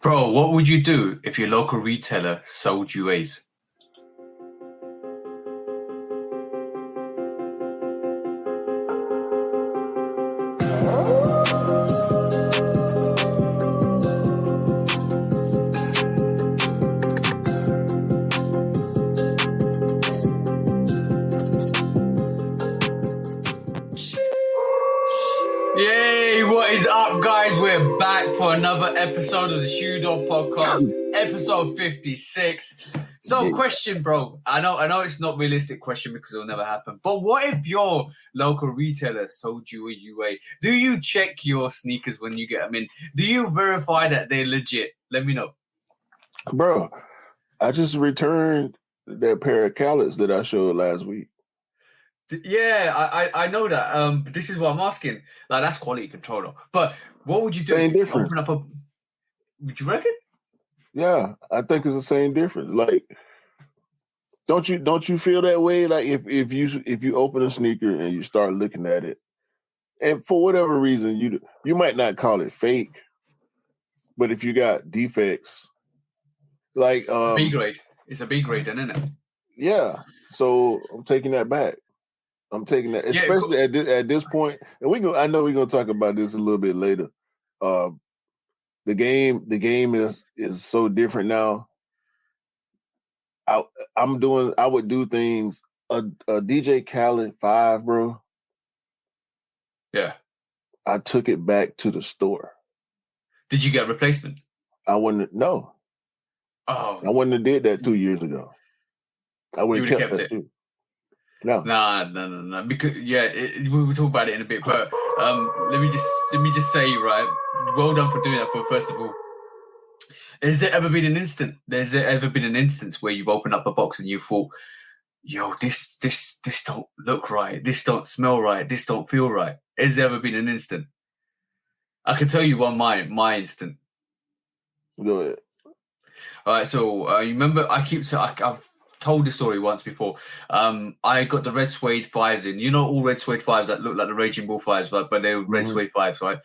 Bro, what would you do if your local retailer sold you A's? Yay! What is up, guys? We're back for another episode of the Shoe Dog Podcast, episode 56. So, question, bro. I know it's not a realistic question because it'll never happen. But what if your local retailer sold you a UA? Do you check your sneakers when you get them in? Do you verify that they're legit? Let me know. Bro, I just returned that pair of callets that I showed last week. Yeah, I know that. But this is what I'm asking. Like, that's quality control, though. But what would you do? Same difference. Open up would you reckon? Yeah, I think it's the same difference. Like, don't you feel that way? Like, if you open a sneaker and you start looking at it, and for whatever reason you might not call it fake, but if you got defects, like B grade, it's a B grade, then, isn't it? Yeah. So I'm taking that back. I'm taking that, especially at this point. And I know we're gonna talk about this a little bit later. The game is so different now. I would do things a DJ Khaled 5, bro. Yeah. I took it back to the store. Did you get a replacement? I wouldn't. No. Oh. I wouldn't have did that 2 years ago. I would have kept it. Too. No. Nah. Because we will talk about it in a bit. But let me just say, right, well done for doing that. For first of all, has there ever been an instance where you've opened up a box and you thought, yo, this don't look right, this don't smell right, this don't feel right? Has there ever been an instant? I can tell you one my instant. Go ahead. All right, so you remember I've told this story once before. I got the red suede 5s in. You know, all red suede 5s that look like the Raging Bull 5s, right? But they were red suede 5s, right?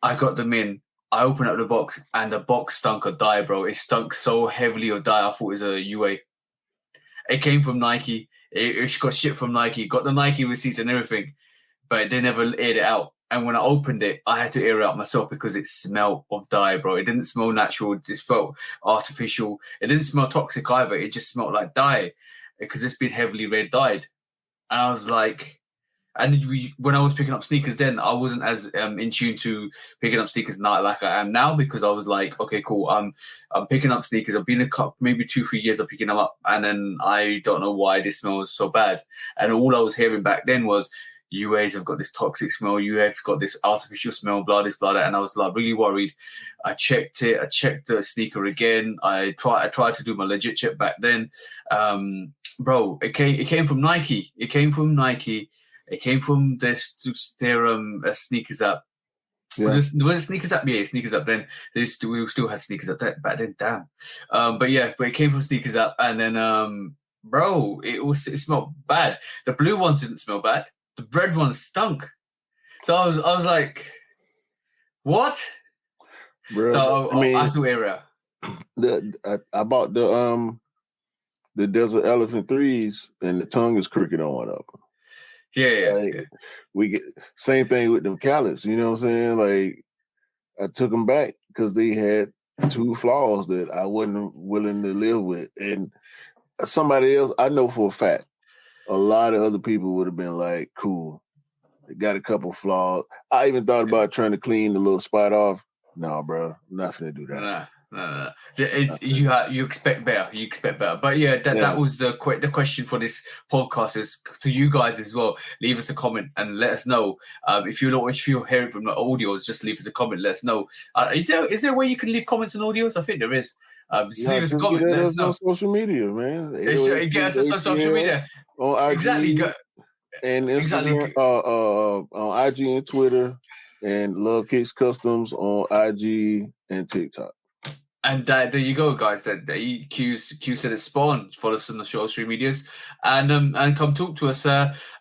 I got them in. I opened up the box and the box stunk of dye, bro. It stunk so heavily of dye. I thought it was a UA. It came from Nike. It got shipped from Nike. Got the Nike receipts and everything, but they never aired it out. And when I opened it, I had to air it out myself because it smelled of dye, bro. It didn't smell natural. It just felt artificial. It didn't smell toxic either. It just smelled like dye because it's been heavily red dyed. And I was like, when I was picking up sneakers then, I wasn't as in tune to picking up sneakers now like I am now, because I was like, okay, cool. I'm picking up sneakers. I've been maybe 2-3 years of picking them up, and then I don't know why this smells so bad. And all I was hearing back then was, UAs have got this toxic smell, UX got this artificial smell, blah, this, blah, that. And I was like really worried. I checked it. I checked the sneaker again. I tried to do my legit check back then. Bro, it came from Nike. It came from Nike. It came from their sneakers app. Yeah. Was it sneakers app? Yeah, sneakers app. Then we still had sneakers app back then. Damn. But it came from sneakers app, and then bro, it smelled bad. The blue ones didn't smell bad. The red one stunk. So I was like, what? Bro, so I had to air it out. I bought the Desert Elephant 3s, and the tongue is crooked on one of them. Yeah. We get same thing with them callets. You know what I'm saying? Like, I took them back because they had 2 flaws that I wasn't willing to live with. And somebody else, I know for a fact, a lot of other people would have been like, cool, they got a couple flaws. I even thought about trying to clean the little spot off. No, bro, I'm not going to do that. No. You expect better. You expect better. But yeah, that was the question for this podcast, is to you guys as well. Leave us a comment and let us know. If you're hearing from the audios, just leave us a comment. Let us know. Is there a way you can leave comments on audios? I think there is. Just leave us a comment. Let us know. On social media, man. Get us on social media. On IG, exactly. And Instagram, exactly. On IG and Twitter, and Lovekickscustoms on IG and TikTok. And there you go, guys. That Q said it's Spawn. Follow us on the social medias, and come talk to us.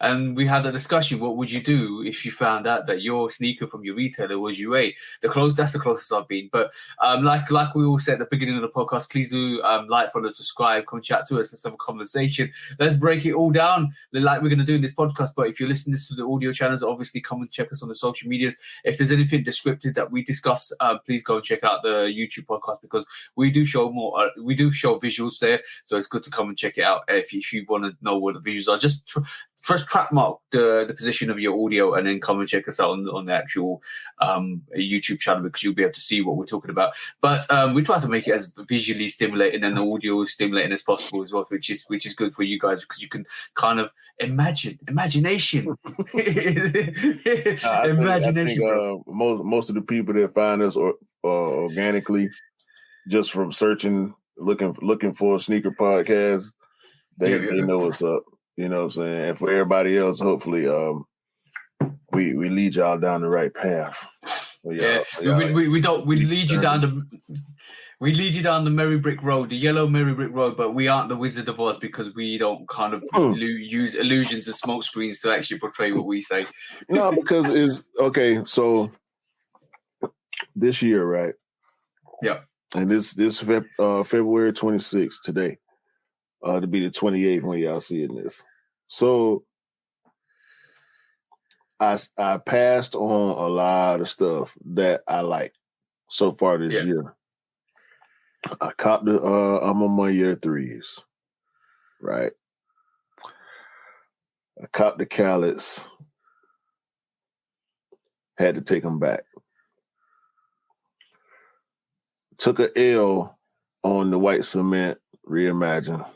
And we had a discussion. What would you do if you found out that your sneaker from your retailer was UA? That's the closest I've been. But like we all said at the beginning of the podcast, please do like, follow, subscribe, come chat to us. Let's have a conversation. Let's break it all down like we're going to do in this podcast. But if you're listening to the audio channels, obviously come and check us on the social medias. If there's anything descriptive that we discuss, please go and check out the YouTube podcast, because we do show more. We do show visuals there, so it's good to come and check it out if you want to know what the visuals are. Just track mark the position of your audio, and then come and check us out on the actual YouTube channel, because you'll be able to see what we're talking about. But we try to make it as visually stimulating and the audio stimulating as possible as well, which is good for you guys, because you can kind of imagination. I think most of the people that find us organically, just from searching, looking for a sneaker podcast, they know what's up. You know what I'm saying? And for everybody else, hopefully, we lead y'all down the right path. We lead you down the merry brick road, the yellow merry brick road, but we aren't the Wizard of Oz, because we don't kind of use illusions and smoke screens to actually portray what we say. No, because it's okay. So this year, right? Yeah. And this February 26th today, to be the 28th when y'all seeing this. So I passed on a lot of stuff that I like so far this year. I copped the I'm on my year 3s, right? I copped the Khaleds, had to take them back. Took a L on the white cement Reimagine.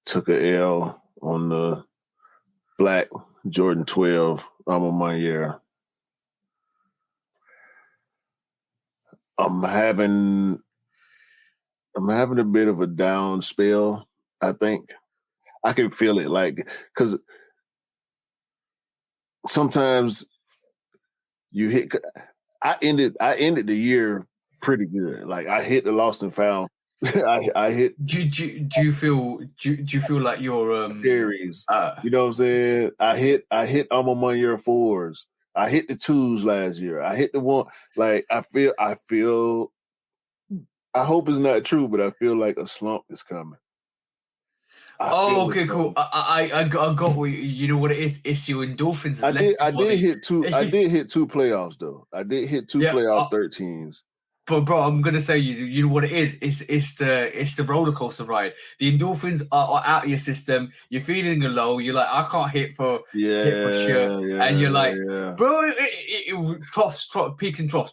Took a L on the black Jordan 12 Alma Mater. I'm having a bit of a down spell, I think. I can feel it, like, because sometimes you hit. I ended the year pretty good. Like, I hit the lost and found. I hit. Do you feel like you're series? You know what I'm saying? I hit Alma Mater 4s. I hit the 2s last year. I hit the one. Like, I feel. I hope it's not true, but I feel like a slump is coming. Okay, cool. I got what you know what it is. It's your endorphins. I did hit 2. I did hit 2 playoffs though. I did hit 2 playoff 13s. But bro, I'm gonna say you know what it is. It's the roller coaster ride. The endorphins are out of your system. You're feeling low. You're like, I can't hit for sure. And you're like, bro, it troughs, peaks and troughs,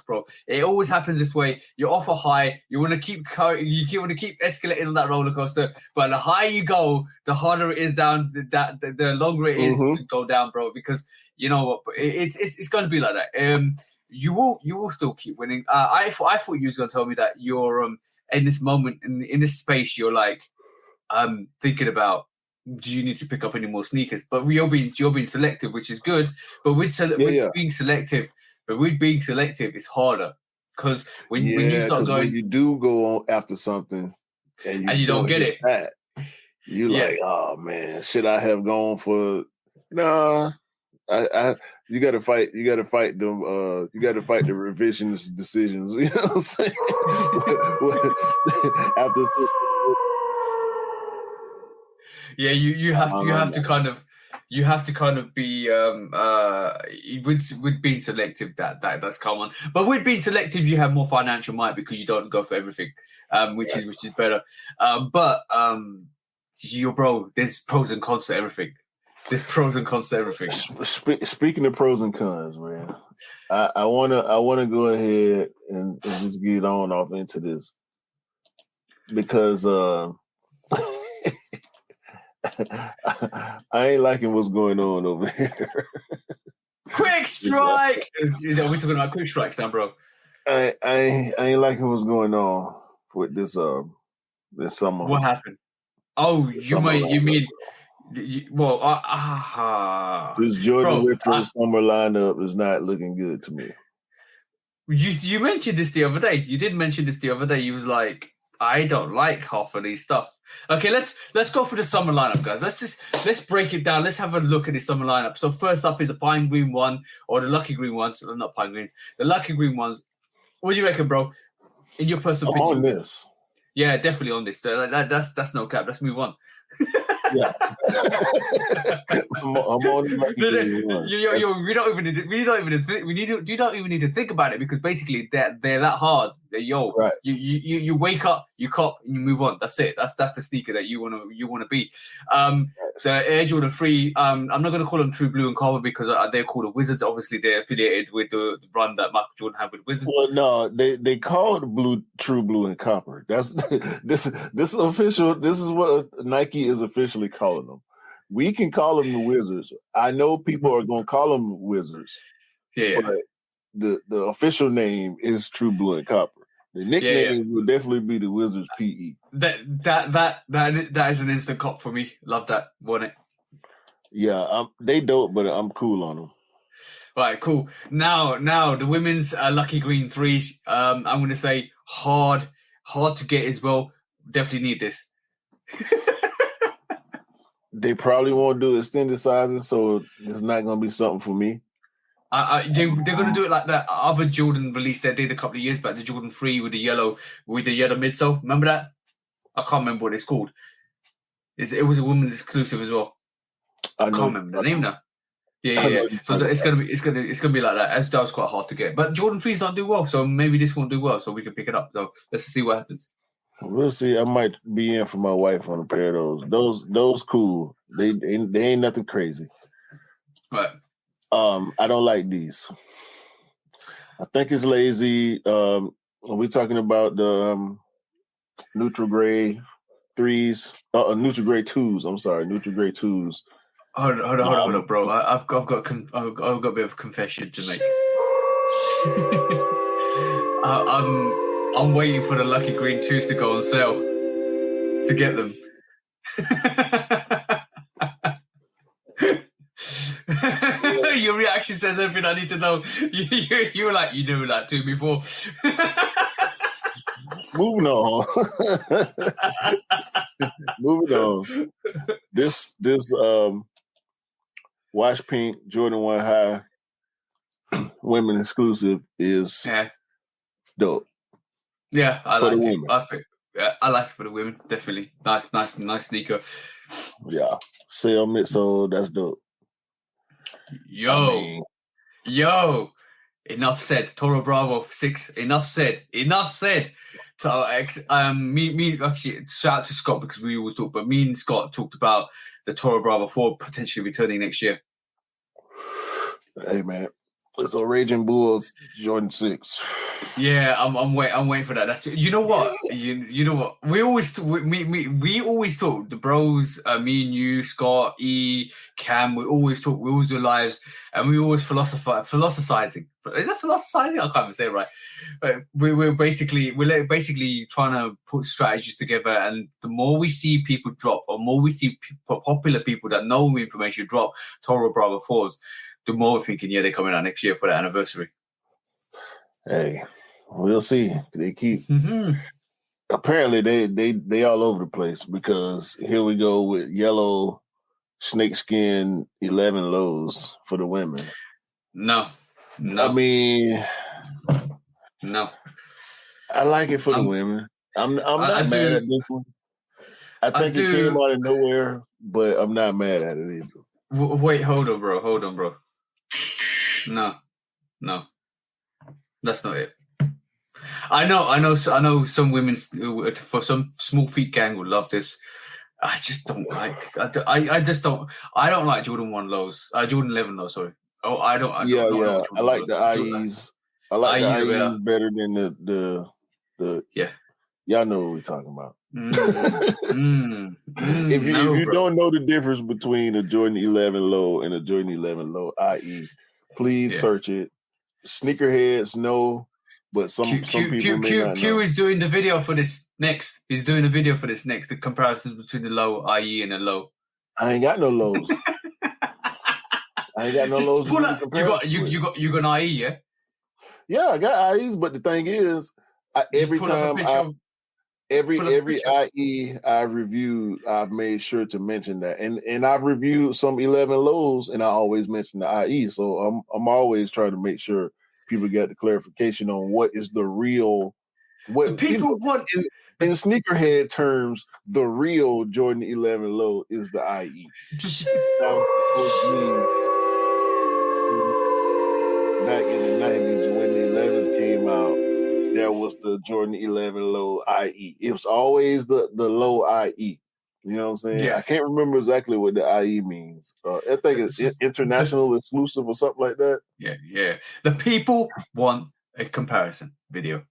bro. It always happens this way. You're off a high. You want to keep escalating on that roller coaster. But the higher you go, the harder it is down. The longer it is to go down, bro. Because you know what, it's going to be like that. You will still keep winning. I thought you was gonna tell me that you're in this moment in this space you're like thinking about, do you need to pick up any more sneakers? But you're being selective, which is good. But with being selective, it's harder, because when you start going, when you do go on after something and you don't get it, you like, oh man, should I have gone for? Nah, you got to fight. You got to fight them. You got to fight the revisionist decisions. You know what I'm saying? After, you have to kind of be with being selective. That's common. But with being selective, you have more financial might, because you don't go for everything, which is better. But bro, there's pros and cons to everything. There's pros and cons to everything. Speaking of pros and cons, man, I wanna go ahead and just get on off into this, because I ain't liking what's going on over here. Quick strike! Are we talking about quick strikes now, bro? I ain't liking what's going on with this summer. What happened? Oh, you mean. Well, this Jordan Retro summer lineup is not looking good to me. You mentioned this the other day. You did mention this the other day. You was like, I don't like half of these stuff. Okay, let's go through the summer lineup, guys. Let's break it down. Let's have a look at the summer lineup. So first up is the pine green one, or the lucky green ones. Not pine greens. The lucky green ones. What do you reckon, bro? In your personal I'm opinion? on this. Yeah, definitely on this. That's no cap. Let's move on. Yeah. I'm on the lucky green one. We don't even need to think about it, because basically they're that hard. Right. You wake up, you cop, and you move on. That's it. That's the sneaker that you wanna be. The Air Jordan 3. I'm not gonna call them True Blue and Copper, because they're called the Wizards. Obviously, they're affiliated with the run that Michael Jordan had with Wizards. Well, no, they call it True Blue and Copper. That's this is official. This is what Nike is officially calling them. We can call them the Wizards. I know people are going to call them Wizards. Yeah. But the official name is True Blue and Copper. The nickname will definitely be the Wizards PE. That is an instant cop for me. Love that. Want it? Yeah, they dope, but I'm cool on them. Right, cool. Now the women's lucky green 3s. I'm going to say hard to get as well. Definitely need this. They probably won't do extended sizes, so it's not going to be something for me. They're going to do it like that other Jordan release they did a couple of years back, the Jordan 3 with the yellow midsole. Remember that? I can't remember what it's called. It was a women's exclusive as well. I can't remember the name now. Yeah. So it's gonna be like that. As that was quite hard to get, but Jordan 3s don't do well, so maybe this won't do well. So we can pick it up. So let's see what happens. We'll see. I might be in for my wife on a pair of those. Those cool. They ain't nothing crazy. Right. I don't like these. I think it's lazy. Are we talking about the neutral gray 3s? Neutral gray 2s. I'm sorry, neutral gray 2s. Hold on, bro. I've got a bit of confession to make. I'm waiting for the lucky green 2s to go on sale to get them. Your reaction says everything I need to know. You were like, you knew that too before. Moving on. Moving on. This Wash Pink Jordan 1 High women exclusive is dope. Yeah, I like it. I think I like it for the women. Definitely nice sneaker. Yeah, sale midsole. That's dope. Yo. Enough said. Toro Bravo 6. Enough said. So me actually shout out to Scott, because we always talk, but me and Scott talked about the Toro Bravo 4 potentially returning next year. Hey man, it's a Raging Bulls Jordan 6. Yeah, I'm waiting for that. That's you know what you know what we always talk, the bros, me and you, Scott, E, Cam. We always talk. We always do lives, and we always philosophizing. Is that philosophizing? I can't even say it right. But we're basically trying to put strategies together, and the more we see people drop, or more we see popular people that know information drop Toro Bravo 4s, the more we're thinking, they're coming out next year for the anniversary. Hey, we'll see. They keep apparently they all over the place, because here we go with yellow snakeskin 11 lows for the women. No. I mean, no. I like it for the women. I'm not mad at this one. I think it came out of nowhere, but I'm not mad at it either. Wait, hold on, bro. No. That's not it. I know some women for some small feet gang would love this. I just don't like. I don't like Jordan 1 lows. Jordan 11 lows. Sorry. Oh, I don't. I like the IEs. I like the IEs better than the. Yeah. Y'all know what we're talking about. If you don't know the difference between a Jordan 11 low and a Jordan 11 low IE, please search it. Sneakerheads know, but some people may not know. Q is doing the video for this next. He's doing a video for this next. The comparisons between the low IE and the low. I ain't got no lows. I ain't got no lows. You got an IE, yeah? Yeah, I got IEs, but the thing is, Just every pull up a time picture. every IE I've reviewed, I've made sure to mention that, and I've reviewed some 11 lows, and I always mention the IE. So I'm always trying to make sure people get the clarification on what is the real, The what people want. in sneakerhead terms, the real Jordan 11 low is the IE. That was the OG back in the 90s when the 11s came out. There was the Jordan 11 low IE. It was always the low IE. You know what I'm saying? Yeah. I can't remember exactly what the IE means. I think it's international exclusive or something like that. Yeah. The people want a comparison video.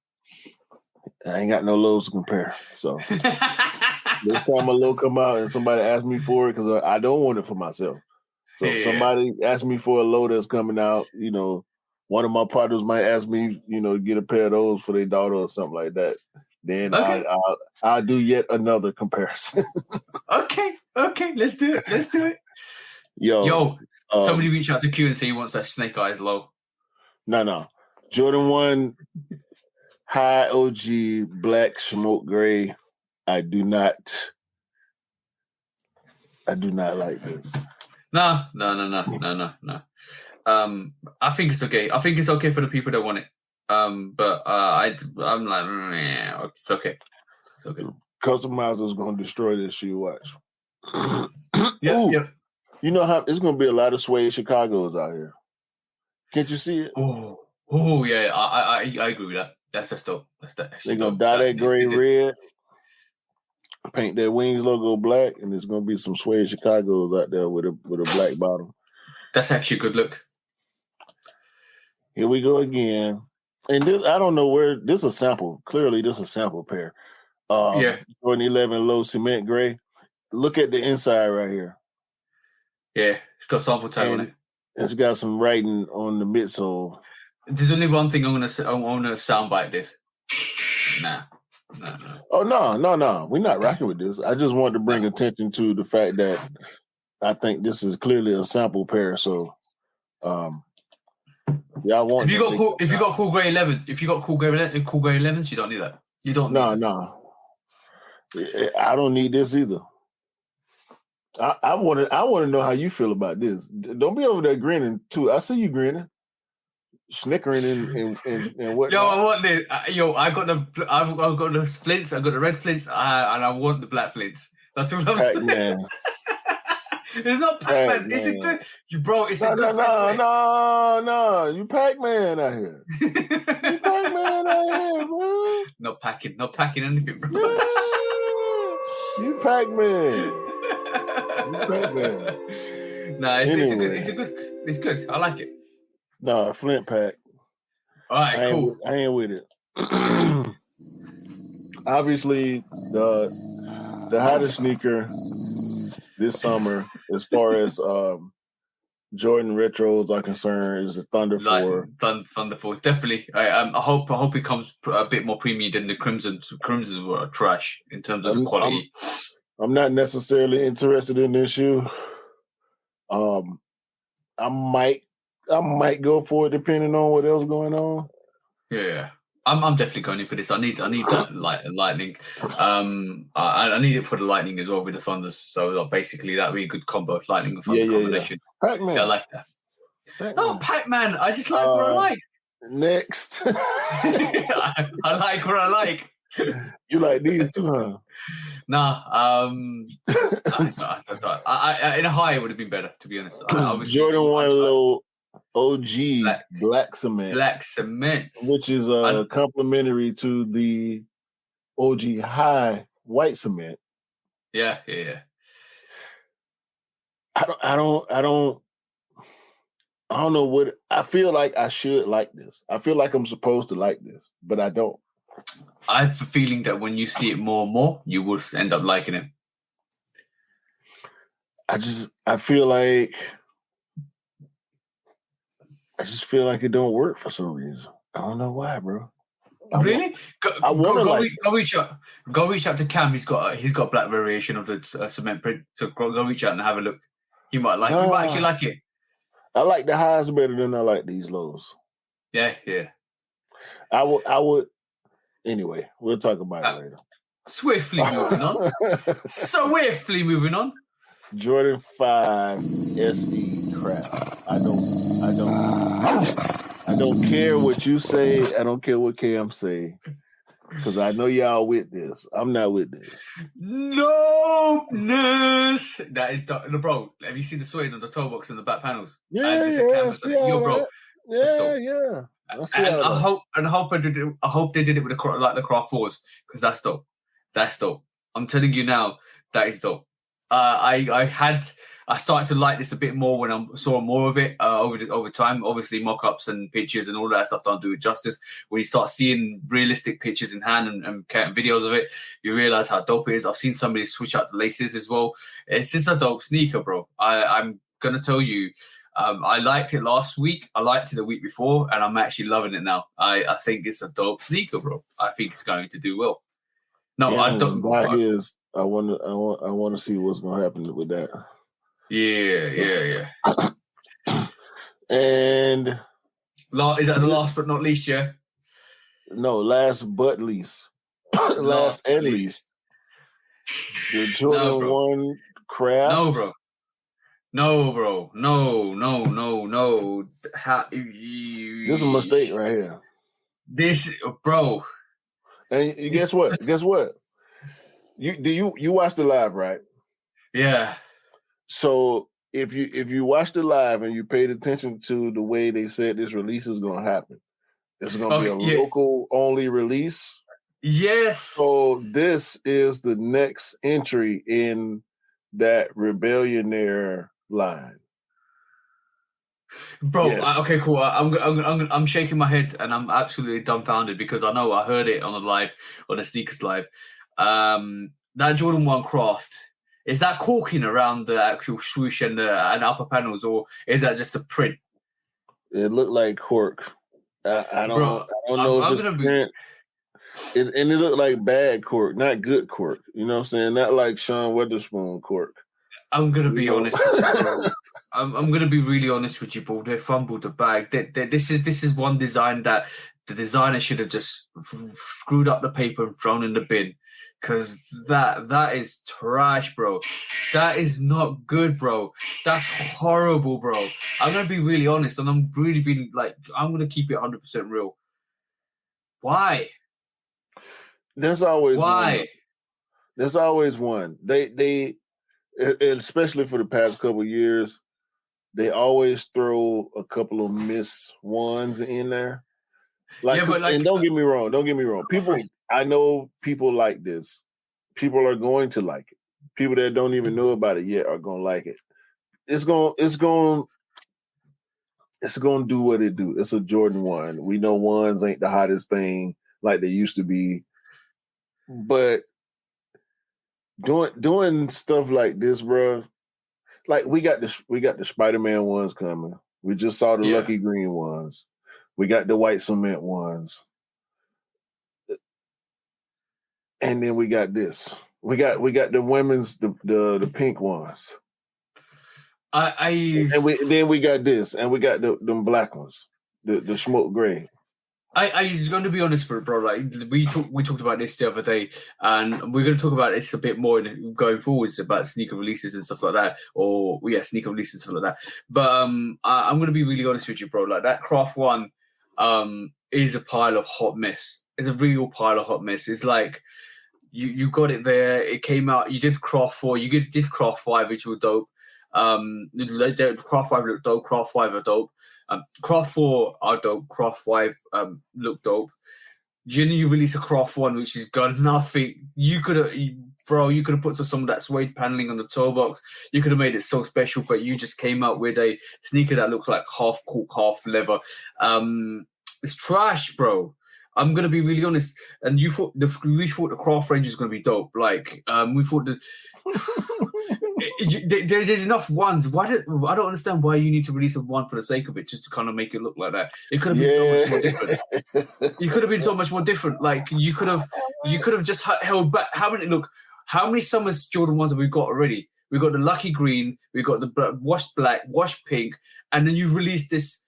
I ain't got no lows to compare. So this time a low come out and somebody asks me for it because I don't want it for myself. So if somebody asks me for a low that's coming out, one of my partners might ask me, get a pair of those for their daughter or something like that. Then Okay. I'll do yet another comparison. Okay. Let's do it. Yo, somebody reach out to Q and say he wants that Snake Eyes low. No. Jordan 1 high OG black smoke gray. I do not like this. No. I think it's okay. I think it's okay for the people that want it. But I'm like, it's okay. It's okay. Customizer's gonna destroy this shoe. Watch. Yeah. You know how it's gonna be a lot of suede Chicago's out here. Can't you see it? Oh yeah. I agree with that. That's just dope. They're gonna dye that gray red, paint their wings logo black, and there's gonna be some suede Chicago's out there with a black bottom. That's actually a good look. Here we go again. And this, I don't know where this is a sample. Clearly, this is a sample pair. Jordan 11 low cement gray. Look at the inside right here. Yeah, it's got sample tag on it. It's got some writing on the midsole. There's only one thing I want to soundbite this. Nah. Oh no. We're not rocking with this. I just wanted to bring attention to the fact that I think this is clearly a sample pair. So, yeah, I want. If you got cool gray 11s, cool gray 11s, you don't need that. You don't. No. I don't need this either. I want to know how you feel about this. Don't be over there grinning too. I see you grinning, snickering, and what? Yo, I want this. I've got the flints. I got the red flints, and I want the black flints. That's what I'm saying. It's not Pac-Man. It's a good, it's a good. No. You Pac-Man out here. You Pac-Man out here, bro. Not packing anything, bro. Yeah. You Pac-Man. Nah, it's good. I like it. No, Flint pack. All right, cool. I ain't with it. Obviously, the hottest sneaker this summer, as far as Jordan retros are concerned, is the Thunder 4. Thunder 4, definitely. I hope it comes a bit more premium than the Crimson. Crimsons were trash in terms of quality. I'm not necessarily interested in this shoe. I might go for it depending on what else going on. Yeah, I'm definitely going in for this. I need that lightning. I need it for the lightning as well with the Thunders. So basically, that would be a good combo, lightning and Thunder combination. Yeah. Pac-Man. Yeah, I like that. Not Pac-Man. I just like what I like. Next, I like what I like. You like these too, huh? Nah, in a high it would have been better, to be honest. Jordan 1 low OG black cement, which is complementary to the OG high white cement. Yeah. I don't know what I feel like. I should like this. I feel like I'm supposed to like this, but I don't. I have a feeling that when you see it more and more, you will end up liking it. I feel like it don't work for some reason. I don't know why, bro. Really? Go reach out to Cam. He's got black variation of the cement print. So go reach out and have a look. You might actually like it. I like the highs better than I like these lows. Yeah. I would. Anyway, we'll talk about it later. Swiftly moving on. Swiftly moving on. Jordan 5 SE crap. I don't care what you say. I don't care what Cam say. Because I know y'all with this. I'm not with this. Nopeness. That is, bro. Have you seen the suede on the toe box and the back panels? Yeah. Yo, bro. Yeah. I hope they did it with the craft fours, because that's dope. That's dope. I'm telling you now, that is dope. I started to like this a bit more when I saw more of it over time. Obviously, mock-ups and pictures and all that stuff don't do it justice. When you start seeing realistic pictures in hand and videos of it, you realize how dope it is. I've seen somebody switch out the laces as well. It's just a dope sneaker, bro. I'm gonna tell you. I liked it last week. I liked it the week before, and I'm actually loving it now. I think it's a dope sneaker, bro. I think it's going to do well. No, yeah, I don't. I want to see what's going to happen with that. Yeah. And is that the last but not least? Yeah. No, last but least. last and least. The Jordan 1 craft. No, bro. No. This is a mistake right here. This, bro. And guess what? You watched the live, right? Yeah. So if you watched the live and you paid attention to the way they said this release is going to happen, it's going to be a local only release. Yes. So this is the next entry in that Rebellionaire line. Bro, yes. Okay, cool. I'm shaking my head and I'm absolutely dumbfounded because I know I heard it on the sneakers live. That Jordan 1 craft, is that corking around the actual swoosh and the upper panels, or is that just a print? It looked like cork. I don't know if it's print. And it looked like bad cork, not good cork. You know what I'm saying? Not like Sean Weatherspoon cork. I'm gonna be honest with you, bro. I'm gonna be really honest with you, bro. They fumbled the bag. This is one design that the designer should have just screwed up the paper and thrown in the bin, because that is trash, bro. That is not good, bro. That's horrible, bro. I'm gonna be really honest, and I'm really being I'm gonna keep it 100% real. Why? There's always one. There's always one. They especially for the past couple of years, they always throw a couple of miss ones in there. And don't get me wrong. I know people like this. People are going to like it. People that don't even know about it yet are going to like it. It's going to do what it do. It's a Jordan 1. We know ones ain't the hottest thing like they used to be. But doing stuff like this, bro, like we got the Spider-Man ones coming. We just saw the Lucky Green ones. We got the white cement ones. And then we got this. We got the women's the pink ones. Then we got this, and we got them black ones, the smoke gray. I was going to be honest, bro. Like we talked about this the other day, and we're going to talk about this a bit more going forwards about sneaker releases and stuff like that, sneaker releases and stuff like that. But I'm going to be really honest with you, bro. Like that Craft 1 is a pile of hot mess. It's a real pile of hot mess. It's like you got it there. It came out. You did Craft 4. You did Craft 5, which was dope. Craft 5 looked dope. Craft 5 are dope. Craft 4 are dope. Craft 5 look dope. You release a Craft 1 which has got nothing. You could have put some of that suede paneling on the toe box. You could have made it so special, but you just came out with a sneaker that looks like half cork, half leather. It's trash, bro. I'm gonna be really honest. And we thought the Craft range was gonna be dope. Like we thought there's enough ones. I don't understand why you need to release a one for the sake of it, just to kind of make it look like that. It could have been so much more different. You could have been so much more different. Like you could have just held back. How many Summers Jordan 1s have we got already? We got the Lucky Green, we got the washed black, washed pink, and then you released this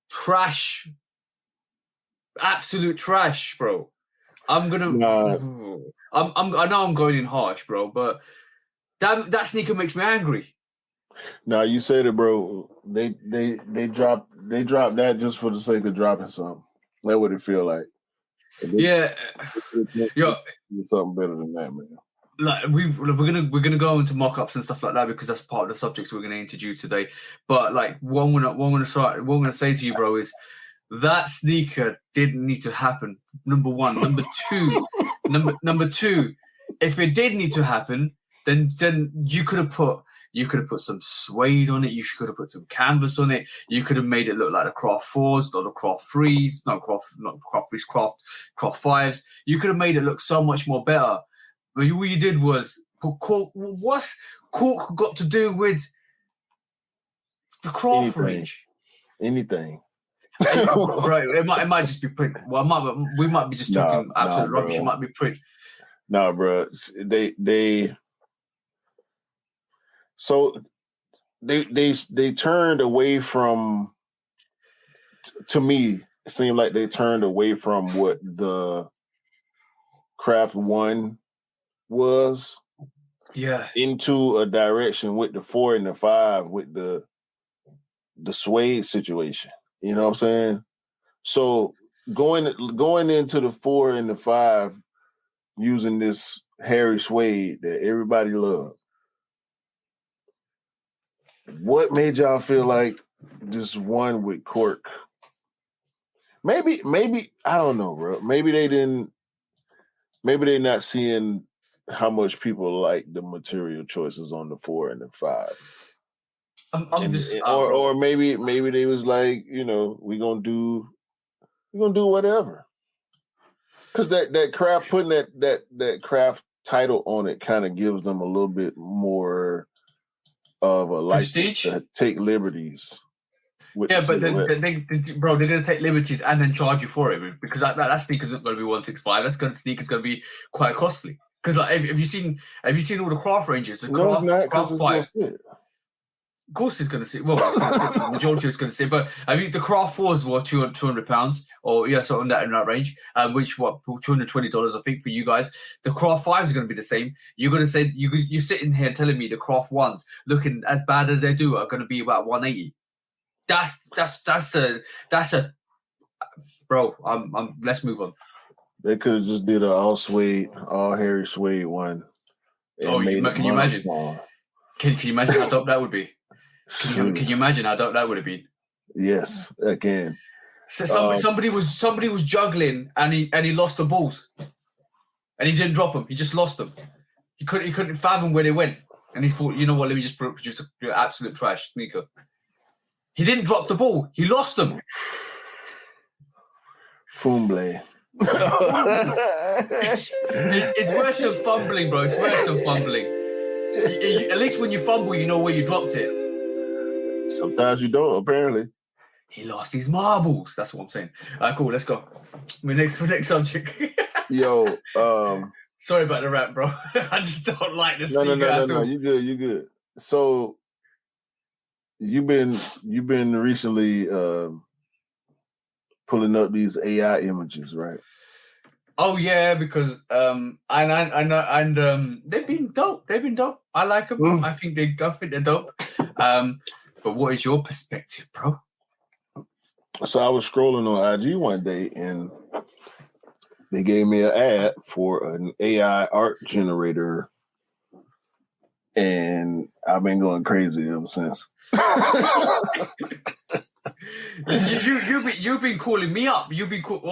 trash Absolute trash, bro. I'm gonna. Nah, I know I'm going in harsh, bro, but that sneaker makes me angry. nah, you said it, bro. They dropped that just for the sake of dropping something. That's what it feel like. Yeah, yo, Something better than that, man. like we're gonna go into mock-ups and stuff like that because that's part of the subjects we're gonna introduce today. But like what I'm gonna say to you, bro, is that sneaker didn't need to happen. Number one, number two. If it did need to happen, then you could have put some suede on it. You could have put some canvas on it. You could have made it look like the Craft 4s or the Craft 3s, not Craft 3s, Craft 5s. You could have made it look so much more better. But what you did was put cork. What's cork got to do with the Craft range? Anything. Right, it might just be print. Well, we might be just talking absolute rubbish. It might be print. Nah, bro. They turned away from. To me, it seemed like they turned away from what the Craft 1 was. Yeah. Into a direction with the 4 and the 5 with the suede situation. You know what I'm saying? So going into the 4 and the 5 using this hairy suede that everybody loved. What made y'all feel like this one with cork? Maybe I don't know, bro. Maybe they're not seeing how much people like the material choices on the 4 and the 5. Or maybe they was like, we're gonna do whatever. Because that craft, putting that craft title on it kind of gives them a little bit more of a license to take liberties. Yeah, but they're going to take liberties and then charge you for it because that sneaker's not going to be 165. Sneaker's going to be quite costly. Because like, have you seen all the Craft ranges? The Craft 5. Of course, it's going to sit. Well, it's going to sit. The majority is going to sit. But I mean, the Craft 4s were £200, or so in that range. Which $220, I think, for you guys. The Craft 5s are going to be the same. You're going to say you're sitting here telling me the Craft 1s, looking as bad as they do, are going to be about 180. That's a bro. Let's move on. They could have just did an all suede, all hairy suede one. Can you imagine? Can you imagine how dope that would be? Can you imagine how dope that would have been? Yes, I can. So somebody was juggling and he lost the balls, and he didn't drop them. He just lost them. He couldn't fathom where they went, and he thought, you know what? Let me just produce an absolute trash sneaker. He didn't drop the ball. He lost them. Fumble. It's worse than fumbling, bro. It's worse than fumbling. At least when you fumble, you know where you dropped it. Sometimes you don't, apparently. He lost his marbles. That's what I'm saying. All right, cool. Let's go. Next subject. Yo, sorry about the rap, bro. I just don't like this. No. You good. So you've been recently pulling up these AI images, right? Oh yeah, because they've been dope. I like them. I think they're dope. But what is your perspective, bro? So I was scrolling on IG one day and they gave me an ad for an AI art generator, and I've been going crazy ever since. You've been calling me up. You've been bro.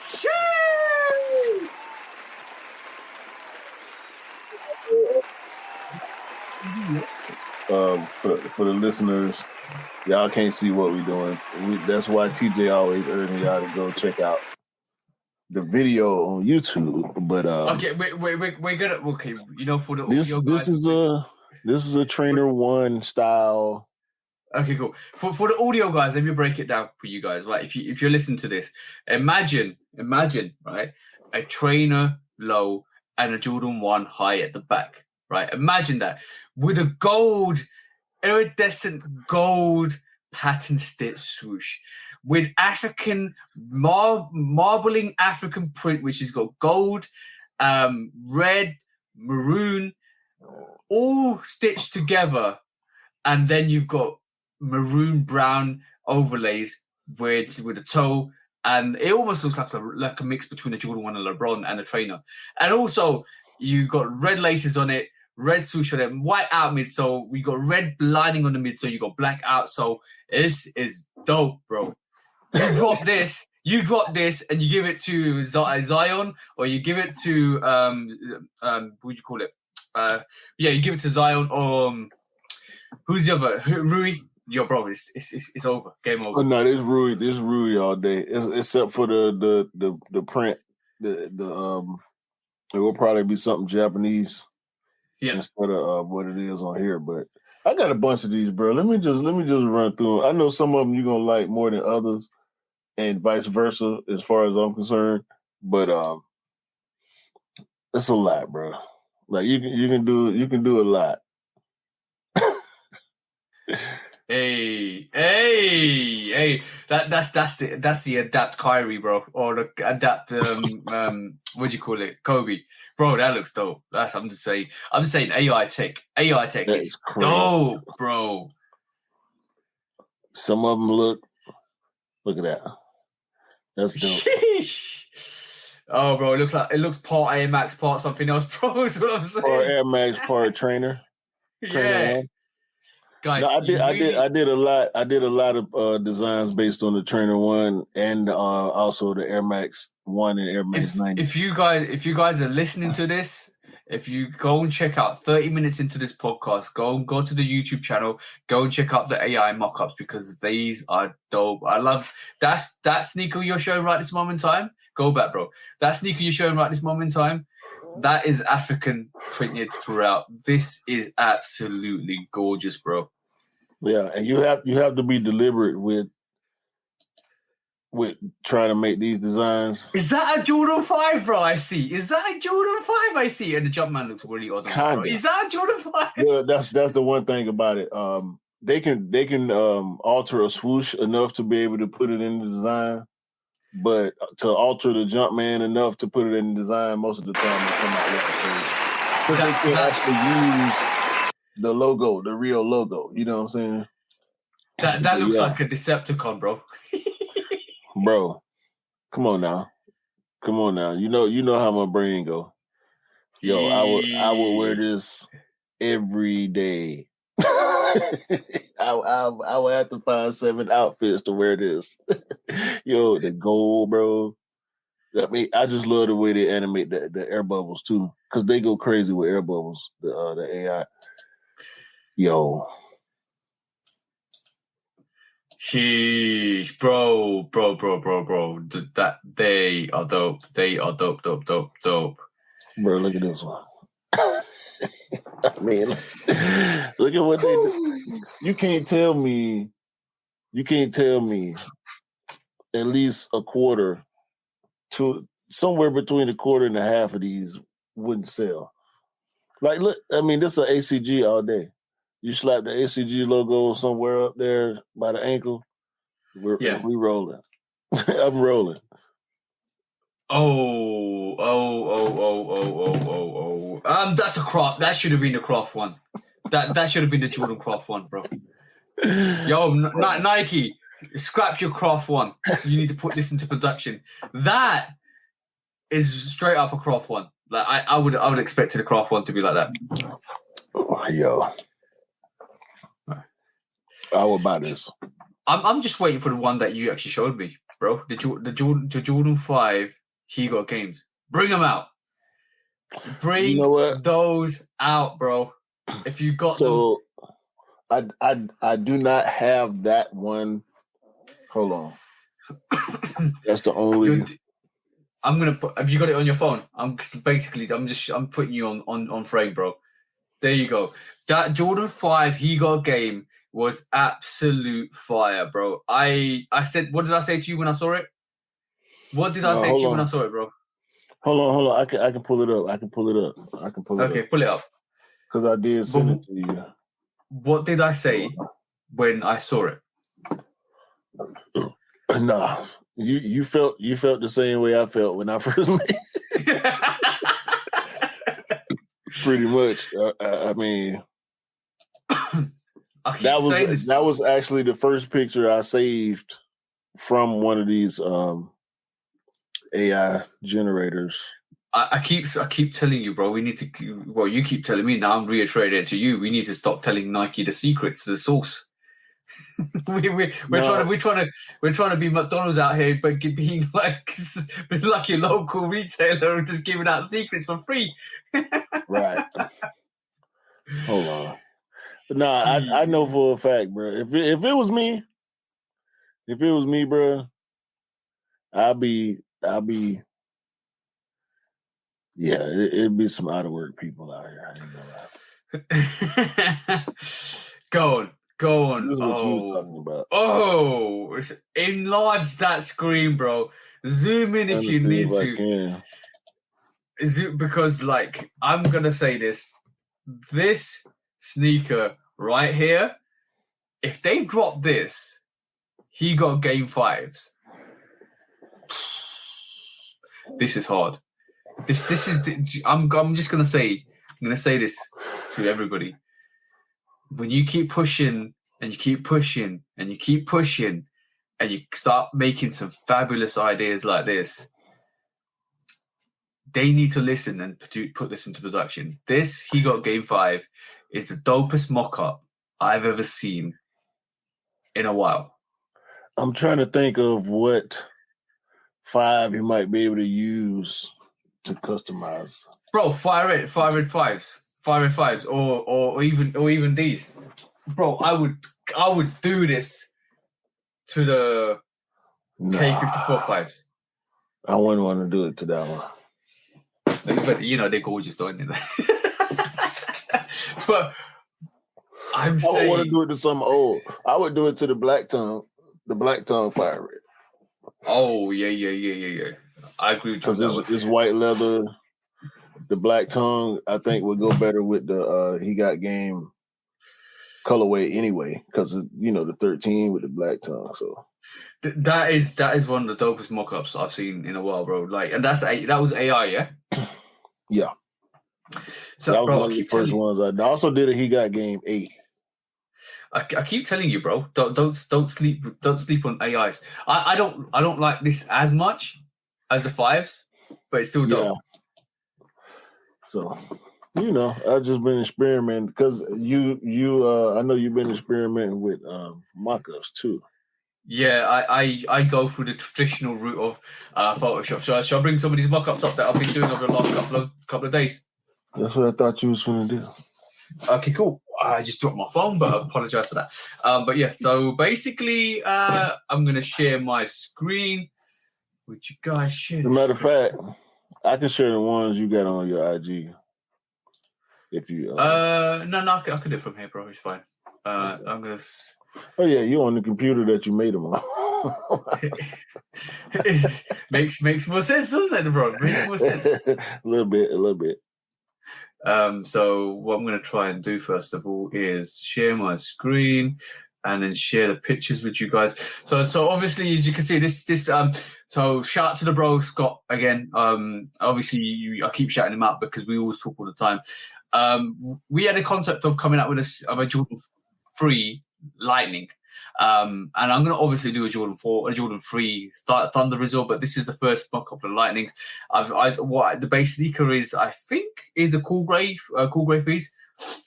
Shit. For the listeners, y'all can't see what we're doing. That's why TJ always urging y'all to go check out the video on YouTube. But okay, we're gonna for the audio guys, this is a Trainer One style. Okay, cool. For the audio guys, let me break it down for you guys. Right, if you're listening to this, imagine, right, a Trainer low and a Jordan 1 high at the back. Right, imagine that with a gold iridescent gold pattern stitch swoosh with African marbling African print, which has got gold, red, maroon, all stitched together, and then you've got maroon brown overlays with the toe, and it almost looks like a mix between a Jordan 1 and LeBron and a trainer. And also you got red laces on it, red swoosh on it, white out midsole. We got red lining on the midsole. You got black outsole. This is dope, bro. You drop this, and you give it to Zion, or you give it to what do you call it? You give it to Zion, or who's the other? Rui. Yo, bro, it's over. Game over. Oh no, this Rui all day. Except for the print. It will probably be something Japanese instead of what it is on here. But I got a bunch of these, bro. Let me just run through them. I know some of them you're gonna like more than others, and vice versa, as far as I'm concerned. But it's a lot, bro. Like you can do a lot. Hey! That's the adapt Kyrie, bro, or the adapt what do you call it, Kobe, bro? That looks dope. I'm just saying AI tech is dope, bro. Some of them look at that. That's dope. Sheesh. Oh, bro, it looks part Air Max, part something else, bro. Is what I'm saying. Part Air Max, part trainer. Yeah. Guys, no, I did a lot. I did a lot of designs based on the Trainer 1 and also the Air Max 1 and Air Max 90. If you guys are listening to this, if you go and check out 30 minutes into this podcast, go to the YouTube channel, go and check out the AI mock-ups, because these are dope. I love that sneaker you're showing right this moment in time. Go back, bro. That sneaker you're showing right this moment in time, that is African printed throughout. This is absolutely gorgeous, bro. Yeah, and you have to be deliberate with trying to make these designs. Is that a Jordan 5, bro? I see. Is that a Jordan 5? I see. And the Jumpman looks really odd. Bro. Is that a Jordan 5? Yeah, that's the one thing about it. They can alter a swoosh enough to be able to put it in the design, but to alter the Jumpman enough to put it in the design, most of the time they come out with it. Because they can actually use the logo, the real logo. You know what I'm saying? That looks like a Decepticon, bro. Bro, come on now. You know how my brain go. Yo, I would wear this every day. I would have to find 7 outfits to wear this. Yo, the gold, bro. I mean, I just love the way they animate the air bubbles too, because they go crazy with air bubbles. The AI. Yo. Sheesh, bro. That they are dope. They are dope. Bro, look at this one. I mean, look at what they do. You can't tell me at least a quarter to somewhere between a quarter and a half of these wouldn't sell. Like, look, I mean, this is an ACG all day. You slap the ACG logo somewhere up there by the ankle, we rolling. I'm rolling. Oh. That's a Croft. That should have been the Croft one. That should have been the Jordan Croft one, bro. Yo, Nike, scrap your Croft one. You need to put this into production. That is straight up a Croft one. Like I would expect the Croft one to be like that. Oh, yo, I will buy this. I'm just waiting for the one that you actually showed me, bro. The Jordan 5 He Got Games. Bring them out. Bring those out, bro. If you got them. I do not have that one. Hold on. That's the only. I'm gonna put. Have you got it on your phone? I'm putting you on frame, bro. There you go. That Jordan 5 He Got Game was absolute fire, bro. I said, what did I say to you when I saw it? What did I say to you when I saw it, bro? Hold on. I can pull it up. Okay, pull it up. Because I did send it to you. What did I say when I saw it? Nah, you felt the same way I felt when I first met. Pretty much. I mean, that was actually the first picture I saved from one of these AI generators. I keep telling you, bro. We need to. Well, you keep telling me. Now I'm reiterating it to you. We need to stop telling Nike the secrets, the source. we're trying to be McDonald's out here, but being like your local retailer and just giving out secrets for free. Right. Hold on. Nah, I know for a fact, bro. If it was me, bro, I'll be. Yeah, it'd be some out of work people out here. I ain't gonna lie. Go on. This is what you was talking about. Oh, enlarge that screen, bro. Zoom in if you need to. Zoom, because, like, I'm gonna say this sneaker right here. If they drop this, he got game 5s. This is hard. This is. I'm just gonna say. I'm gonna say this to everybody. When you keep pushing and you keep pushing and you keep pushing and you start making some fabulous ideas like this, they need to listen and put this into production. This He Got Game 5 is the dopest mock-up I've ever seen in a while. I'm trying to think of what 5 you might be able to use to customize. Bro, fire it 5s. 5s or even these. Bro, I would do this to the K54 5s. I wouldn't want to do it to that one. But they're gorgeous, don't they? But I don't want to do it to some old. I would do it to the black tongue fire red. Oh yeah. I agree with you. Because it's white leather. The black tongue, I think, would go better with the He Got Game colorway anyway, because the 13 with the black tongue. So that is one of the dopest mock-ups I've seen in a while, bro. Like, and that was AI, yeah. Yeah. So that was one of the first ones. I also did a He Got Game 8. I keep telling you, bro. Don't sleep on AIs. I don't like this as much as the 5s, but it's still dope. Yeah. So, I've just been experimenting because I know you've been experimenting with mock-ups too. Yeah, I go through the traditional route of Photoshop. So shall I bring some of these mock-ups up that I've been doing over the last couple of days? That's what I thought you was going to do. Okay, cool. I just dropped my phone, but I apologize for that. But yeah, so basically, I'm going to share my screen with you guys. As a matter of fact, I can share the ones you got on your IG. If you no, I can do it from here, bro. It's fine. I'm gonna. Oh yeah, you're on the computer that you made them on. makes more sense, doesn't it, bro? Makes more sense. a little bit. So what I'm gonna try and do first of all is share my screen and then share the pictures with you guys. So obviously, as you can see, this so shout out to the bro Scott again. Obviously, I keep shouting him out because we always talk all the time. We had a concept of coming out with a Jordan 3 Lightning, and I'm going to obviously do a Jordan 4, a Jordan 3 Thunder result, but this is the first mock-up of the Lightnings. What the base sneaker is, I think, is a cool grey fleece.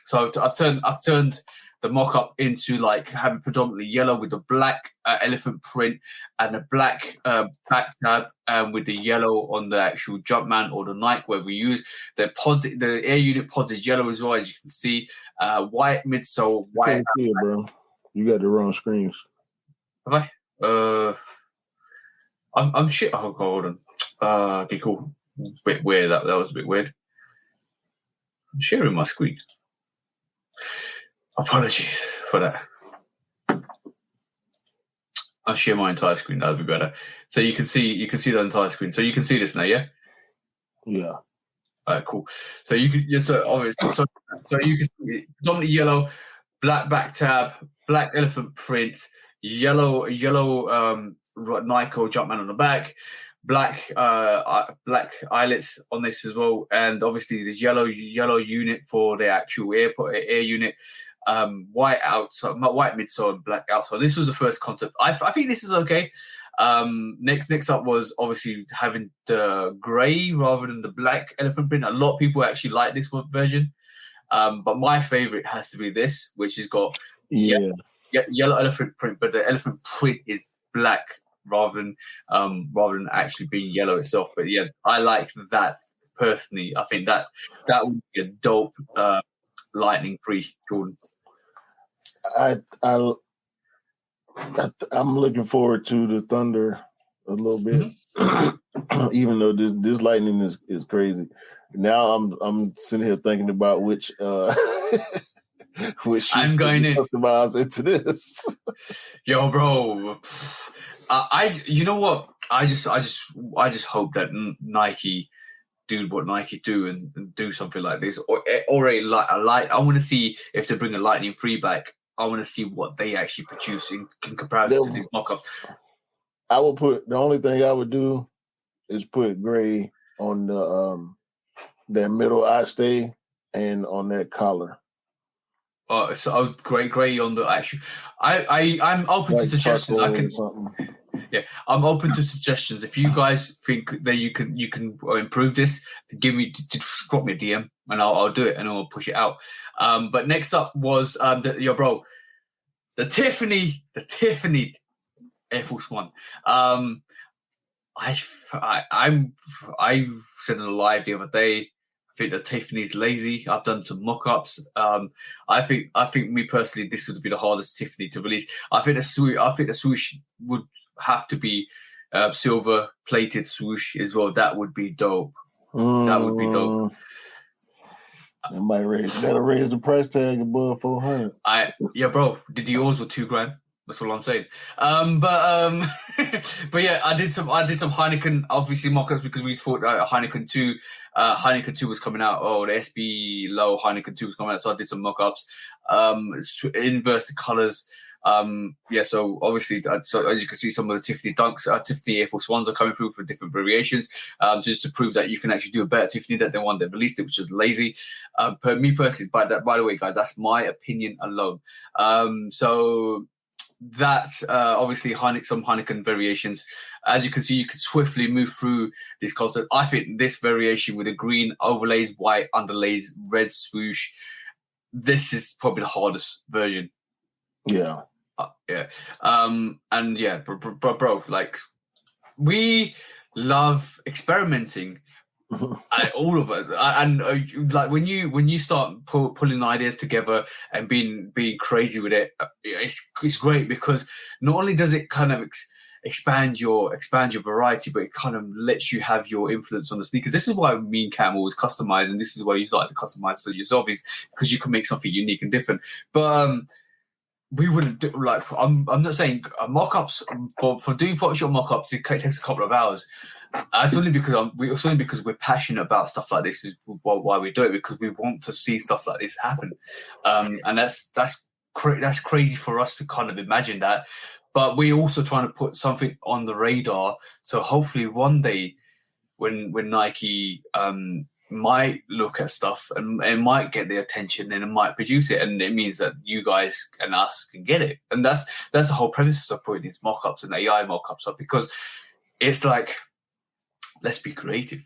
So I've turned the mock-up into like having predominantly yellow with the black elephant print and the black back tab with the yellow on the actual Jumpman or the Nike where we use the pods. The air unit pods is yellow as well, as you can see. White midsole, white. I can't see it, bro. You got the wrong screens. Have I? I'm shit. Oh, hold on. Okay, cool. Bit weird. That was a bit weird. I'm sharing my screen. Apologies for that. I'll share my entire screen. That would be better. So you can see the entire screen. So you can see this now, yeah? Yeah. All right, cool. So you can so you can see predominantly yellow, black back tab, black elephant print, yellow Nike Jumpman on the back, black eyelets on this as well, and obviously this yellow unit for the actual air unit. White outside, white midsole, black outside. This was the first concept. I think this is okay. Next up was obviously having the grey rather than the black elephant print. A lot of people actually like this version, but my favorite has to be this, which has got yellow elephant print, but the elephant print is black rather than actually being yellow itself. But yeah, I like that personally. I think that would be a dope lightning free Jordan. I'm looking forward to the Thunder a little bit, even though this lightning is crazy. Now I'm sitting here thinking about which I'm going to customize into this. Yo, bro, you know what? I just hope that Nike do what Nike do and do something like this, or a light. I want to see if they bring a lightning free back. I want to see what they actually produce in comparison to these mock-ups. I would put the only thing I would do is put gray on the that middle eye stay and on that collar. So gray on the actual. I'm open to suggestions. I'm open to suggestions. If you guys think that you can improve this, just drop me a DM and I'll do it and I'll push it out. But next up was the Tiffany Air Force One. I said in a live the other day, I think that Tiffany's lazy. I've done some mock-ups. I think me personally, this would be the hardest Tiffany to release. I think the swoosh would have to be silver plated swoosh as well. That would be dope. That would be dope. That'll raise the price tag above 400. Bro. Did yours with $2,000? That's all I'm saying. But yeah, I did some Heineken obviously mock-ups because we thought Heineken 2 was coming out. Oh, the SB low Heineken 2 was coming out, so I did some mock-ups. Inverse the colors. So obviously, so as you can see, some of the Tiffany Dunks, Tiffany Air Force Ones are coming through for different variations, just to prove that you can actually do a better Tiffany than the one that released it, which is lazy. Me personally, by the way, guys, that's my opinion alone. So that's obviously some Heineken variations. As you can see, you can swiftly move through this concept. I think this variation with the green overlays, white underlays, red swoosh, this is probably the hardest version. Yeah. And yeah, bro, like we love experimenting. All of it, and like when you start pulling ideas together and being crazy with it, it's great because not only does it kind of expand your variety, but it kind of lets you have your influence on the sneakers. This is why me and Cam always customize, and this is why you start to customize to yourself, is because you can make something unique and different. But we wouldn't do, like, I'm not saying mock-ups for doing Photoshop mock-ups, it takes a couple of hours. It's only because we're passionate about stuff like this is why we do it, because we want to see stuff like this happen. And that's crazy for us to kind of imagine that. But we're also trying to put something on the radar. So hopefully one day when Nike might look at stuff and it might get the attention and it might produce it, and it means that you guys and us can get it. And that's the whole premise of putting these mock-ups and AI mock-ups up, because it's like, let's be creative.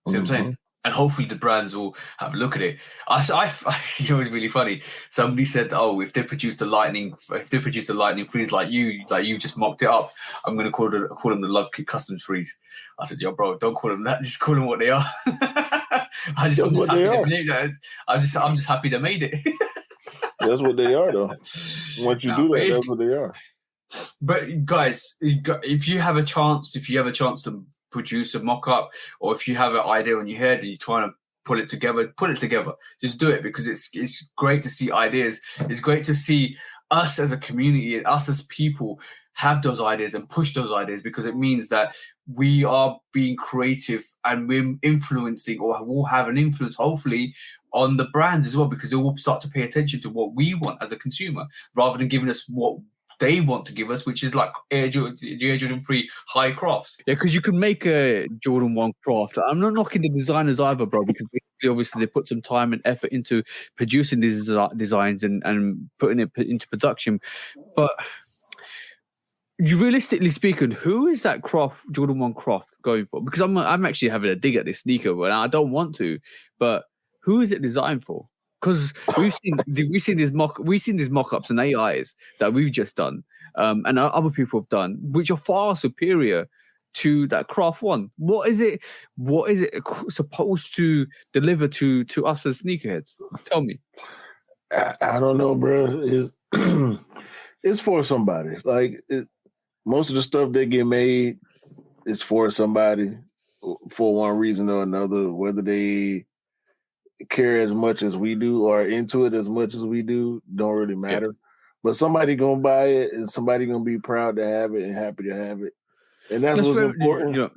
See what I'm saying? And hopefully the brands will have a look at it. You know, it's really funny. Somebody said, "Oh, if they produce the lightning freeze like you just mocked it up, I'm going to call them the Lovekickscustom freeze." I said, "Yo, bro, don't call them that. Just call them what they are." I'm just happy they made it. That's what they are, though. Once you do that, that's what they are. But guys, if you have a chance to produce a mock-up, or if you have an idea in your head and you're trying to put it together. Just do it, because it's great to see ideas. It's great to see us as a community and us as people have those ideas and push those ideas, because it means that we are being creative and we're influencing, or will have an influence, hopefully, on the brands as well, because they will start to pay attention to what we want as a consumer rather than giving us what they want to give us, which is like Air Jordan 3 high crafts. Yeah, because you can make a Jordan 1 craft. I'm not knocking the designers either, bro, because obviously they put some time and effort into producing these designs and putting it into production. But you realistically speaking, who is that craft, Jordan 1 craft going for? Because I'm actually having a dig at this sneaker, but I don't want to. But who is it designed for? Because we've seen these mock-ups and AIs that we've just done, and other people have done, which are far superior to that Craft One. What is it supposed to deliver to us as sneakerheads? Tell me. I don't know, bro. It's for somebody. Like most of the stuff that get made is for somebody for one reason or another, whether they care as much as we do or into it as much as we do, don't really matter. Yeah. But somebody gonna buy it and somebody gonna be proud to have it and happy to have it. And that's what's important. You know,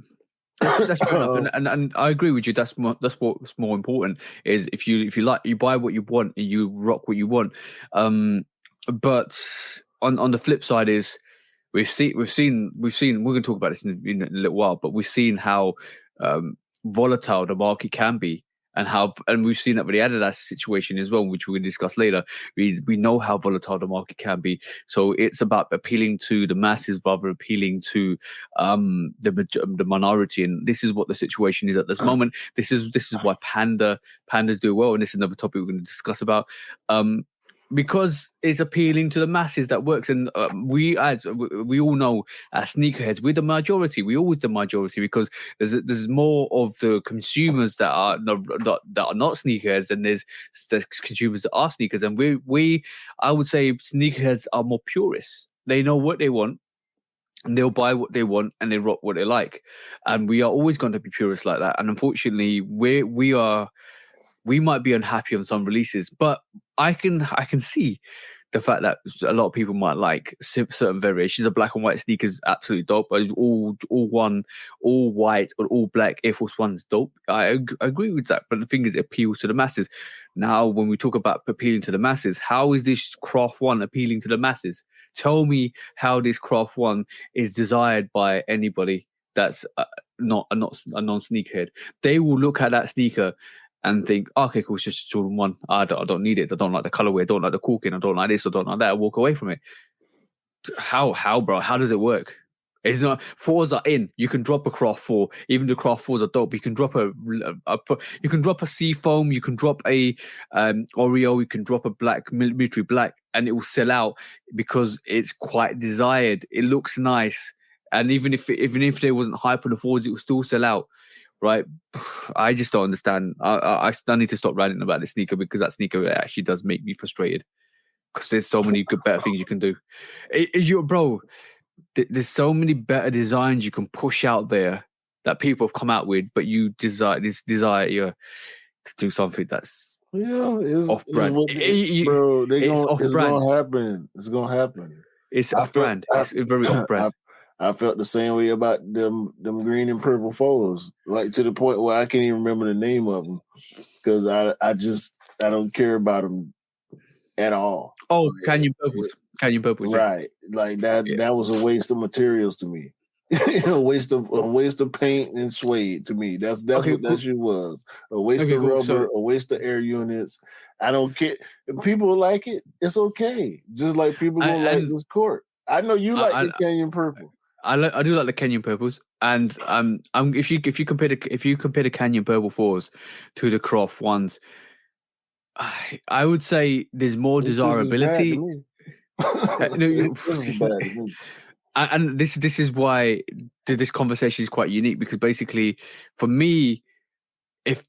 that's fair enough. And I agree with you. That's what's more important is if you like, you buy what you want and you rock what you want. But on the flip side is we've seen we're going to talk about this in a little while, but we've seen how volatile the market can be. And we've seen that with the Adidas situation as well, which we'll discuss later. We know how volatile the market can be. So it's about appealing to the masses rather than appealing to the minority. And this is what the situation is at this moment. This is why pandas do well. And this is another topic we're going to discuss about. Because it's appealing to the masses that works, and we all know as sneakerheads, we're the majority. We're always the majority because there's more of the consumers that are not sneakerheads than there's consumers that are sneakers. And I would say sneakerheads are more purists. They know what they want, and they'll buy what they want, and they rock what they like. And we are always going to be purists like that. And unfortunately, we might be unhappy on some releases, but I can see the fact that a lot of people might like certain variations of black and white sneakers. Absolutely dope. All white or all black Air Force One's dope. I agree with that. But the thing is, it appeals to the masses. Now, when we talk about appealing to the masses, how is this Craft One appealing to the masses? Tell me how this Craft One is desired by anybody that's not a non-sneakerhead. They will look at that sneaker and think, okay, cool, it's just Jordan 1. I don't need it. I don't like the colorway. I don't like the corking. I don't like this. I don't like that. I walk away from it. How, bro? How does it work? It's not, 4s are in. You can drop a Craft 4. Even the Craft 4s are dope. You can drop a Seafoam. You can drop a Oreo. You can drop a black military black, and it will sell out because it's quite desired. It looks nice, and even if there wasn't hype on the 4s, it will still sell out. Right, I just don't understand. I need to stop ranting about this sneaker because that sneaker actually does make me frustrated because there's so many better things you can do. There's so many better designs you can push out there that people have come out with, but you desire to do something that's off-brand. It's gonna happen. It's gonna happen. It's off-brand. It's very off-brand. I felt the same way about them green and purple 4s, like to the point where I can't even remember the name of them because I don't care about them at all. Oh, Canyon Purples, right? Like that. Yeah. That was a waste of materials to me. a waste of paint and suede to me. That's what that shit was. A waste of rubber, a waste of air units. I don't care. If people like it, it's okay. Just like people don't like this court. I know you like the Canyon Purple. I do like the Canyon Purples, and if you compare the Canyon Purple 4s to the Craft 1s, I would say there's more desirability. And this is why this conversation is quite unique because basically, for me, if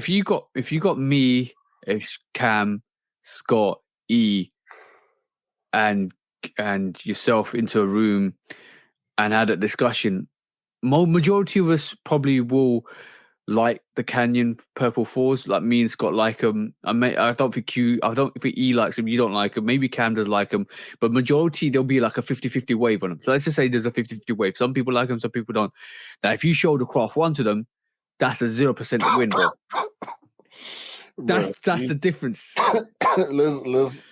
you got me, if Cam, Scott, E, and yourself into a room and had a discussion, majority of us probably will like the Canyon Purple 4s. Like me and Scott like them. I don't think E likes them. You don't like them. Maybe Cam does like them. But majority, there'll be like a 50-50 wave on them. So let's just say there's a 50-50 wave. Some people like them, some people don't. Now, if you show the Craft 1 to them, that's a 0% win, bro. That's the difference. let's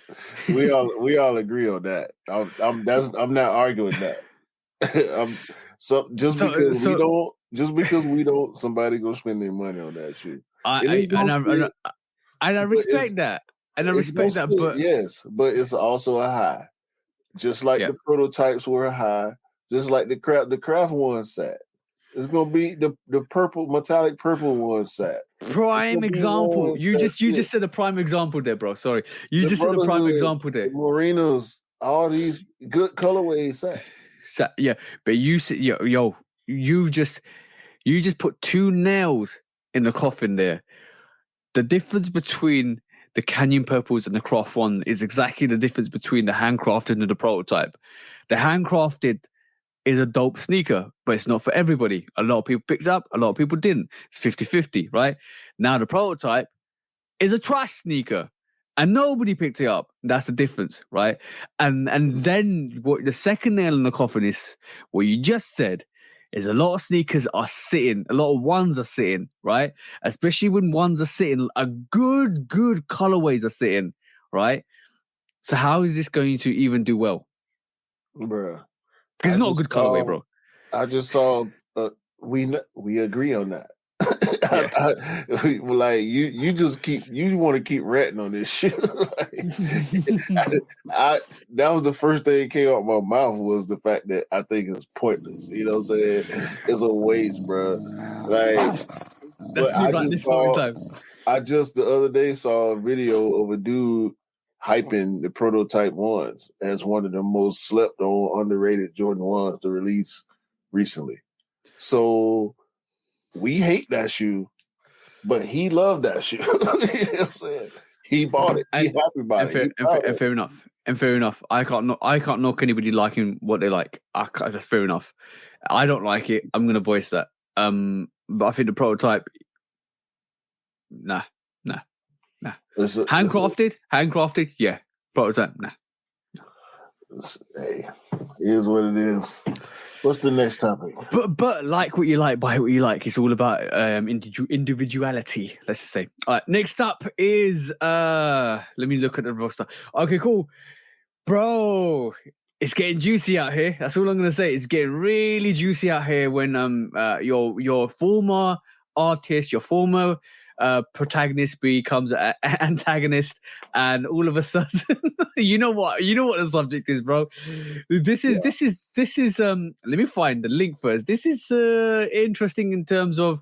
we all agree on that. I'm not arguing that. Just because we don't, somebody go spend their money on that shit. I respect that. And I respect that, but yes, but it's also a high. Just like the prototypes were a high, just like the craft one set. It's gonna be the purple metallic purple one set. Prime example. You just said the prime example there, bro. Sorry. You just said the prime example there. The Marinos, all these good colorways set. Yeah, but you said you just put two nails in the coffin there. The difference between the Canyon Purples and the Craft One is exactly the difference between the handcrafted and the prototype. The handcrafted is a dope sneaker, but it's not for everybody. A lot of people picked it up, a lot of people didn't. It's 50-50, right? Now the prototype is a trash sneaker and nobody picked it up. That's the difference, right? And then what the second nail in the coffin is what you just said is a lot of sneakers are sitting, a lot of ones are sitting, right? Especially when ones are sitting, a good colorways are sitting, right? So how is this going to even do well? Bruh. Because it's not a good colorway, bro. I just saw we agree on that. Like you want to keep ratting on this shit. That was the first thing that came out of my mouth was the fact that I think it's pointless. You know what I'm saying? It's a waste, bro. Like, I just the other day saw a video of a dude hyping the prototype ones as one of the most slept on, underrated Jordan ones to release recently. So we hate that shoe, but he loved that shoe. You know what I'm saying? He bought it. He's happy about it. Fair enough. And fair enough. I can't knock anybody liking what they like. That's fair enough. I don't like it. I'm gonna voice that. But I think the prototype, nah. Handcrafted, yeah. Prototype, nah. Hey, it is what it is. What's the next topic? But like what you like, buy what you like. It's all about individuality, let's just say. All right, next up is let me look at the roster. Okay, cool. Bro, it's getting juicy out here. That's all I'm gonna say. It's getting really juicy out here when your former artist, your former protagonist becomes an antagonist, and all of a sudden you know what the subject is, bro. This is let me find the link first. This is interesting in terms of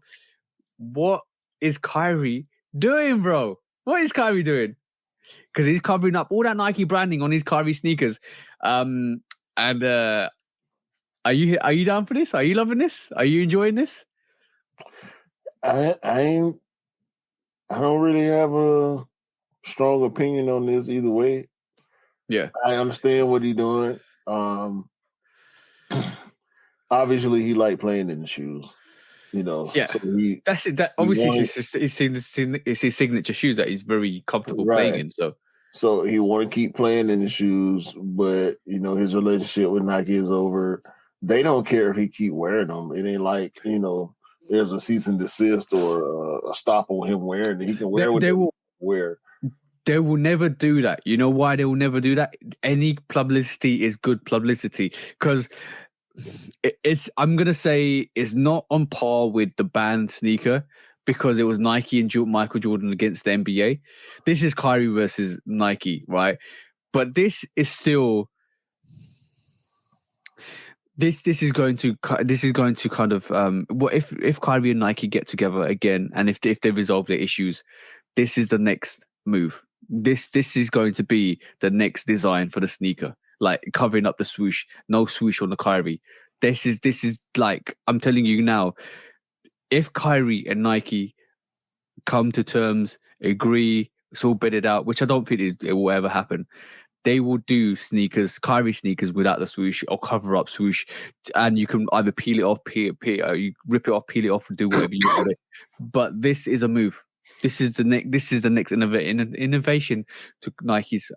what is Kyrie doing, bro. What is Kyrie doing? Because he's covering up all that Nike branding on his Kyrie sneakers. And are you down for this? Are you loving this? Are you enjoying this? I don't really have a strong opinion on this either way. Yeah. I understand what he's doing. Obviously he liked playing in the shoes. You know. Yeah. So that's it. That obviously it's his signature shoes that he's very comfortable playing in. So he want to keep playing in the shoes, but you know, his relationship with Nike is over. They don't care if he keep wearing them. It ain't like, you know, there's a cease and desist or a stop on him wearing it. He can wear what they will wear. They will never do that. You know why they will never do that? Any publicity is good publicity, because I'm gonna say it's not on par with the banned sneaker, because it was Nike and Michael Jordan against the NBA. This is Kyrie versus Nike, right? But this is still. This is going to kind of what if Kyrie and Nike get together again, and if they resolve their issues, this is the next move. This is going to be the next design for the sneaker, like covering up the swoosh, no swoosh on the Kyrie. This is like, I'm telling you now, if Kyrie and Nike come to terms, agree, it's all bedded out, which I don't think it will ever happen. They will do sneakers, Kyrie sneakers without the swoosh or cover up swoosh, and you can either peel it off, you rip it off, peel it off, and do whatever you want it. But this is a move. This is the next innovation to Nike's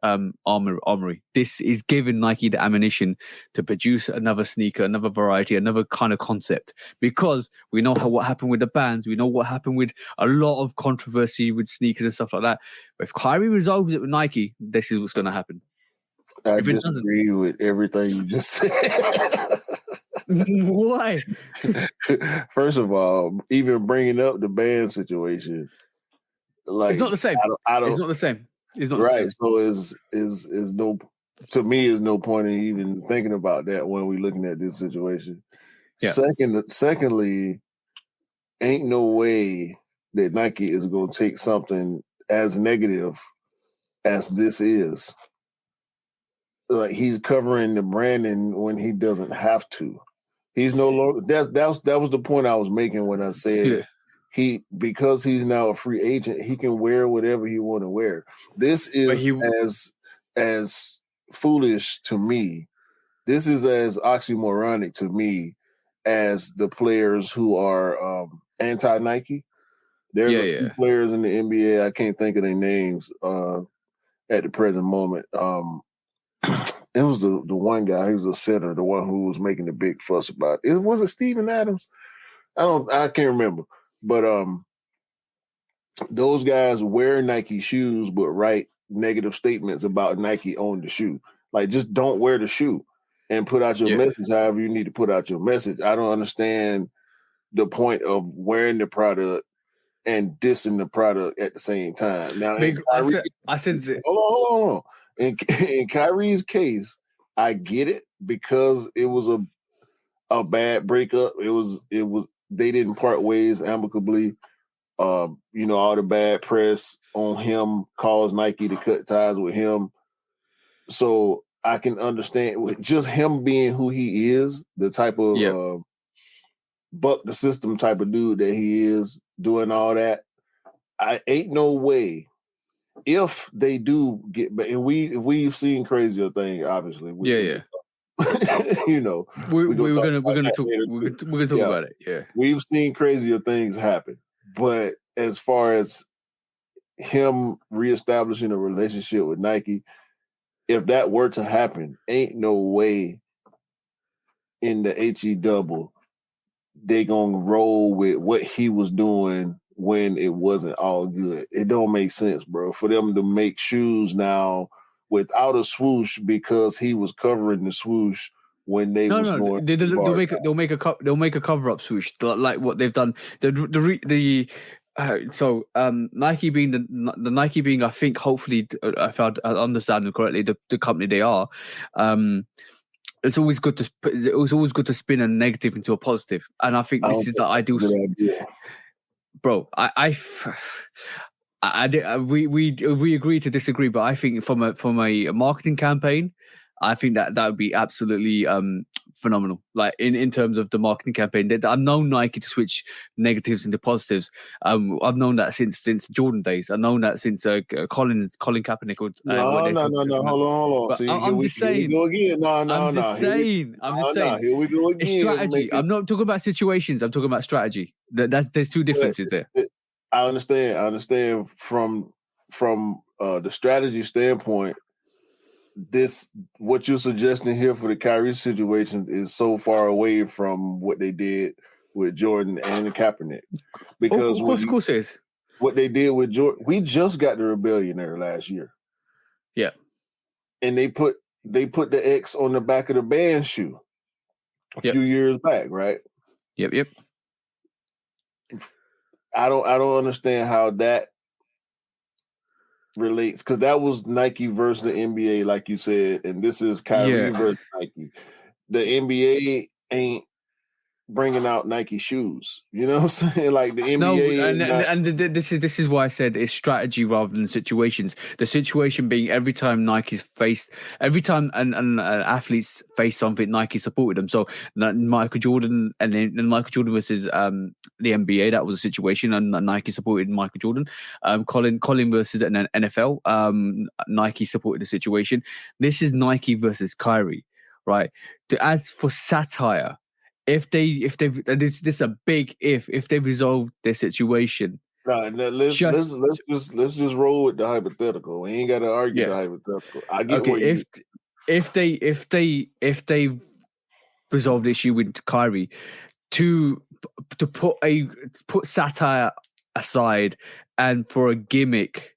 armory. This is giving Nike the ammunition to produce another sneaker, another variety, another kind of concept. Because we know what happened with the bands, we know what happened with a lot of controversy with sneakers and stuff like that. But if Kyrie resolves it with Nike, this is what's going to happen. I disagree with everything you just said. Why? First of all, even bringing up the band situation, like it's not the same. I don't, it's not the same. It's not right. the same. So is no, to me, is no point in even thinking about that when we're looking at this situation. Yeah. Secondly, ain't no way that Nike is going to take something as negative as this is. Like, he's covering the branding when he doesn't have to. He's no longer that was the point I was making when I said because he's now a free agent, he can wear whatever he want to wear. This is as foolish to me. This is as oxymoronic to me as the players who are anti-Nike. There's a few players in the NBA, I can't think of their names at the present moment. It was the one guy, he was a center, the one who was making the big fuss about it. Was it Steven Adams? I can't remember. But those guys wear Nike shoes but write negative statements about Nike on the shoe. Like, just don't wear the shoe and put out your message however you need to put out your message. I don't understand the point of wearing the product and dissing the product at the same time. Now, hold on. In Kyrie's case, I get it because it was a bad breakup. It was they didn't part ways amicably. All the bad press on him caused Nike to cut ties with him. So I can understand with just him being who he is, the type of buck the system type of dude that he is, doing all that. I ain't no way. If they do get back, and we've seen crazier things, obviously. We're gonna talk about it. Yeah, we've seen crazier things happen, but as far as him reestablishing a relationship with Nike, if that were to happen, ain't no way in the HE double they gonna roll with what he was doing when it wasn't all good. It don't make sense, bro, for them to make shoes now without a swoosh because he was covering the swoosh when they was going. They'll make a cover up swoosh like what they've done. Nike being the Nike being, I think, hopefully, if I understand them correctly, the company they are. It's always good to spin a negative into a positive, and I think this is the ideal. Bro, we agree to disagree, but I think from a marketing campaign, I think that would be absolutely phenomenal. Like in terms of the marketing campaign, I've known Nike to switch negatives into positives. I've known that since Jordan days. I've known that since Colin Kaepernick. No. Hold on. See, I'm just saying. Here we go again. I'm just saying. Here we go again. It's strategy. I'm not talking about situations. I'm talking about strategy. There's two differences there. I understand from the strategy standpoint. What you're suggesting here for the Kyrie situation is so far away from what they did with Jordan and Kaepernick, because of course it is. What they did with Jordan, we just got the rebellion there last year. Yeah, and they put the X on the back of the band shoe a few years back, right? Yep. I don't understand how that relates, because that was Nike versus the NBA, like you said, and this is Kyrie versus Nike. The NBA ain't bringing out Nike shoes. You know what I'm saying? Like the NBA. This is why I said it's strategy rather than situations. The situation being every time an athletes face something, Nike supported them. So Michael Jordan and Michael Jordan versus the NBA, that was a situation, and Nike supported Michael Jordan. Colin versus an NFL, Nike supported the situation. This is Nike versus Kyrie, right? As for satire, if they resolve their situation, No, let's just roll with the hypothetical. We ain't got to argue the hypothetical. I get where you. If they resolve the issue with Kyrie, to put satire aside and for a gimmick,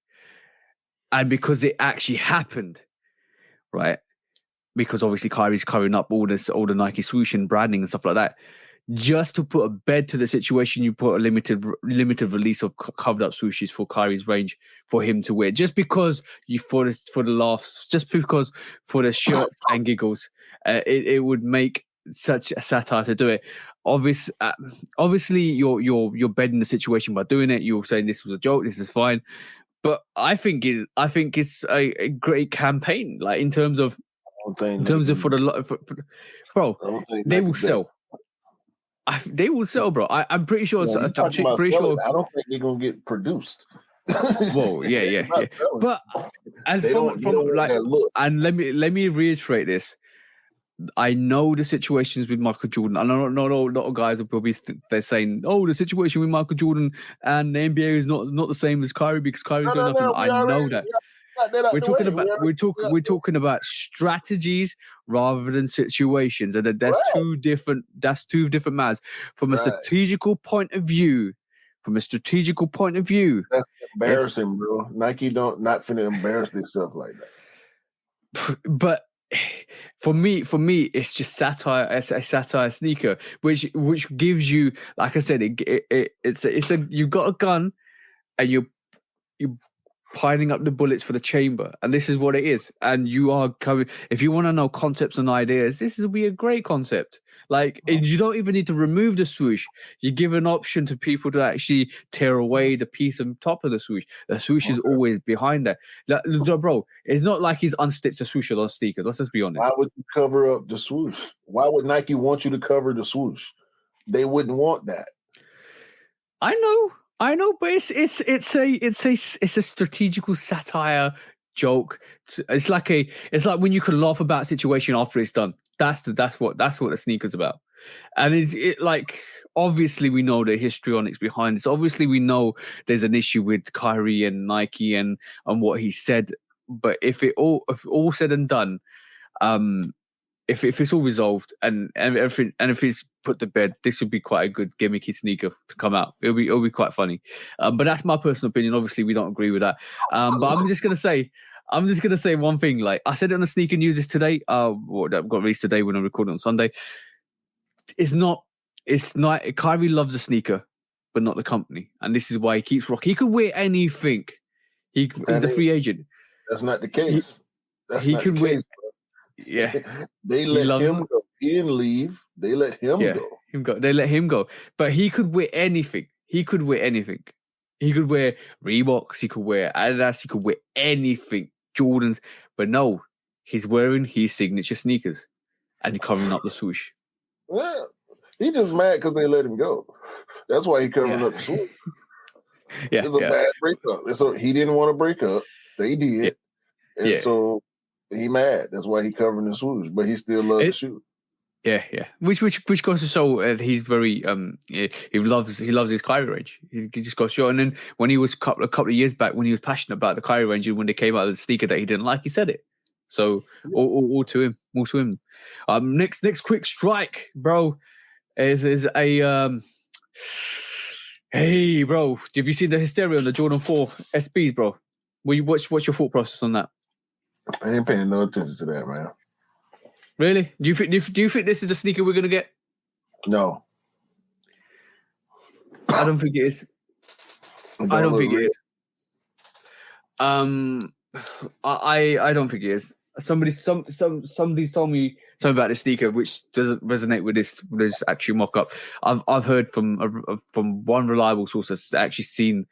and because it actually happened, right? Because obviously Kyrie's covering up all the Nike swoosh and branding and stuff like that. Just to put a bed to the situation, you put a limited release of covered up swooshes for Kyrie's range for him to wear. Just because for the laughs, just because for the shirts and giggles, it would make such a satire to do it. Obviously, you're bedding the situation by doing it. You're saying this was a joke. This is fine, but I think it's a great campaign. Like in terms of bro, they will sell. They will sell, bro. I'm pretty sure. Yeah, I'm pretty sure. I don't think they're gonna get produced. Whoa, yeah. But as from like, and let me reiterate this. I know the situations with Michael Jordan. I know not a lot of guys will probably they're saying, "Oh, the situation with Michael Jordan and the NBA is not the same as Kyrie because Kyrie's doing nothing." I know that. We're talking about strategies rather than situations, and that's two different matters from a strategical point of view. That's embarrassing, bro. Nike not finna embarrass themselves like that. But for me, it's just satire. It's a satire sneaker, which gives you, like I said, it's you've got a gun, and you piling up the bullets for the chamber, and this is what it is. And you are coming. If you want to know concepts and ideas, this will be a great concept. Like you don't even need to remove the swoosh. You give an option to people to actually tear away the piece on top of the swoosh. The swoosh is always behind that. Bro, it's not like he's unstitched the swoosh on sneakers. Let's just be honest. Why would you cover up the swoosh? Why would Nike want you to cover the swoosh? They wouldn't want that. I know, but it's a strategical satire joke. It's like when you can laugh about a situation after it's done. That's what the sneaker's about. And it like obviously we know the histrionics behind this. Obviously we know there's an issue with Kyrie and Nike and what he said. But if all said and done, if it's all resolved and everything, and if it's put to bed, this would be quite a good gimmicky sneaker to come out. It'll be quite funny. But that's my personal opinion. Obviously, we don't agree with that. But I'm just gonna say one thing. Like I said it on the sneaker news this today. That got released today when I recorded on Sunday. It's not. Kyrie loves the sneaker, but not the company, and this is why he keeps rocking. He could wear anything. He's a free agent. That's not the case. He could wear. Yeah, they let him go. He didn't leave. They let him go. They let him go. But he could wear anything. He could wear Reeboks. He could wear Adidas. He could wear anything. Jordans. But no, he's wearing his signature sneakers, and he's covering up the swoosh. Well, he just mad because they let him go. That's why he covering up the swoosh. It's a bad breakup. So he didn't want to break up. They did, and so. He mad. That's why he covering the swoosh, but he still loves the shoe. Yeah. Which goes to show he's very he loves his Kyrie range. He just goes to show. And then when he was a couple of years back, when he was passionate about the Kyrie range, and when they came out of the sneaker that he didn't like, he said it. So all to him. Next quick strike, bro, is a hey, bro. Have you seen the hysteria on the Jordan 4 SBs, bro? What's your thought process on that? I ain't paying no attention to that, man. Really? Do you think this is the sneaker we're gonna get? No. I don't think it is. I don't think it is. I don't think it is. Somebody's told me something about this sneaker which doesn't resonate with this actual mock-up. I've heard from one reliable source that's actually seen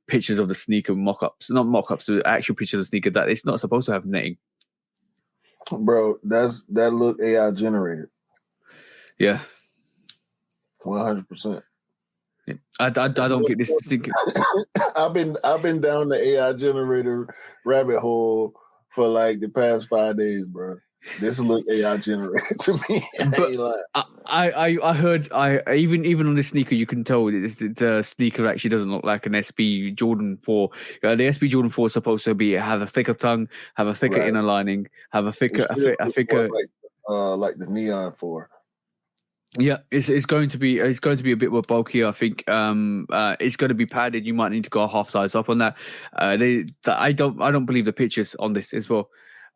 pictures of the sneaker mock-ups, not mock-ups, but actual pictures of the sneaker that it's not supposed to have netting. Bro, that look AI generated. Yeah. 100%. Yeah. I don't get this sneaker. I've been down the AI generator rabbit hole for like the past 5 days, bro. This look AI generated to me. But I heard even on this sneaker you can tell the sneaker actually doesn't look like an SB Jordan 4. The SB Jordan 4 is supposed to have a thicker tongue, have a thicker inner lining, have a thicker like the Neon 4. Yeah, it's going to be a bit more bulkier. I think it's going to be padded. You might need to go a half size up on that. I don't believe the pictures on this as well.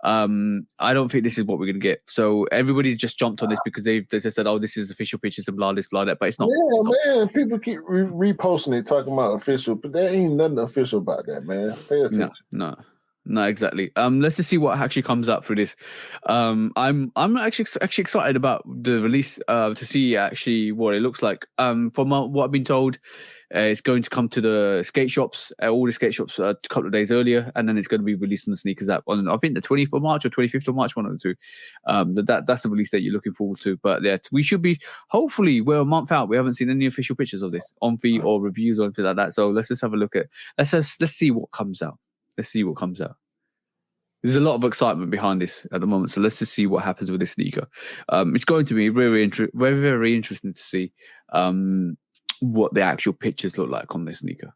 I don't think this is what we're going to get. So everybody's just jumped on this because they just said, "Oh, this is official pictures and blah this blah that," but it's not. Yeah, it's not. Man, people keep reposting it talking about official, but there ain't nothing official about that, man. Pay attention. No, exactly. Let's just see what actually comes out through this. I'm actually excited about the release to see actually what it looks like. From what I've been told, it's going to come to the skate shops, all the skate shops a couple of days earlier, and then it's going to be released on the sneakers app on I think the 20th of March or 25th of March, one of the two. That's the release that you're looking forward to. But yeah, we should be hopefully we're a month out. We haven't seen any official pictures of this on feed or reviews or anything like that. So let's just have a look at let's see what comes out. Let's see what comes out. There's a lot of excitement behind this at the moment, so let's just see what happens with this sneaker. It's going to be very, very interesting to see what the actual pictures look like on this sneaker.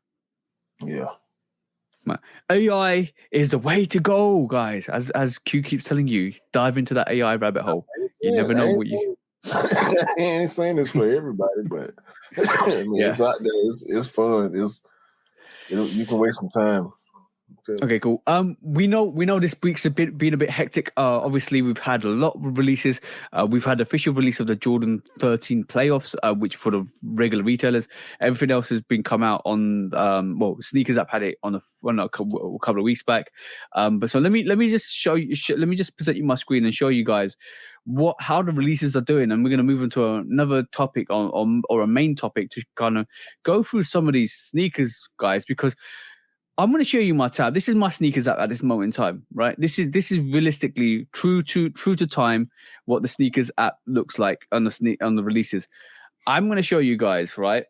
Yeah. AI is the way to go, guys. As Q keeps telling you, dive into that AI rabbit hole. You never know what you. I ain't saying this for everybody, but it's out there. It's fun. You can waste some time. Okay, cool. We know this week's been a bit hectic. Obviously, we've had a lot of releases. We've had official release of the Jordan 13 playoffs, which for the regular retailers. Everything else has been come out on. Sneakers App had it on a couple of weeks back. But so let me just show you. Let me just present you my screen and show you guys how the releases are doing, and we're going to move into another topic or a main topic to kind of go through some of these sneakers, guys, because I'm going to show you my tab. This is my sneakers app at this moment in time, right? This is realistically true to time what the sneakers app looks like on the releases. I'm going to show you guys, right?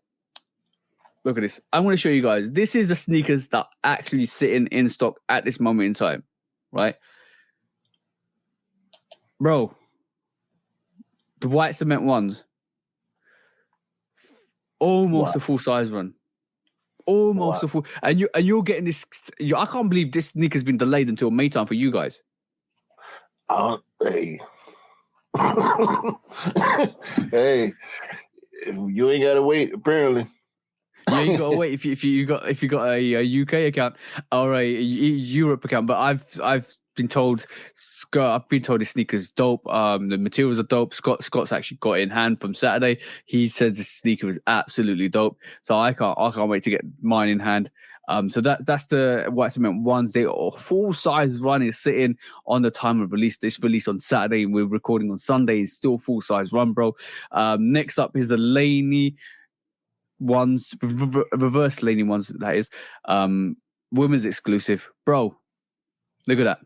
Look at this. I'm going to show you guys. This is the sneakers that are actually sitting in stock at this moment in time, right? Bro, the white cement ones, almost a full size run. Almost a full, and you're getting this. I can't believe this sneaker's been delayed until May time for you guys. Hey, hey, you ain't gotta wait. Apparently, yeah, you gotta wait if you got a UK account or a Europe account. But I've been told. I've been told this sneaker's dope. The materials are dope. Scott's actually got it in hand from Saturday. He says the sneaker is absolutely dope. So I can't wait to get mine in hand. So that's the white cement ones. They are full size run is sitting on the time of release. This release on Saturday. We're recording on Sunday. It's still full size run, bro. Next up is the Laney ones, reverse Laney ones. That is women's exclusive, bro. Look at that.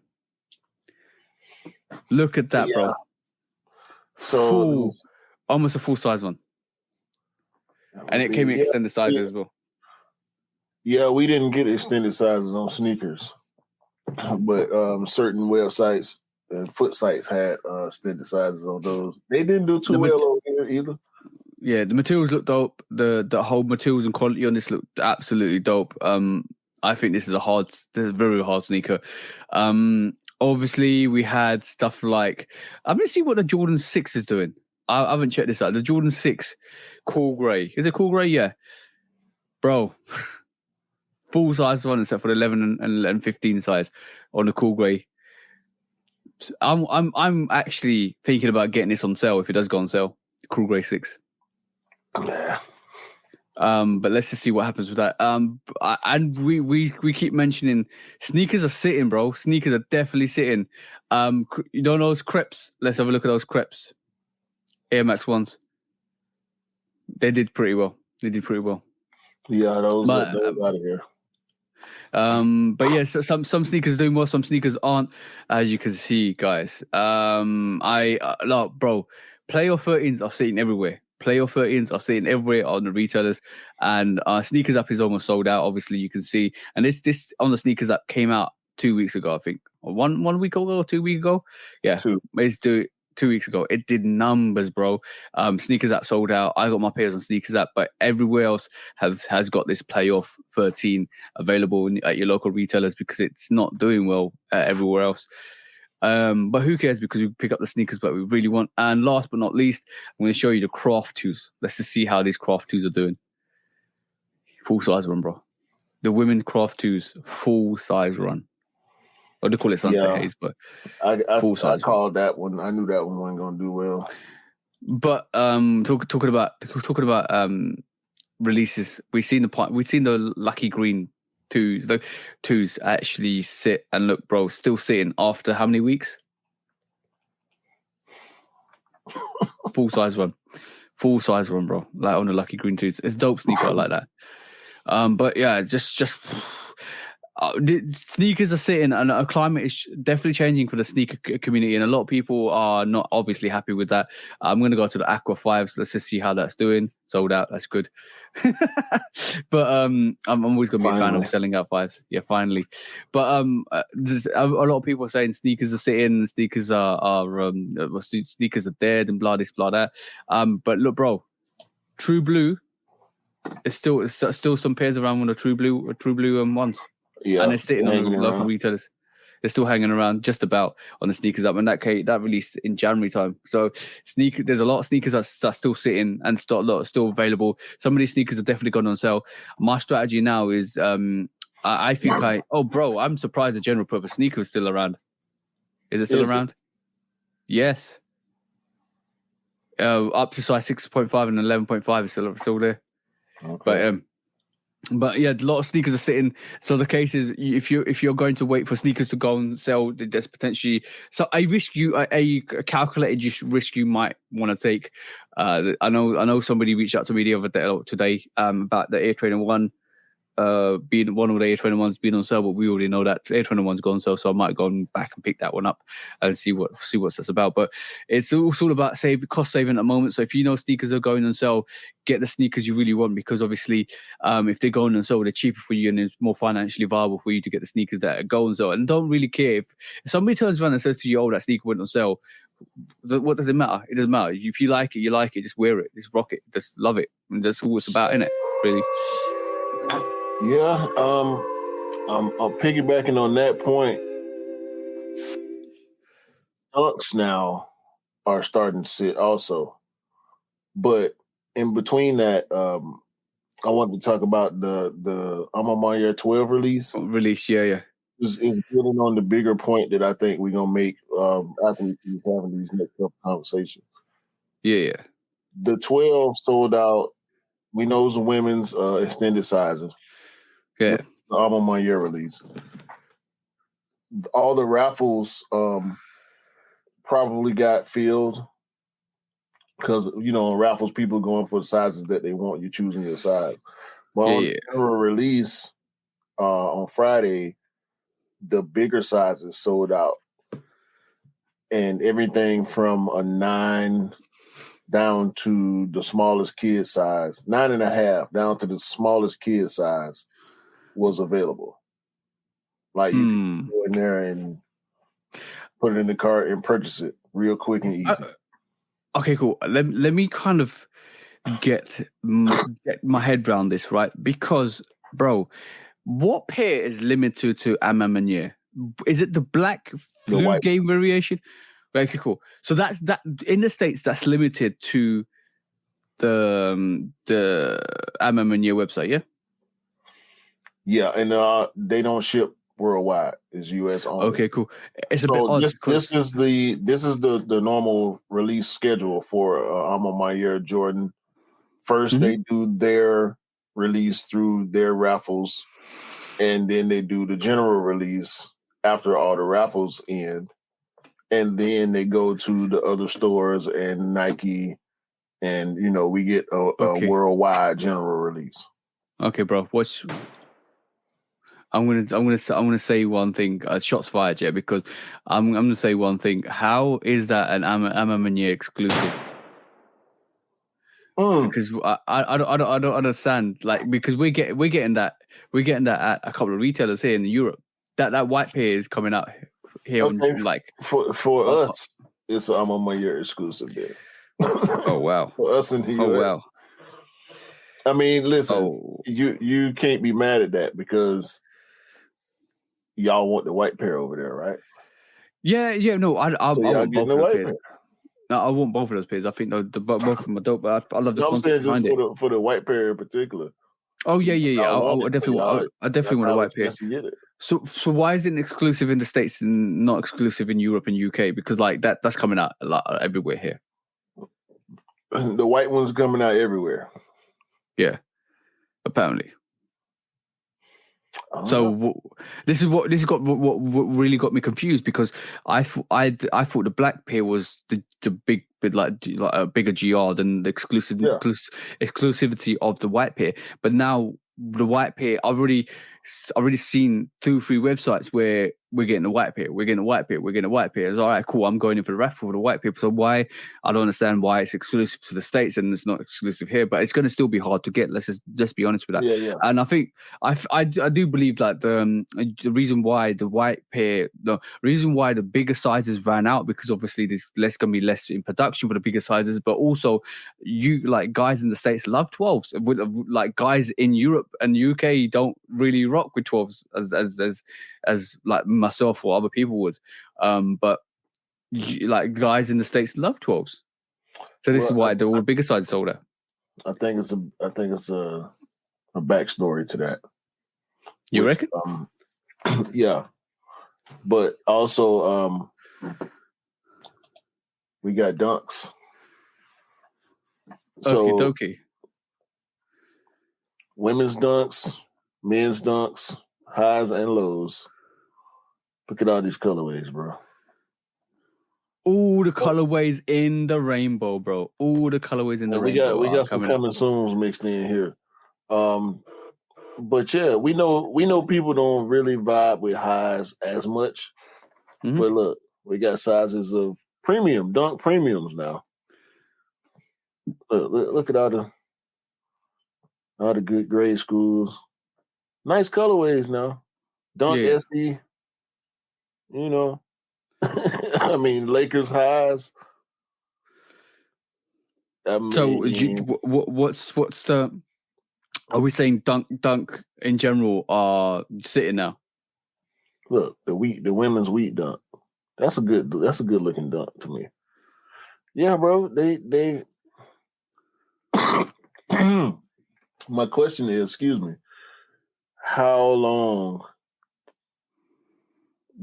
Look at that, bro. So almost a full size one, and it came in extended sizes as well. Yeah, we didn't get extended sizes on sneakers, but certain websites and foot sites had extended sizes on those. They didn't do too well over here either. Yeah, the materials look dope. The whole materials and quality on this looked absolutely dope. I think this is a very hard sneaker. Obviously, we had stuff like I'm gonna see what the Jordan 6 is doing. I haven't checked this out. The Jordan 6 cool grey. Is it cool grey? Yeah, bro. Full size one except for the 11 and 15 size on the cool grey. I'm actually thinking about getting this on sale if it does go on sale. The cool grey 6. Yeah. But let's just see what happens with that. And we keep mentioning sneakers are sitting, bro. Sneakers are definitely sitting. You don't know those crepes? Let's have a look at those crepes. Air Max ones. They did pretty well. Yeah, those are out of here. But yeah, so some sneakers are doing well, some sneakers aren't, as you can see, guys. Bro, playoff 13s are sitting everywhere. Playoff 13s are sitting everywhere on the retailers, and Sneakers App is almost sold out. Obviously, you can see, and this on the Sneakers App came out 2 weeks ago, I think, 1 week ago or 2 weeks ago. Yeah, it's 2 weeks ago. It did numbers, bro. Sneakers app sold out. I got my pairs on Sneakers app, but everywhere else has got this playoff 13 available at your local retailers because it's not doing well everywhere else. But who cares, because we pick up the sneakers that we really want. And last but not least, I'm going to show you the Craft 2s. Let's just see how these Craft 2s are doing. Full size run, bro. The women Craft 2s, full size run. Or they call it Sunset Haze, but full size. I called that one. I knew that one wasn't going to do well. But talking about releases, we've seen the Lucky Green 2s. The 2s actually sit and look, bro. Still sitting after how many weeks? Full size run, bro. Like on the Lucky Green 2s. It's dope sneaker. I like that. But yeah, just the sneakers are sitting, and a climate is definitely changing for the sneaker community, and a lot of people are not obviously happy with that. I'm going to go to the Aqua 5s. Let's just see how that's doing. Sold out. That's good. But I'm always going to be a fan of selling out 5s. Yeah, finally. But a lot of people are saying sneakers are sitting, sneakers are dead, and blah this, blah that. But look, bro, True Blue. It's still some pairs around with the True Blue ones. Yeah, and they're sitting on the local retailers. They're still hanging around just about on the Sneakers up, and that released in January time. So there's a lot of sneakers that's still sitting and still available. Some of these sneakers are definitely gone on sale. My strategy now is I'm surprised the general purpose sneaker is still around. Is it still around? Yes. Up to size 6.5 and 11.5 is still there. Okay. But yeah, a lot of sneakers are sitting. So the case is, if you're going to wait for sneakers to go and sell, there's potentially a calculated risk you might want to take. I know somebody reached out to me the other day today about the Air Trainer 1 being one of the Air Trainer 1s being on sale, but we already know that Air Trainer 1's gone on sale, so I might go back and pick that one up and see what that's about. But it's all about cost saving at the moment. So if you know sneakers are going on sale, get the sneakers you really want, because obviously if they're going on sale, they're cheaper for you and it's more financially viable for you to get the sneakers that are going on sale. And don't really care if somebody turns around and says to you, "Oh, that sneaker went on sale." What does it matter? It doesn't matter. If you like it, you like it. Just wear it. Just rock it. Just love it. And that's all it's about, innit? Really. Yeah, I'm piggybacking on that point. Dunks now are starting to sit also, but in between that, I want to talk about the Alma Mater 12 release. Yeah. Is building on the bigger point that I think we're gonna make after we keep having these next couple conversations. Yeah. The 12 sold out. We know it's a women's extended sizes. Yeah. The Alma Mater release. All the raffles probably got filled because, raffles, people going for the sizes that they want. You're choosing your size. But on the release on Friday, the bigger sizes sold out. And everything from a 9 down to the smallest kid size, 9.5 down to the smallest kid size was available. Like you can go in there and put it in the cart and purchase it real quick and easy. Okay, cool. Let me kind of get my head around this, right? Because, bro, what pair is limited to Alma Mater? Is it the black flu game variation? Okay, cool. So that's that in the States. That's limited to the Alma Mater website, yeah. Yeah, and they don't ship worldwide. It's US only. Okay, cool. It's a bit odd. This is the normal release schedule for Alma Mater Jordan. First, they do their release through their raffles, and then they do the general release after all the raffles end, and then they go to the other stores and Nike, and we get a worldwide general release. Okay, bro. I'm gonna say one thing. Shots fired, yeah. Because I'm gonna say one thing. How is that an Alma Mater exclusive? Because I don't understand. Like, because we're getting that at a couple of retailers here in Europe. That white pair is coming out here on like for us. It's I'm on my year exclusive there. Oh wow! For us in the US. Oh wow! I mean, listen, you can't be mad at that because y'all want the white pair over there, right? Yeah. No, I So want both of those pairs. pair. No, I want both of those pairs. I think both of them are dope. But I love the concept behind it. For the white pair in particular. Oh yeah. I definitely want a white pair. So why is it exclusive in the States and not exclusive in Europe and UK? Because like that's coming out a lot everywhere here. The white one's coming out everywhere. Yeah, apparently. So this is what really got me confused because I thought the black pair was the big bit like a bigger GR than the exclusivity of the white pair. But now the white pair, I've already seen 2-3 websites where we're getting a white pair. It's all right, cool. I'm going in for the raffle for the white pair. So why? I don't understand why it's exclusive to the States and it's not exclusive here. But it's going to still be hard to get. Let's be honest with that. Yeah. And I think I do believe that the reason why the white pair, the reason why the bigger sizes ran out because obviously there's going to be less in production for the bigger sizes, but also you like guys in the States love 12s. Like guys in Europe and UK don't really rock with 12s as like myself or other people would, but like guys in the States love 12s. So this is why the bigger size sold out. I think it's a backstory to that. You reckon? Yeah, but also we got dunks. So Okey-dokey. Women's dunks, men's dunks, highs and lows. Look at all these colorways, bro. All the colorways in the rainbow, bro. All the colorways in the rainbow. We got some coming soons mixed in here. But yeah, we know people don't really vibe with highs as much. Mm-hmm. But look, we got sizes of premium dunk premiums now. Look at all the good grade schools. Nice colorways now. Dunk SE. You know, I mean, Lakers highs. So, what's the? Are we saying dunk in general are sitting now? Look, the women's wheat dunk. That's a good looking dunk to me. Yeah, bro. They. My question is, excuse me, how long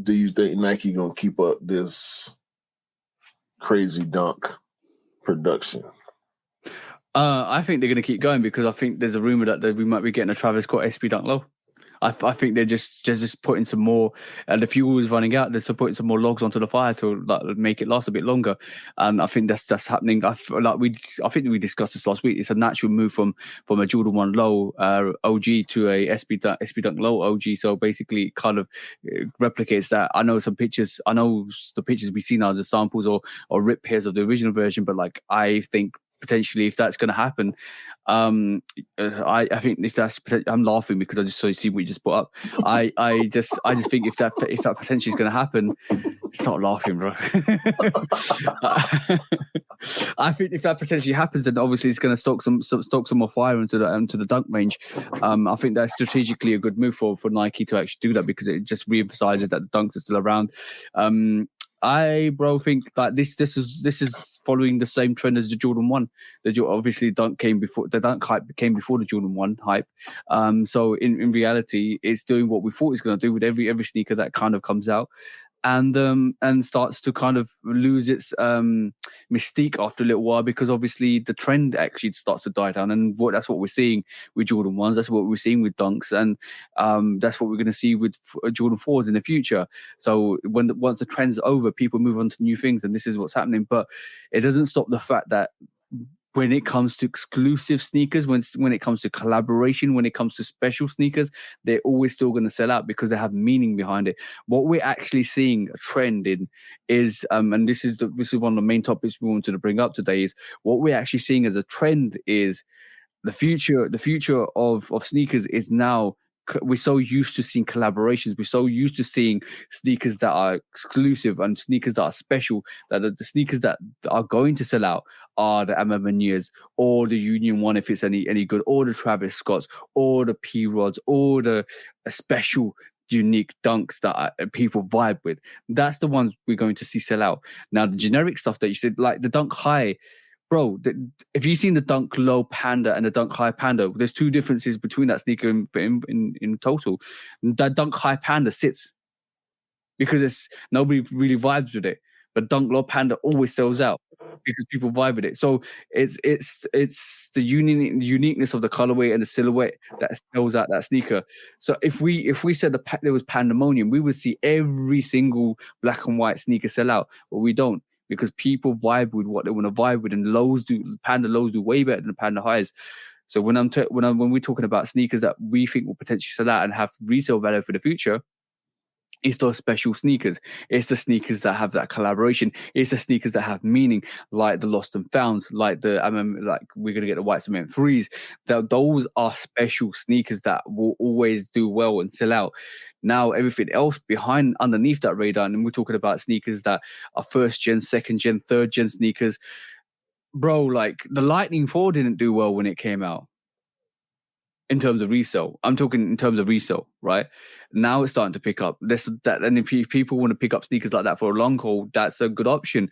do you think Nike gonna keep up this crazy dunk production? I think they're gonna keep going because I think there's a rumor that we might be getting a Travis Scott SB Dunk Low. I think they're just putting some more, and the fuel is running out. They're putting some more logs onto the fire to make it last a bit longer, and I think that's happening. I think we discussed this last week. It's a natural move from a Jordan 1 Low OG to a SB Dunk Low OG. So basically, it kind of replicates that. I know some pictures. I know the pictures we've seen are the samples or rip pairs of the original version, but like I think potentially if that's going to happen, I think if that's, I'm laughing because I just saw you see what you just put up. I just think if that potentially is going to happen, stop laughing, bro. I think if that potentially happens, then obviously it's going to stoke some more fire into the dunk range. I think that's strategically a good move for Nike to actually do that because it just reemphasizes that the dunks are still around. I think that this is following the same trend as the Jordan 1. Obviously dunk came before the dunk hype came before the Jordan 1 hype. So in reality, it's doing what we thought it was going to do with every sneaker that kind of comes out. And starts to kind of lose its mystique after a little while because obviously the trend actually starts to die down, and that's what we're seeing with Jordan 1s. That's what we're seeing with dunks, and that's what we're going to see with Jordan 4s in the future. So once the trend's over, people move on to new things, and this is what's happening. But it doesn't stop the fact that when it comes to exclusive sneakers, when it comes to collaboration, when it comes to special sneakers, they're always still going to sell out because they have meaning behind it. What we're actually seeing a trend in is, and this is one of the main topics we wanted to bring up today, is what we're actually seeing as a trend is the future of sneakers is now we're so used to seeing collaborations. We're so used to seeing sneakers that are exclusive and sneakers that are special, that the sneakers that are going to sell out are the Amamanias or the Union One if it's any good, or the Travis Scotts or the P Rods or the special unique dunks that people vibe with. That's the ones we're going to see sell out. Now the generic stuff that you said, like the Dunk High, bro, if you've seen the Dunk Low Panda and the Dunk High Panda, there's two differences between that sneaker in total. That Dunk High Panda sits because it's nobody really vibes with it, but Dunk Low Panda always sells out because people vibe with it. So it's the uniqueness of the colorway and the silhouette that sells out that sneaker. So if we said there was pandemonium, we would see every single black and white sneaker sell out, but we don't. Because people vibe with what they want to vibe with, and Panda lows do way better than Panda highs. So when we're talking about sneakers that we think will potentially sell out and have resale value for the future, it's those special sneakers. It's the sneakers that have that collaboration. It's the sneakers that have meaning, like the Lost and Founds, like like we're gonna get the White Cement 3s. Those are special sneakers that will always do well and sell out. Now everything else underneath that radar, and we're talking about sneakers that are first gen, second gen, third gen sneakers. Bro, like the Lightning 4 didn't do well when it came out. In terms of resale, I'm talking in terms of resale, right? Now it's starting to pick up. And if people want to pick up sneakers like that for a long haul, that's a good option.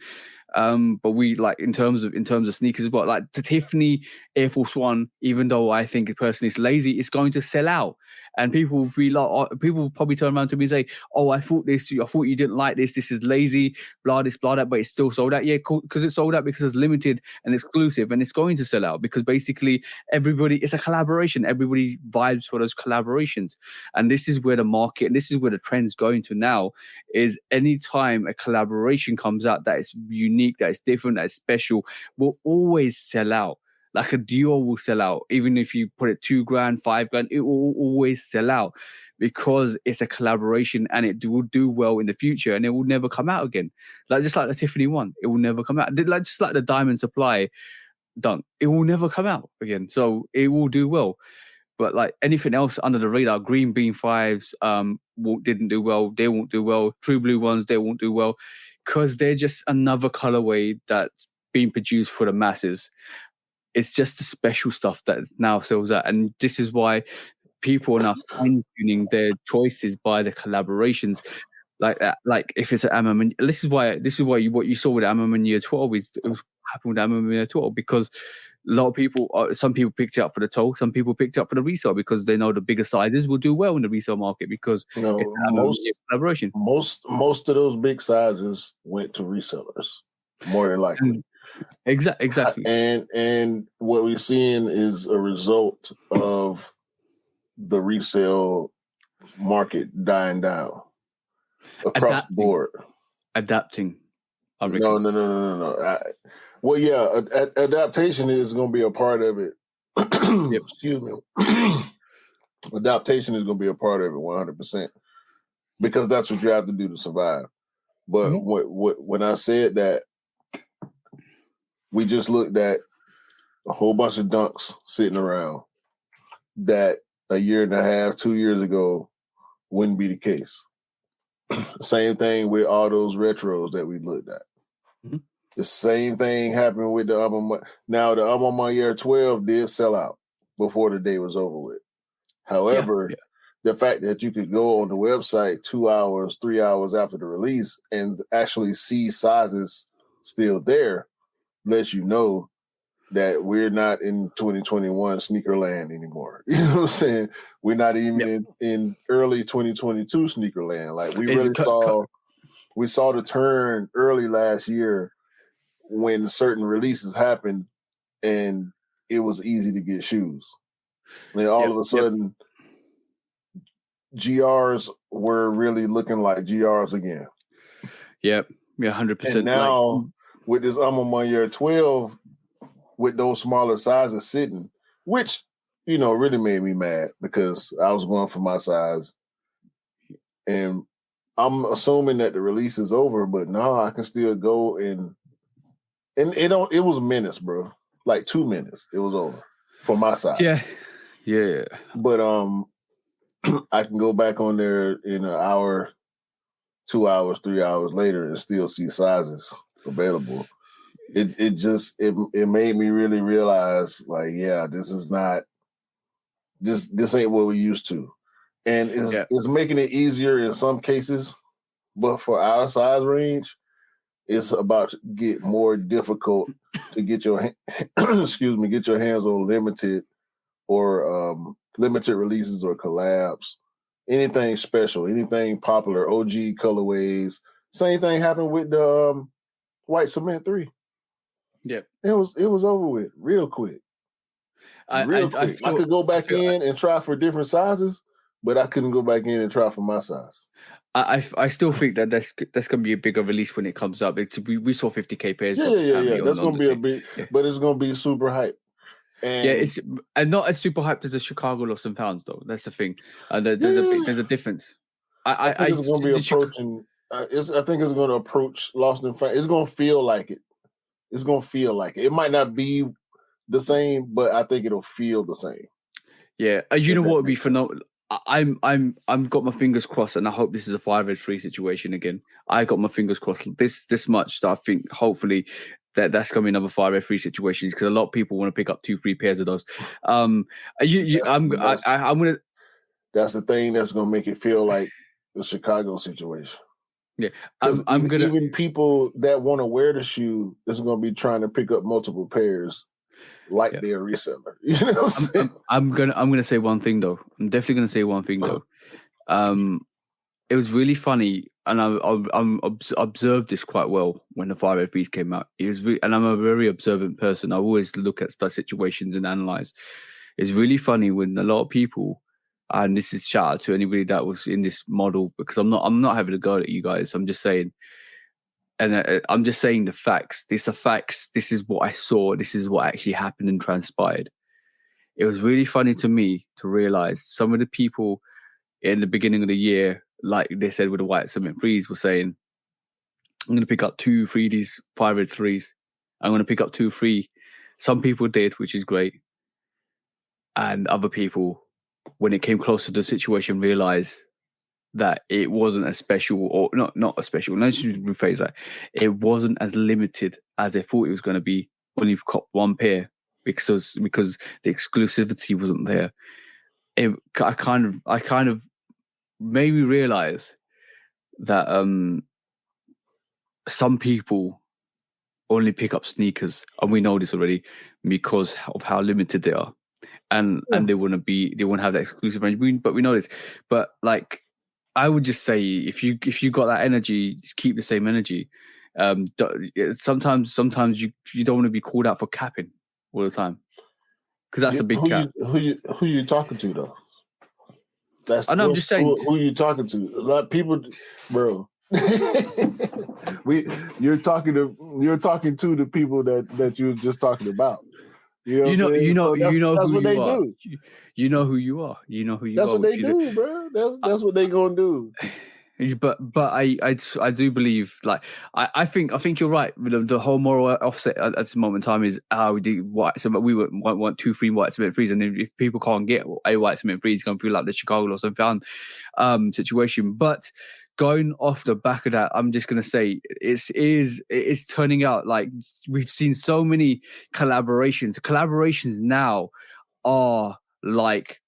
But we like in terms of sneakers as well, like the Tiffany Air Force One, even though I think personally it's lazy, it's going to sell out. And people will probably turn around to me and say, "Oh, I thought you didn't like this. This is lazy, blah this, blah that." But it's still sold out. Yeah, cool, because it's sold out because it's limited and exclusive, and it's going to sell out because basically it's a collaboration. Everybody vibes for those collaborations, and this is where the market and this is where the trend's going to now. Is anytime a collaboration comes out that is unique, that is different, that is special, will always sell out. Like a Dior will sell out, even if you put it $2,000, $5,000, it will always sell out because it's a collaboration and it will do well in the future and it will never come out again. Just like the Tiffany one, it will never come out. Just like the Diamond Supply dunk, it will never come out again. So it will do well. But like anything else under the radar, Green Bean 5s didn't do well. They won't do well. True Blue ones, they won't do well because they're just another colorway that's being produced for the masses. It's just the special stuff that now sells out. And this is why people are now fine-tuning their choices by the collaborations like that. Like if it's an Amamania, this is why what you saw with Amamania 12 is it was happened with Amamania 12 because a lot of people, some people picked it up for the toe, some people picked it up for the resale because they know the bigger sizes will do well in the resale market because it's collaboration. Most of those big sizes went to resellers, more than likely. Exactly. And what we're seeing is a result of the resale market dying down across the board. Adapting. No. Well, yeah, adaptation is going to be a part of it. Yep. Excuse me. Adaptation is going to be a part of it 100% because that's what you have to do to survive. But when I said that, we just looked at a whole bunch of dunks sitting around that a year and a half, 2 years ago wouldn't be the case. Same thing with all those retros that we looked at. Mm-hmm. The same thing happened with the album. Now, the album on year 12 did sell out before the day was over with. However, the fact that you could go on the website 2 hours, 3 hours after the release and actually see sizes still there lets you know that we're not in 2021 sneaker land anymore. You know what I'm saying? We're not even in early 2022 sneaker land. Like we saw the turn early last year when certain releases happened and it was easy to get shoes. And all of a sudden, GRs were really looking like GRs again. Yep. Yeah, 100%. And now with this Alma Year 12, with those smaller sizes sitting, which, really made me mad because I was going for my size. And I'm assuming that the release is over, but no, I can still go and it was minutes, bro. Like 2 minutes, it was over for my size. Yeah. But I can go back on there in an hour, 2 hours, 3 hours later, and still see sizes available. It made me really realize, like, yeah, this is not this ain't what we used to, and it's making it easier in some cases, but for our size range, it's about to get more difficult to get your get your hands on limited or limited releases or collabs, anything special, anything popular, OG colorways. Same thing happened with the White Cement 3. Yeah, it was over with real quick. I could go back in and try for different sizes, but I couldn't go back in and try for my size. I still think that that's going to be a bigger release when it comes up. We saw 50k pairs. Yeah. That's going to be a big, but it's going to be super hype. And and not as super hyped as the Chicago Lost and Founds, though. That's the thing. There's a difference. I think it's going to be approaching. I think it's going to approach Lost and Found. It's going to feel like it. It's going to feel like it. It might not be the same, but I think it'll feel the same. Yeah, you know what would be phenomenal. I'm got my fingers crossed, and I hope this is a 5-3 situation again. I got my fingers crossed this much that I think hopefully that's gonna be another 5-3 situations, because a lot of people want to pick up 2-3 pairs of those. I'm gonna. That's the thing that's gonna make it feel like the Chicago situation. Yeah, even people that want to wear the shoe is gonna be trying to pick up multiple pairs. Like their reseller, you know what I'm saying? I'm gonna say one thing though. I'm definitely gonna say one thing though. It was really funny, and I observed this quite well when the 503s came out. It was and I'm a very observant person. I always look at situations and analyze. It's really funny when a lot of people, and this is shout out to anybody that was in this model, because I'm not having a go at you guys. I'm just saying. And I'm just saying the facts. These are facts. This is what I saw. This is what actually happened and transpired. It was really funny to me to realize some of the people in the beginning of the year, like they said with the White Cement 3s, were saying, I'm going to pick up 2 3Ds, 503s. I'm going to pick up 2 3. Some people did, which is great. And other people, when it came close to the situation, realized that it wasn't as special, or not a special. Let's just rephrase that. It wasn't as limited as they thought it was going to be when you caught one pair, because the exclusivity wasn't there. I kind of made me realize that some people only pick up sneakers, and we know this already, because of how limited they are, and they won't have that exclusive range. But we know this. But like, I would just say, if you got that energy, just keep the same energy. Sometimes you don't want to be called out for capping all the time, because that's a big cap. Who you talking to though? I know. I'm just saying. Who you talking to? A lot of people, bro. You're talking to the people that you were just talking about. You know that's what they do. You know who you are. You know who you are. That's what they do, bro. That's what they gonna do. But I do believe, like, I think you're right. The whole moral offset at this moment in time is we do white cement. We want 2 3 White Cement 3s, and if people can't get a White Cement 3, it's going to feel like the Chicago Lost and Found situation. But going off the back of that, I'm just going to say it's turning out like we've seen so many collaborations. Collaborations now are like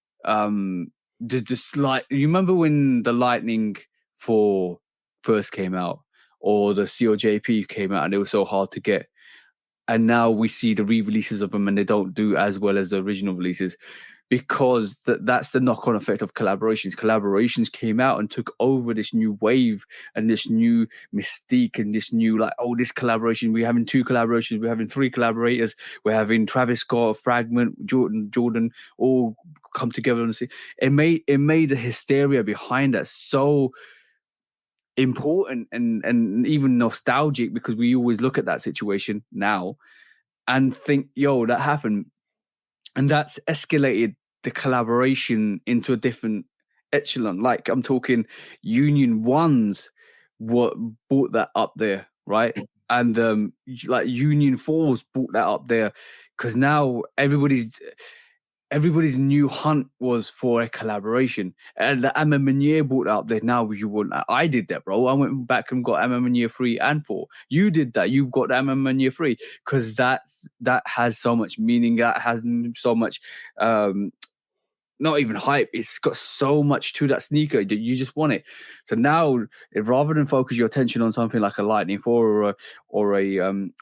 just like, you remember when the Lightning 4 first came out, or the COJP came out, and they were so hard to get, and now we see the re-releases of them and they don't do as well as the original releases, because that's the knock-on effect of collaborations came out and took over this new wave and this new mystique and this new, like, oh, this collaboration, we're having 2 collaborations, we're having 3 collaborators, we're having Travis Scott, Fragment, Jordan all come together. And it made the hysteria behind that so important and even nostalgic, because we always look at that situation now and think, yo, that happened, and that's escalated the collaboration into a different echelon. Like, I'm talking Union Ones brought that up there, right? And like Union 4s brought that up there, because now everybody's everybody's new hunt was for a collaboration. And the Amamanier brought up that now you want. I did that, bro. I went back and got Amamanier 3 and 4. You did that. You got Amamanier 3 because that has so much meaning. That has so much. Not even hype. It's got so much to that sneaker that you just want it. So now, rather than focus your attention on something like a Lightning 4 or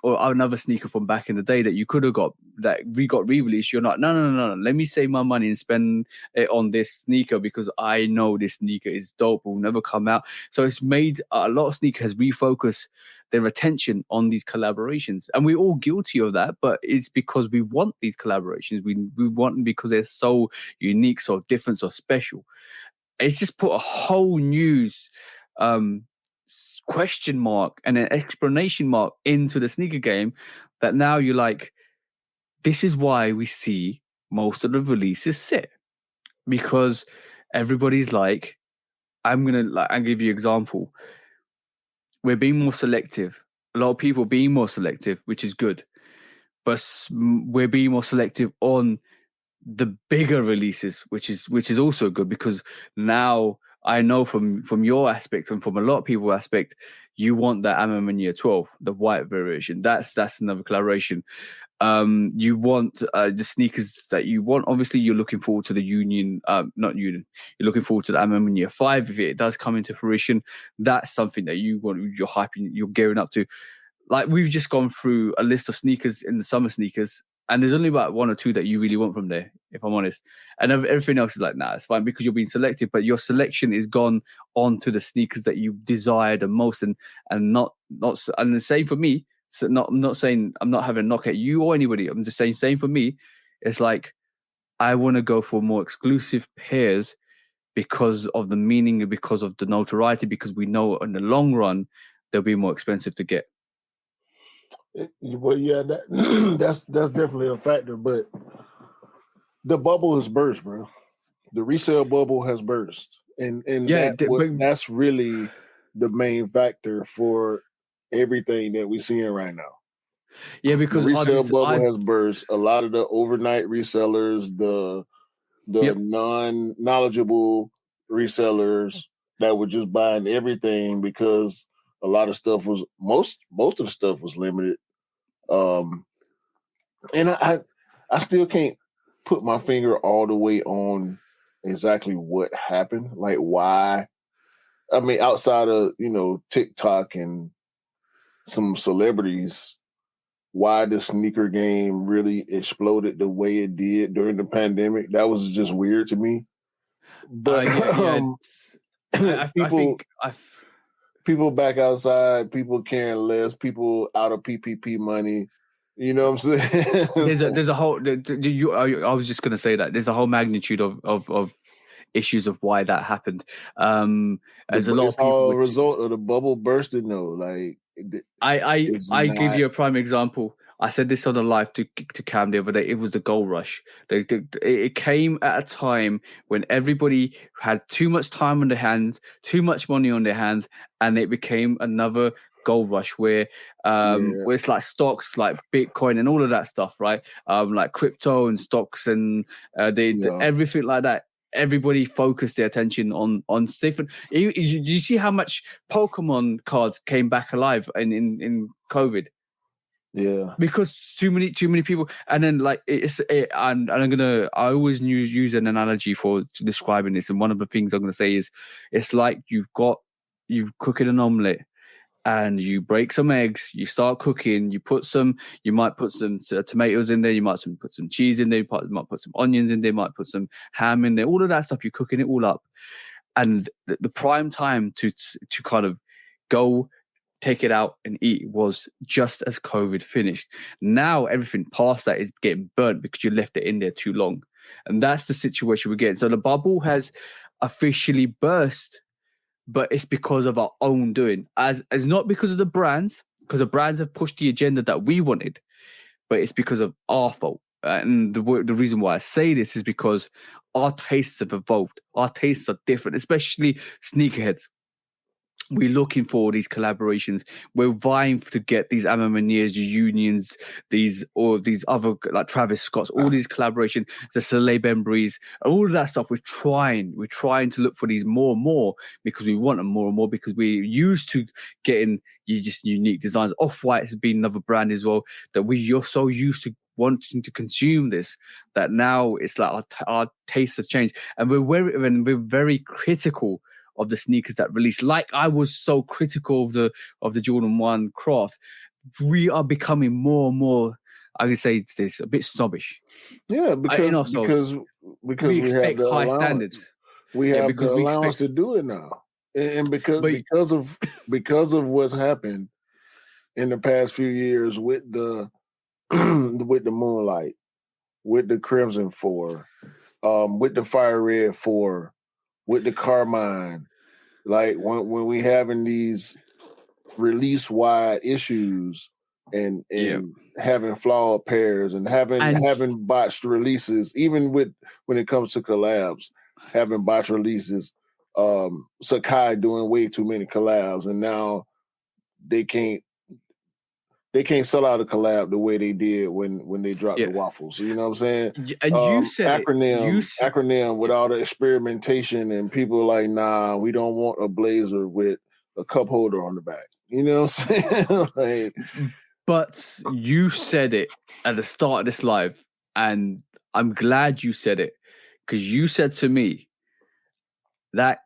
another sneaker from back in the day that you could have got that we got re-released, you're not. No. Let me save my money and spend it on this sneaker because I know this sneaker is dope. Will never come out. So it's made a lot of sneakers refocus their attention on these collaborations, and we're all guilty of that. But it's because we want these collaborations. We want them because they're so unique, so different, so special. It's just put a whole new question mark and an explanation mark into the sneaker game that now you're like, this is why we see most of the releases sit, because everybody's like, I'm gonna give you an example. We're being more selective. A lot of people being more selective, which is good, but we're being more selective on the bigger releases, which is also good, because now I know from your aspect and from a lot of people's aspect, you want that Amamania 12, the white variation. That's another collaboration. You want the sneakers that you want. Obviously, you're looking forward to the not Union. You're looking forward to the Amamania 5 if it does come into fruition. That's something that you want. You're hyping. You're gearing up to. Like, we've just gone through a list of sneakers in the summer sneakers, and there's only about one or two that you really want from there, if I'm honest. And everything else is like, nah, it's fine because you're being selective, but your selection is gone onto the sneakers that you desire the most, and not and the same for me. So I'm not saying I'm not having a knock at you or anybody. I'm just saying, same for me. It's like I want to go for more exclusive pairs because of the meaning and because of the notoriety, because we know in the long run they'll be more expensive to get. Well, yeah, that's definitely a factor. But the bubble has burst, bro. The resale bubble has burst, and Yeah, that's really the main factor for everything that we're seeing right now. Yeah, because the resale bubble has burst. A lot of the overnight resellers, the non-knowledgeable resellers that were just buying everything because a lot of stuff was most of the stuff was limited. And I still can't put my finger all the way on exactly what happened, like why. I mean, outside of TikTok and some celebrities, why the sneaker game really exploded the way it did during the pandemic. That was just weird to me. But people back outside, people caring less, people out of PPP money. You know what I'm saying? there's a whole. I was just going to say that there's a whole magnitude of issues of why that happened. As a lot of people, a result of the bubble bursting. Though, like I give you a prime example. I said this on the live to Cam the other day. It was the gold rush. It came at a time when everybody had too much time on their hands, too much money on their hands, and it became another gold rush where where it's like stocks, like Bitcoin and all of that stuff, right? Like crypto and stocks and everything like that. Everybody focused their attention on different. You see how much Pokemon cards came back alive in COVID? Yeah, because too many people, and then like and I always use an analogy for describing this, and one of the things I'm gonna say is it's like you've cooking an omelet. And you break some eggs, you start cooking, you might put some tomatoes in there, you might put some cheese in there, you might put some onions in there, you might put some ham in there, all of that stuff, you're cooking it all up. And the prime time to kind of go take it out and eat was just as COVID finished. Now everything past that is getting burnt because you left it in there too long. And that's the situation we're getting. So the bubble has officially burst, but it's because of our own doing. As not because of the brands, because the brands have pushed the agenda that we wanted, but it's because of our fault. And the reason why I say this is because our tastes have evolved. Our tastes are different, especially sneakerheads. we're looking for these collaborations. We're vying to get these Amamaniers, Unions, these other like Travis Scotts, all these collaborations, the Soleil Bembreys, all of that stuff. We're trying to look for these more and more because we want them more and more because we're used to getting just unique designs. Off-White has been another brand as well that you're so used to wanting to consume this that now it's like our tastes have changed, and we're very critical of the sneakers that release. Like I was so critical of the Jordan 1 Craft. We are becoming more and more, I would say this, a bit snobbish. Yeah, because we expect have the high allowance. Standards. We have the allowance to do it now. And because of what's happened in the past few years with the with the Moonlight, with the Crimson 4, with the Fire Red 4, with the Carmine, like when we having these release wide issues and having flawed pairs and having botched releases, even when it comes to collabs, having botched releases, Sakai doing way too many collabs, and now they can't sell out a collab the way they did when they dropped the waffles. You know what I'm saying? And you said acronym with all the experimentation and people like, nah, we don't want a blazer with a cup holder on the back. You know what I'm saying? But you said it at the start of this live, and I'm glad you said it because you said to me that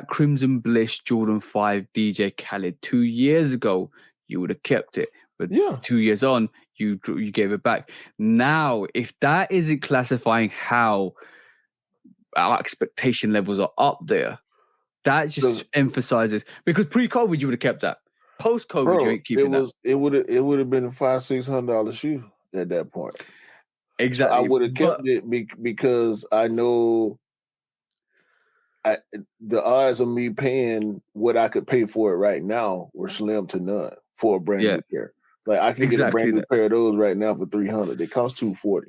Crimson Bliss Jordan 5 DJ Khaled 2 years ago, you would have kept it. But 2 years on, you gave it back. Now, if that isn't classifying how our expectation levels are up there, that just emphasizes, because pre-COVID you would have kept that. Post-COVID, you ain't keeping that. It would have been a $500-600 shoe at that point. Exactly. So I would have kept it because I know the odds of me paying what I could pay for it right now were slim to none for a brand new pair. Like I can get a brand new pair of those right now for $300. They cost $240.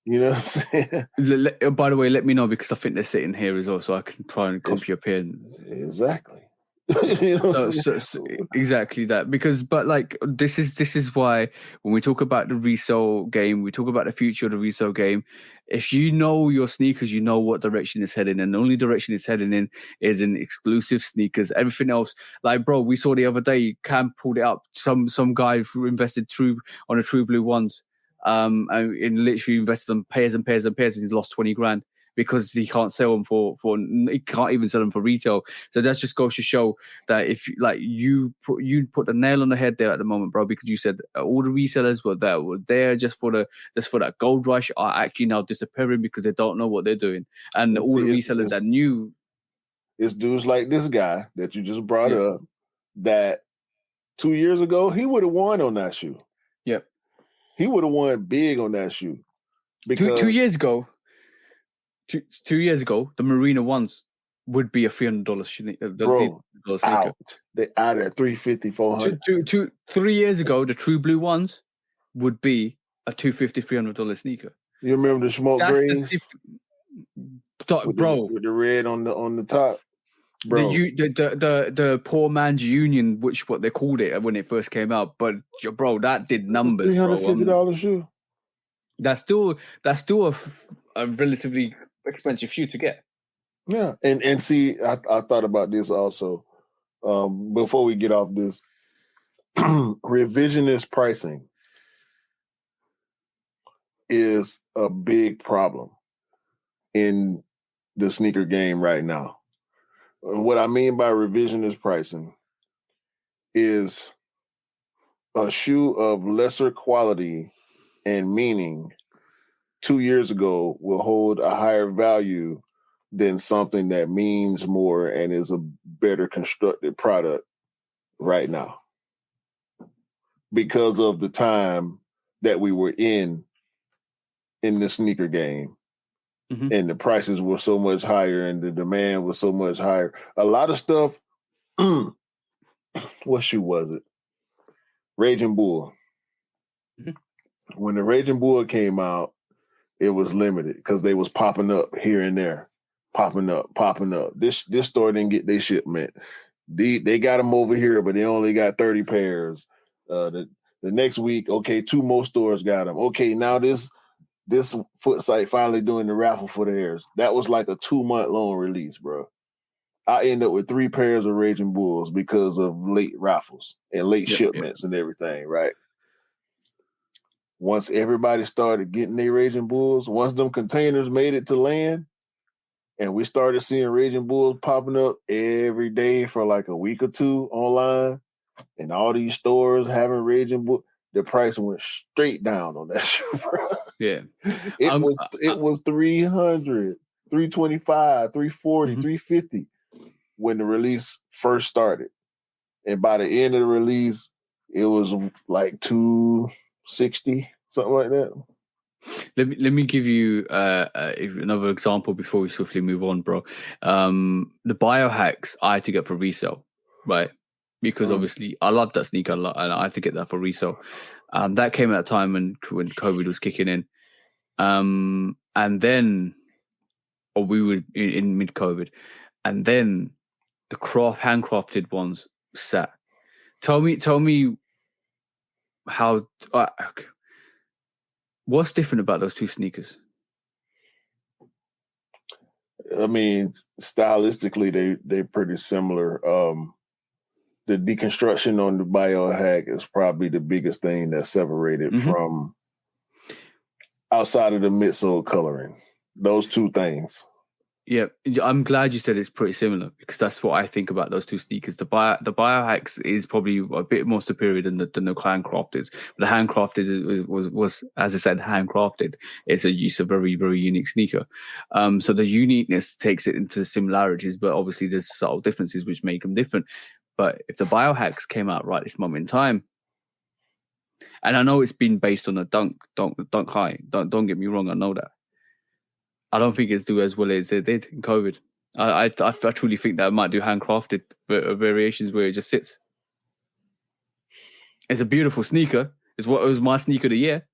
You know what I'm saying? By the way, let me know because I think they're sitting here as well, so I can try and copy your pen. Exactly. You know so exactly that, but like this is why when we talk about the resale game, we talk about the future of the resale game. If you know your sneakers, you know what direction it's heading, and the only direction it's heading in is in exclusive sneakers. Everything else, like bro, we saw the other day, Cam pulled it up. Some guy who invested on the True Blue ones, and literally invested on pairs and pairs and pairs, and he's lost 20 grand. Because he can't sell them he can't even sell them for retail. So that just goes to show that if like you put the nail on the head there at the moment, bro, because you said all the resellers were there just for that gold rush are actually now disappearing because they don't know what they're doing, and all the resellers that knew. It's dudes like this guy that you just brought up that 2 years ago he would have won on that shoe. Yep, he would have won big on that shoe because 2 years ago. 2 years ago, the Marina ones would be a $300 sneaker. Bro, they out at $350, $400. 3 years ago, the True Blue ones would be a $250, $300 sneaker. You remember the smoke grays? Bro, with the red on the top, bro. The poor man's union, which what they called it when it first came out, but bro, that did numbers. $350 shoe. That's still a relatively expensive shoe to get. Yeah, and see, I thought about this also. Before we get off this, revisionist pricing is a big problem in the sneaker game right now. And what I mean by revisionist pricing is a shoe of lesser quality and meaning 2 years ago will hold a higher value than something that means more and is a better constructed product right now because of the time that we were in the sneaker game. Mm-hmm. And the prices were so much higher and the demand was so much higher. A lot of stuff, what shoe was it? Raging Bull. Mm-hmm. When the Raging Bull came out, it was limited because they was popping up here and there, popping up. This store didn't get their shipment. They got them over here, but they only got 30 pairs. The next week, okay, 2 more stores got them. Okay, now this foot site finally doing the raffle for theirs. That was like a 2-month long release, bro. I end up with 3 pairs of Raging Bulls because of late raffles and late shipments and everything, right? Once everybody started getting their Raging Bulls, once them containers made it to land, and we started seeing Raging Bulls popping up every day for like a week or 2 online, and all these stores having Raging Bulls, the price went straight down on that shit, bro. Yeah. It was 300, 325, 340, 350 when the release first started. And by the end of the release, it was like 260, something like that. Let me give you another example before we swiftly move on, bro. The biohacks I had to get for resale, right? Because obviously I love that sneaker a lot, and I had to get that for resale. That came at a time when COVID was kicking in, and then, or we were in mid-COVID, and then the handcrafted ones sat. Tell me how. What's different about those 2 sneakers? I mean, stylistically, they're pretty similar. The deconstruction on the biohack is probably the biggest thing that separated from outside of the midsole coloring. Those 2 things. Yeah, I'm glad you said it's pretty similar, because that's what I think about those 2 sneakers. The biohacks is probably a bit more superior than the handcrafted. But the handcrafted was, as I said, handcrafted. It's a very, very unique sneaker. So the uniqueness takes it into the similarities, but obviously there's subtle differences which make them different. But if the biohacks came out right this moment in time, and I know it's been based on a dunk high. Don't get me wrong, I know that. I don't think it's do as well as it did in COVID. I truly think that it might do handcrafted variations where it just sits. It's a beautiful sneaker. It was my sneaker of the year.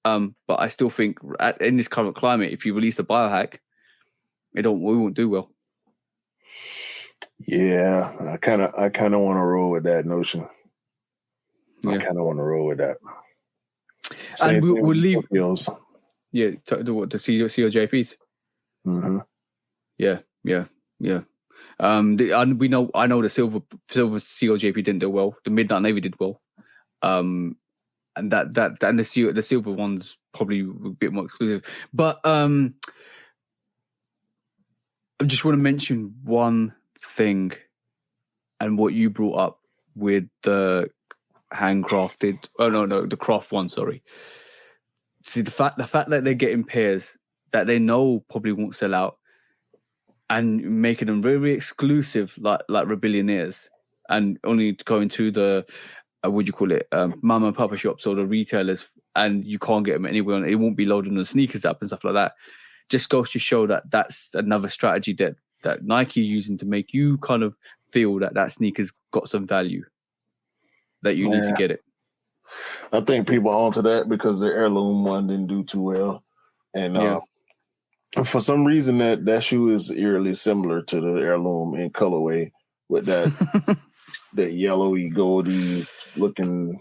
But I still think in this current climate, if you release a biohack, we won't do well. Yeah, I kind of want to roll with that notion. I kind of want to roll with that. And we'll leave. Yeah, the COJPs. Yeah. I know the silver COJP didn't do well. The Midnight Navy did well. And the silver one's probably a bit more exclusive. But I just want to mention one thing, and what you brought up with the handcrafted. Oh no, the craft one. Sorry. See, the fact that they're getting pairs that they know probably won't sell out, and making them very exclusive, like Rebellionaires, and only going to the mama and papa shops or the retailers, and you can't get them anywhere. It won't be loaded on the sneakers app and stuff like that. Just goes to show that that's another strategy that Nike using to make you kind of feel that sneaker's got some value, that you need to get it. I think people are onto that because the heirloom one didn't do too well, and for some reason that shoe is eerily similar to the heirloom in colorway with that that yellowy, goldy looking,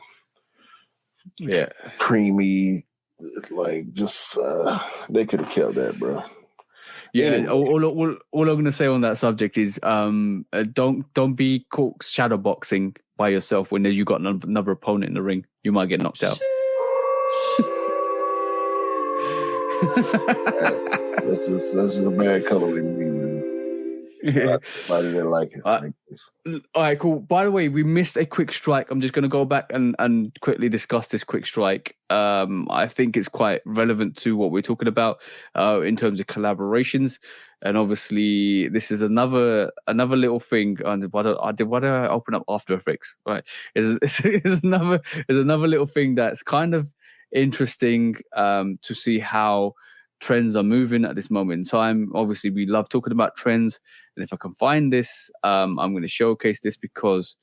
creamy, like just they could have kept that, bro. Yeah, anyway. All I'm gonna say on that subject is don't be caught shadowboxing by yourself when you got another opponent in the ring. You might get knocked out. That's just a bad color in me, man. I didn't like it. All right, cool. By the way, we missed a quick strike. I'm just going to go back and quickly discuss this quick strike. I think it's quite relevant to what we're talking about in terms of collaborations. And obviously, this is another little thing. And why do I open up After Effects? Right, it's another little thing that's kind of interesting to see how trends are moving at this moment in time. Obviously, we love talking about trends, and if I can find this, I'm going to showcase this because,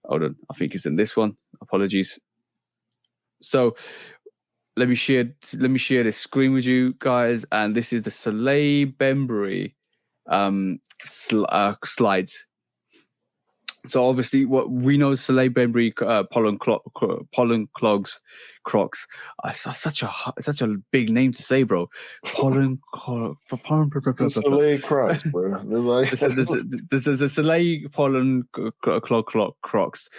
hold on, I think it's in this one. Apologies. So let me share this screen with you guys, and this is the Soleil Bembury slides. So obviously, what we know, Soleil Bembury pollen clogs, Crocs. Such a big name to say, bro. Pollen. The Soleil Crocs, bro. There's the Soleil pollen clog Crocs.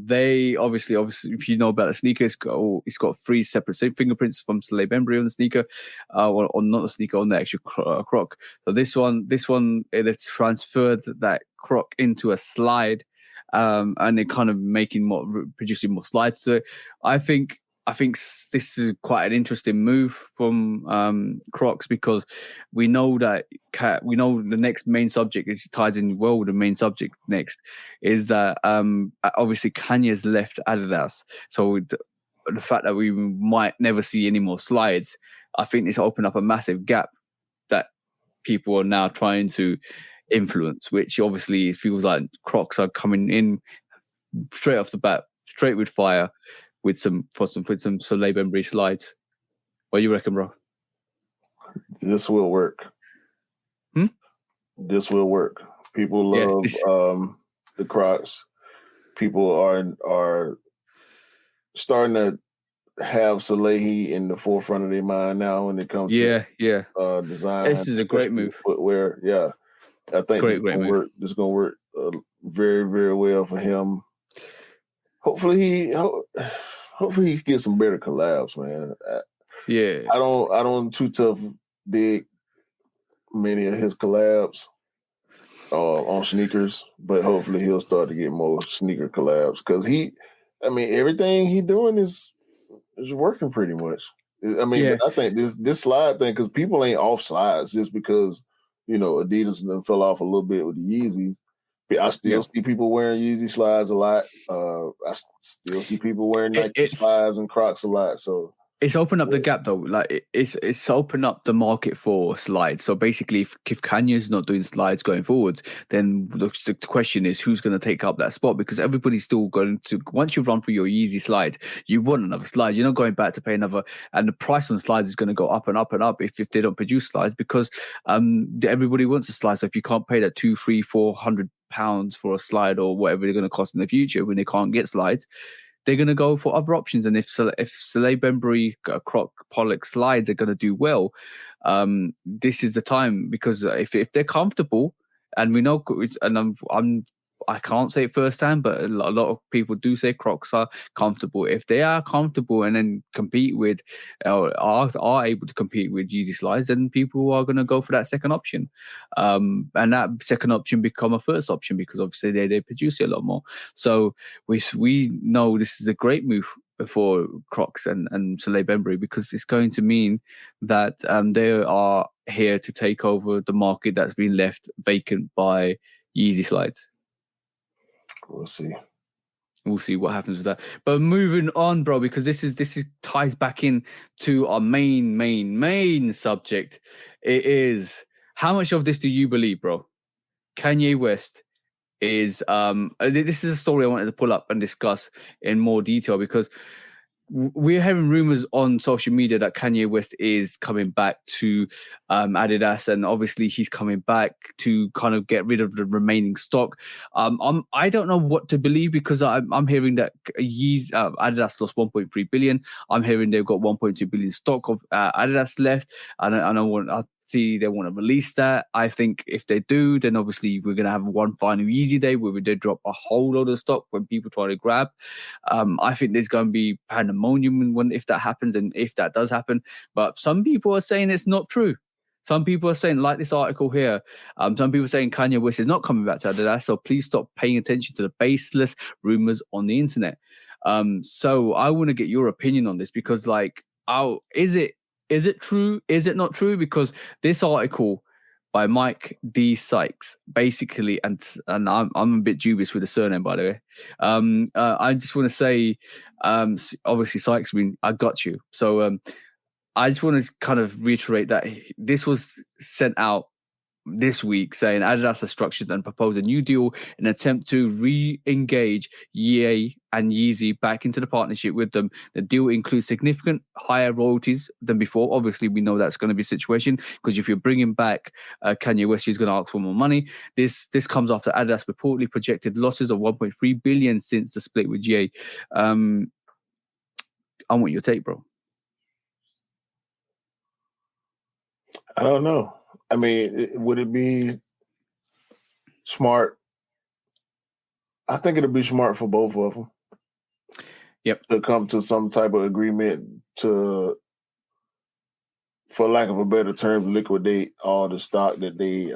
They obviously, if you know about the sneaker, it's got 3 separate fingerprints from Soleil Bembury on the sneaker, or not the sneaker, on the actual Croc. So this one, it transferred that Croc into a slide, and it kind of producing more slides to it. I think this is quite an interesting move from Crocs, because we know that the next main subject, it ties in well with the main subject next, is that obviously Kanye's left Adidas. So the fact that we might never see any more slides, I think this opened up a massive gap that people are now trying to influence, which obviously feels like Crocs are coming in straight off the bat, straight with fire, with some Soleil Bembury slides. What do you reckon, bro? This will work. This will work. People love the Crocs. People are starting to have Soleil in the forefront of their mind now when it comes to design. This is a great move. Footwear, yeah. I think great move. This is gonna work very, very well for him. Hopefully he gets some better collabs, man. I don't too tough dig many of his collabs on sneakers, but hopefully he'll start to get more sneaker collabs, because everything he doing is working pretty much. I mean, but I think this slide thing, because people ain't off slides just because, Adidas then fell off a little bit with the Yeezys. I still see people wearing Yeezy slides a lot. I still see people wearing Nike slides and Crocs a lot. So it's opened up the gap, though. Like it's opened up the market for slides. So basically, if Kanye's not doing slides going forward, then the question is, who's going to take up that spot? Because everybody's still going to, once you've run through your Yeezy slides, you want another slide. You're not going back to pay another, and the price on slides is going to go up and up and up if they don't produce slides, because everybody wants a slide. So if you can't pay that £200, £300, £400 for a slide, or whatever they're going to cost in the future when they can't get slides, they're going to go for other options. And if Soleil Bembury Croc Pollock slides are going to do well, this is the time, because if they're comfortable, and we know, and I can't say it firsthand, but a lot of people do say Crocs are comfortable. If they are comfortable and then compete with, are able to compete with Yeezy slides, then people are going to go for that second option. And that second option become a first option, because obviously they produce it a lot more. So we know this is a great move for Crocs and Soleil Bembury, because it's going to mean that they are here to take over the market that's been left vacant by Yeezy slides. We'll see. We'll see what happens with that. But moving on, bro, because this ties back in to our main subject. It is, how much of this do you believe, bro? Kanye West is this is a story I wanted to pull up and discuss in more detail, because we're having rumors on social media that Kanye West is coming back to Adidas, and obviously he's coming back to kind of get rid of the remaining stock. I don't know what to believe, because I'm hearing that Adidas lost 1.3 billion. I'm hearing they've got 1.2 billion stock of Adidas left, and I see they want to release that. I think if they do, then obviously we're going to have one final Yeezy day where they drop a whole load of stock when people try to grab. I think there's going to be pandemonium if that happens, and if that does happen. But some people are saying it's not true. Some people are saying, like this article here, some people are saying Kanye West is not coming back to Adidas, so please stop paying attention to the baseless rumors on the internet. So I want to get your opinion on this, because is it true? Is it not true? Because this article by Mike D. Sykes, basically, and I'm a bit dubious with the surname, by the way. I just want to say, obviously Sykes, I got you. So I just want to kind of reiterate that this was sent out this week saying Adidas has structured and proposed a new deal in an attempt to re-engage Ye and Yeezy back into the partnership with them. The deal includes significant higher royalties than before. Obviously, we know that's going to be a situation because if you're bringing back Kanye West, he's going to ask for more money. This comes after Adidas reportedly projected losses of 1.3 billion since the split with Ye. I want your take, bro. I don't know. I mean, would it be smart? I think it'd be smart for both of them. Yep. To come to some type of agreement to, for lack of a better term, liquidate all the stock that they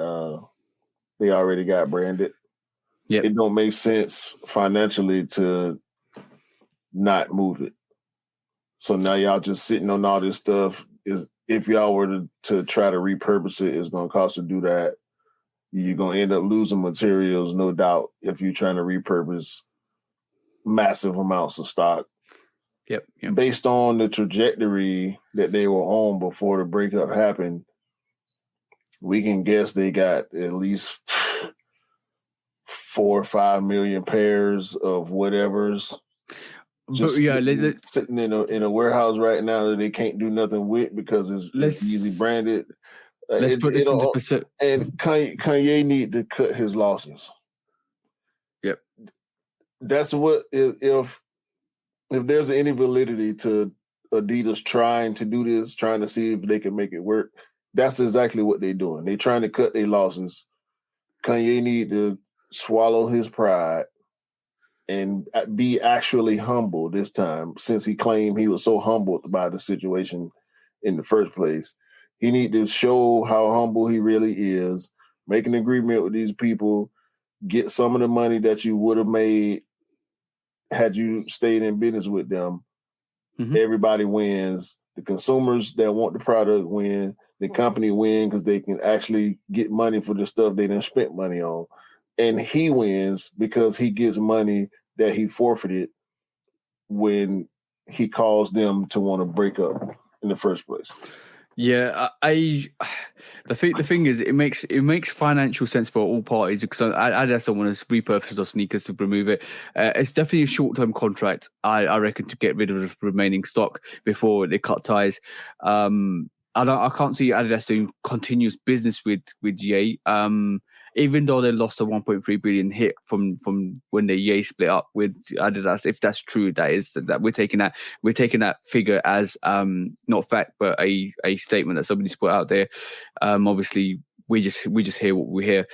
already got branded. Yep. It don't make sense financially to not move it. So now y'all just sitting on all this stuff. If y'all were to try to repurpose it, it's going to cost to do that. You're going to end up losing materials, no doubt, if you're trying to repurpose massive amounts of stock. Yep. Based on the trajectory that they were on before the breakup happened, we can guess they got at least 4 or 5 million pairs of whatever's just sitting in a warehouse right now that they can't do nothing with because it's easily branded. Let's put this into perspective. And Kanye need to cut his losses. Yep. That's what if there's any validity to Adidas trying to do this, trying to see if they can make it work, that's exactly what they're doing. They're trying to cut their losses. Kanye need to swallow his pride and be actually humble this time, since he claimed he was so humbled by the situation in the first place. He need to show how humble he really is, make an agreement with these people, get some of the money that you would have made had you stayed in business with them. Mm-hmm. Everybody wins. The consumers that want the product win. The company win because they can actually get money for the stuff they done spent money on. And he wins because he gets money that he forfeited when he caused them to want to break up in the first place. Yeah, the thing is, it makes financial sense for all parties because I just don't want to repurpose those sneakers to remove it. It's definitely a short-term contract, I reckon, to get rid of the remaining stock before they cut ties. I can't see Adidas doing continuous business with Ye. Even though they lost a 1.3 billion hit from when the Ye split up with Adidas, if that's true, that we're taking that figure as not fact but a statement that somebody's put out there. Obviously, we just hear what we hear.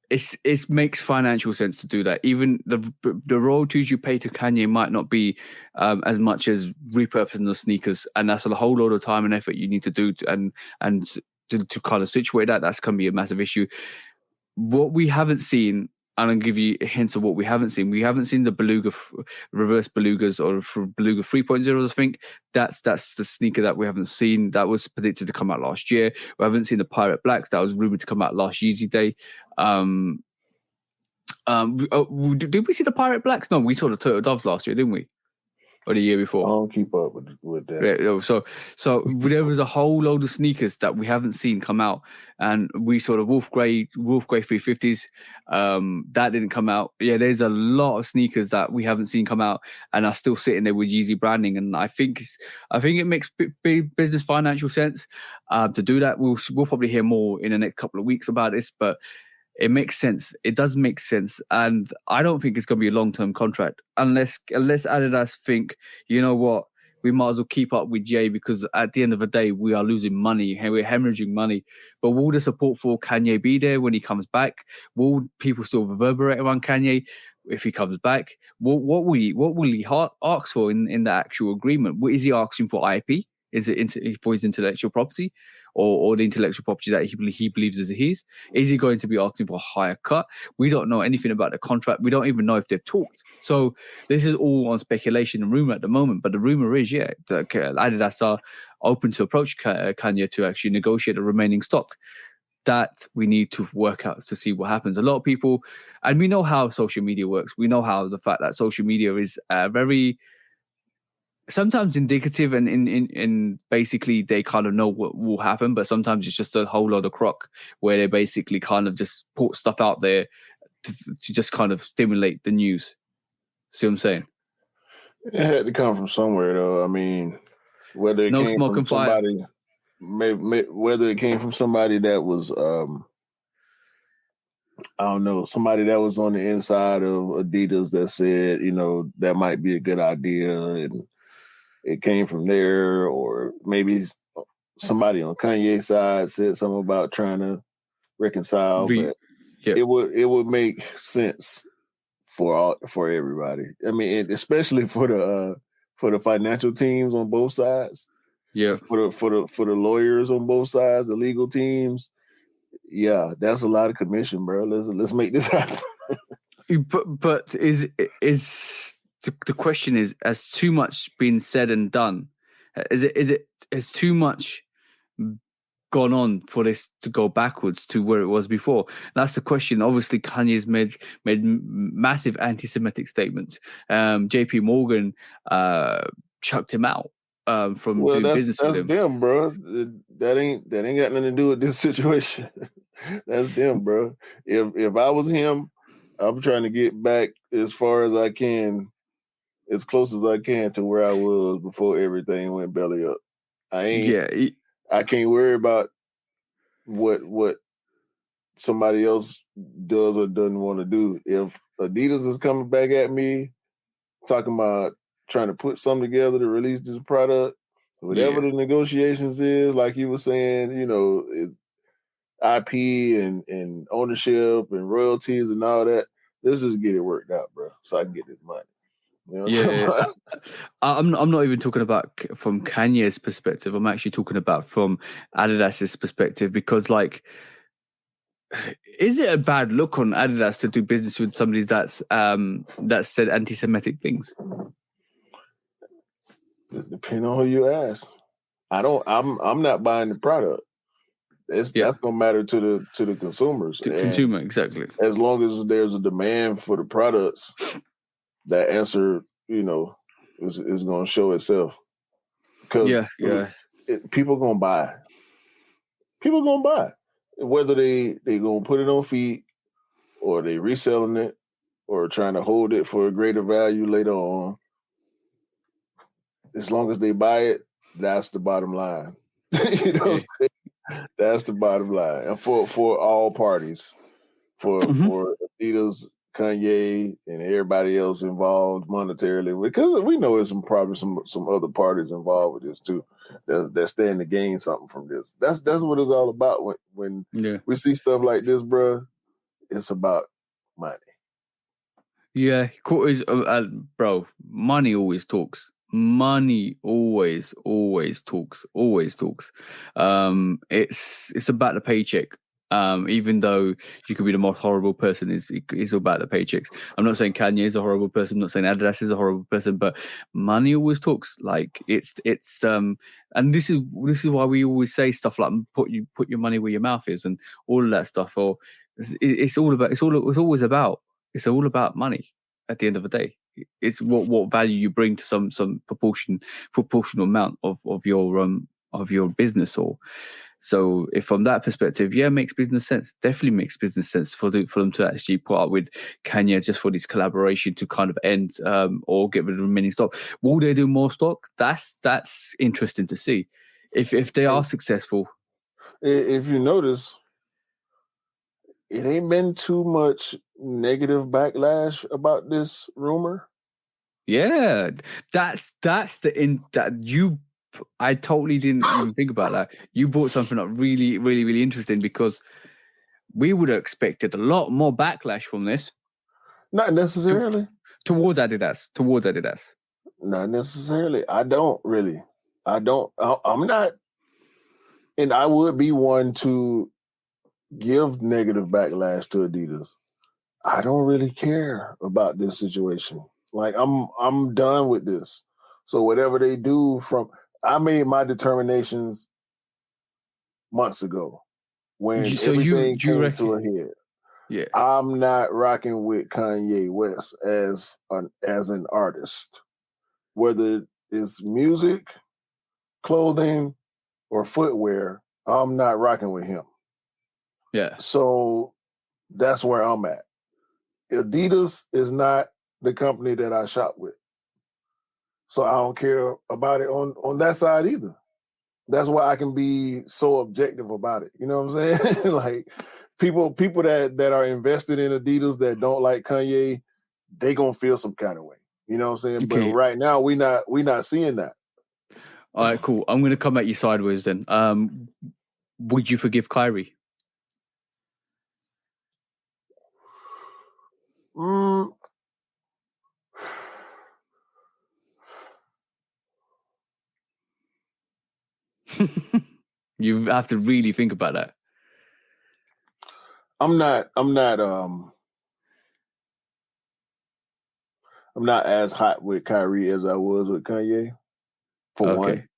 It makes financial sense to do that. Even the royalties you pay to Kanye might not be as much as repurposing the sneakers, and that's a whole lot of time and effort you need to do to kind of situate that. That's going to be a massive issue. What we haven't seen, and I'll give you hints of what we haven't seen. We haven't seen the Beluga reverse Belugas or Beluga 3.0s. I think that's the sneaker that we haven't seen. That was predicted to come out last year. We haven't seen the Pirate Blacks. That was rumored to come out last Yeezy Day. Did we see the Pirate Blacks? No, we saw the Turtle Doves last year, didn't we? Or the year before? I don't keep up with that. Yeah, so there was a whole load of sneakers that we haven't seen come out, and we saw the Wolf Grey 350s. That didn't come out. Yeah, there's a lot of sneakers that we haven't seen come out, and are still sitting there with Yeezy branding. And I think it makes big business financial sense to do that. We'll probably hear more in the next couple of weeks about this, but it makes sense. It does make sense. And I don't think it's going to be a long-term contract unless Adidas think, you know what, we might as well keep up with Ye because at the end of the day, we are losing money and we're hemorrhaging money. But will the support for Kanye be there when he comes back? Will people still reverberate around Kanye if he comes back? What will he ask for in the actual agreement? What is he asking for? IP? Is it for his intellectual property? Or the intellectual property that he believes is his? Is he going to be asking for a higher cut? We don't know anything about the contract. We don't even know if they've talked. So this is all on speculation and rumor at the moment. But the rumor is, that Adidas are open to approach Kanye to actually negotiate the remaining stock. That we need to work out to see what happens. A lot of people, and we know how social media works. We know how the fact that social media is very sometimes indicative and in basically they kind of know what will happen, but sometimes it's just a whole lot of crock where they basically kind of just put stuff out there to just kind of stimulate the news. See what I'm saying? It had to come from somewhere, though. I mean, whether it No came smoke from and fire. somebody, whether it came from somebody that was, I don't know, somebody that was on the inside of Adidas that said, that might be a good idea, and it came from there, or maybe somebody on Kanye's side said something about trying to reconcile, but it would make sense for everybody. I mean, especially for the financial teams on both sides. Yeah. For the lawyers on both sides, the legal teams. Yeah, that's a lot of commission, bro. Let's make this happen. But is the question is, has too much been said and done? Has too much gone on for this to go backwards to where it was before? That's the question. Obviously, Kanye's made massive anti-Semitic statements. JP Morgan chucked him out from doing business with him. That's them, bro. That ain't got nothing to do with this situation. That's them, bro. If I was him, I'm trying to get back as far as I can, as close as I can to where I was before everything went belly up. I can't worry about what somebody else does or doesn't want to do. If Adidas is coming back at me talking about trying to put something together to release this product, whatever the negotiations is, like you were saying, IP and ownership and royalties and all that. Let's just get it worked out, bro, so I can get this money. I'm not even talking about from Kanye's perspective. I'm actually talking about from Adidas's perspective, because is it a bad look on Adidas to do business with somebody that's said anti-Semitic things? Depending on who you ask. I'm not buying the product. That's gonna matter to the consumers. To the consumer, exactly. As long as there's a demand for the products, that answer, is gonna show itself. Because people gonna buy. People gonna buy. Whether they gonna put it on feet, or they reselling it, or trying to hold it for a greater value later on. As long as they buy it, that's the bottom line. You know what I'm saying? That's the bottom line. And for all parties, for Adidas, Kanye, and everybody else involved monetarily, because we know there's probably some other parties involved with this too that stand to gain something from this. That's what it's all about. When we see stuff like this, bro, it's about money. Yeah, bro. Money always talks. Money always talks. Always talks. It's about the paycheck. Even though you could be the most horrible person, it's all about the paychecks. I'm not saying Kanye is a horrible person. I'm not saying Adidas is a horrible person, but money always talks. Like it's and this is why we always say stuff like put your money where your mouth is and all of that stuff. Or it's always about money. At the end of the day, it's what value you bring to some proportional amount of your business. Or so if from that perspective, makes business sense. Definitely makes business sense for them to actually put up with Kanye just for this collaboration to kind of end or get rid of the remaining stock. Will they do more stock? That's interesting to see if they are successful. If you notice, it ain't been too much negative backlash about this rumor. Yeah, that's I totally didn't even think about that. You brought something up really, really, really interesting, because we would have expected a lot more backlash from this. Not necessarily. Towards Adidas. Not necessarily. I don't really. I'm not, and I would be one to give negative backlash to Adidas. I don't really care about this situation. Like I'm done with this. So whatever they do I made my determinations months ago when everything came to a head. Yeah. I'm not rocking with Kanye West as an artist. Whether it's music, clothing, or footwear, I'm not rocking with him. Yeah. So that's where I'm at. Adidas is not the company that I shop with. So I don't care about it on that side either. That's why I can be so objective about it. You know what I'm saying? Like people that are invested in Adidas that don't like Kanye, they gonna feel some kind of way. You know what I'm saying? Okay. But right now we not seeing that. All right, cool. I'm gonna come at you sideways then. Would you forgive Kyrie? You have to really think about that. I'm not as hot with Kyrie as I was with Kanye. For one.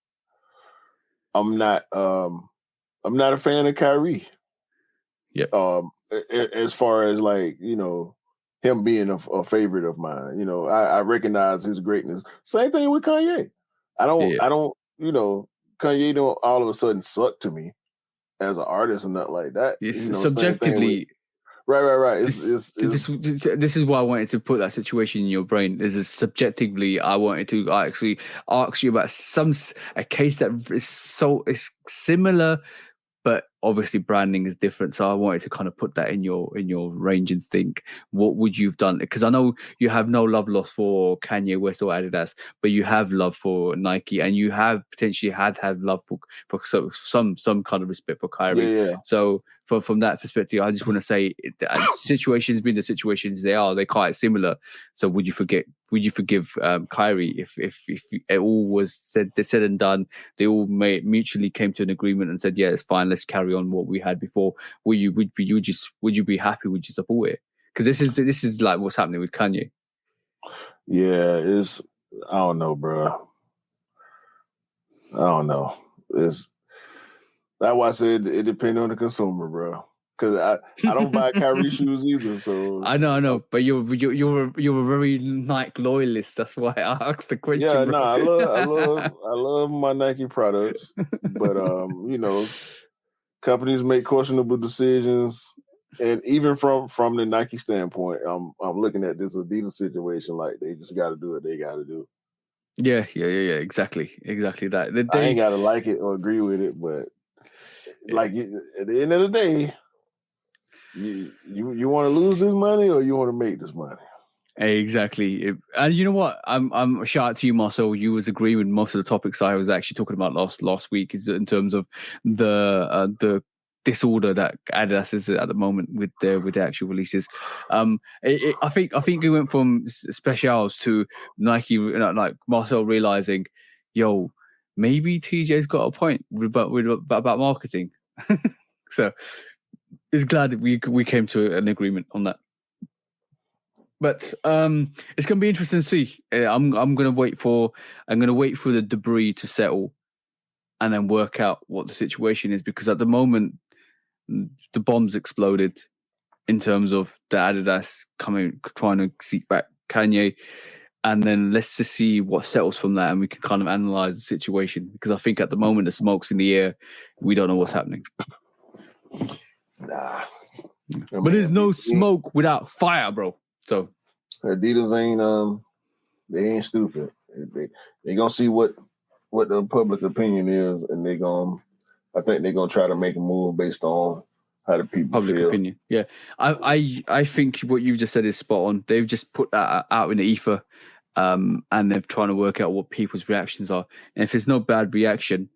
I'm not a fan of Kyrie. Yeah. As far as like, you know, him being a favorite of mine. You know, I recognize his greatness. Same thing with Kanye. I don't, you know, Kanye don't all of a sudden suck to me as an artist and nothing like that. It's you know, subjectively. Right. This is why I wanted to put that situation in your brain. Is subjectively, I wanted to actually ask you about a case that is similar, but obviously branding is different. So I wanted to kind of put that in your range and think, what would you have done? Because I know you have no love lost for Kanye West or Adidas, but you have love for Nike, and you have potentially had love for some kind of respect for Kyrie. Yeah. So from that perspective, I just want to say, situations being the situations they are, they're quite similar. So would you forgive Kyrie if it all was said and done? They all mutually came to an agreement and said, yeah, it's fine, let's carry on what we had before. Would you be happy? Would you support it? Because this is like what's happening with Kanye. Yeah, I don't know, bro. I don't know. That's why I said it depends on the consumer, bro. Because I don't buy Kyrie shoes either. So I know, but you're a very Nike loyalist. That's why I asked the question. Yeah, bro. I love my Nike products, but you know, companies make questionable decisions, and even from the Nike standpoint, I'm looking at this Adidas situation like they just got to do what they got to do. Yeah, exactly that. I ain't got to like it or agree with it, but like at the end of the day, you want to lose this money or you want to make this money. Exactly. And you know what? I'm shout out to you, Marcel. You was agreeing with most of the topics I was actually talking about last week, is in terms of the disorder that Adidas is at the moment with the actual releases. I think we went from specials to Nike, like Marcel realizing, yo, maybe TJ's got a point about marketing. So it's glad that we came to an agreement on that. But it's going to be interesting to see. I'm going to wait for the debris to settle, and then work out what the situation is. Because at the moment, the bombs exploded in terms of the Adidas trying to seek back Kanye, and then let's just see what settles from that, and we can kind of analyze the situation. Because I think at the moment the smoke's in the air, we don't know what's happening. Nah, but there's no smoke without fire, bro. So Adidas they ain't stupid. They gonna see what the public opinion is, and I think they're gonna try to make a move based on how the people public feel. opinion. Yeah, I think what you just said is spot on. They've just put that out in the ether, and they're trying to work out what people's reactions are. And if there's no bad reaction,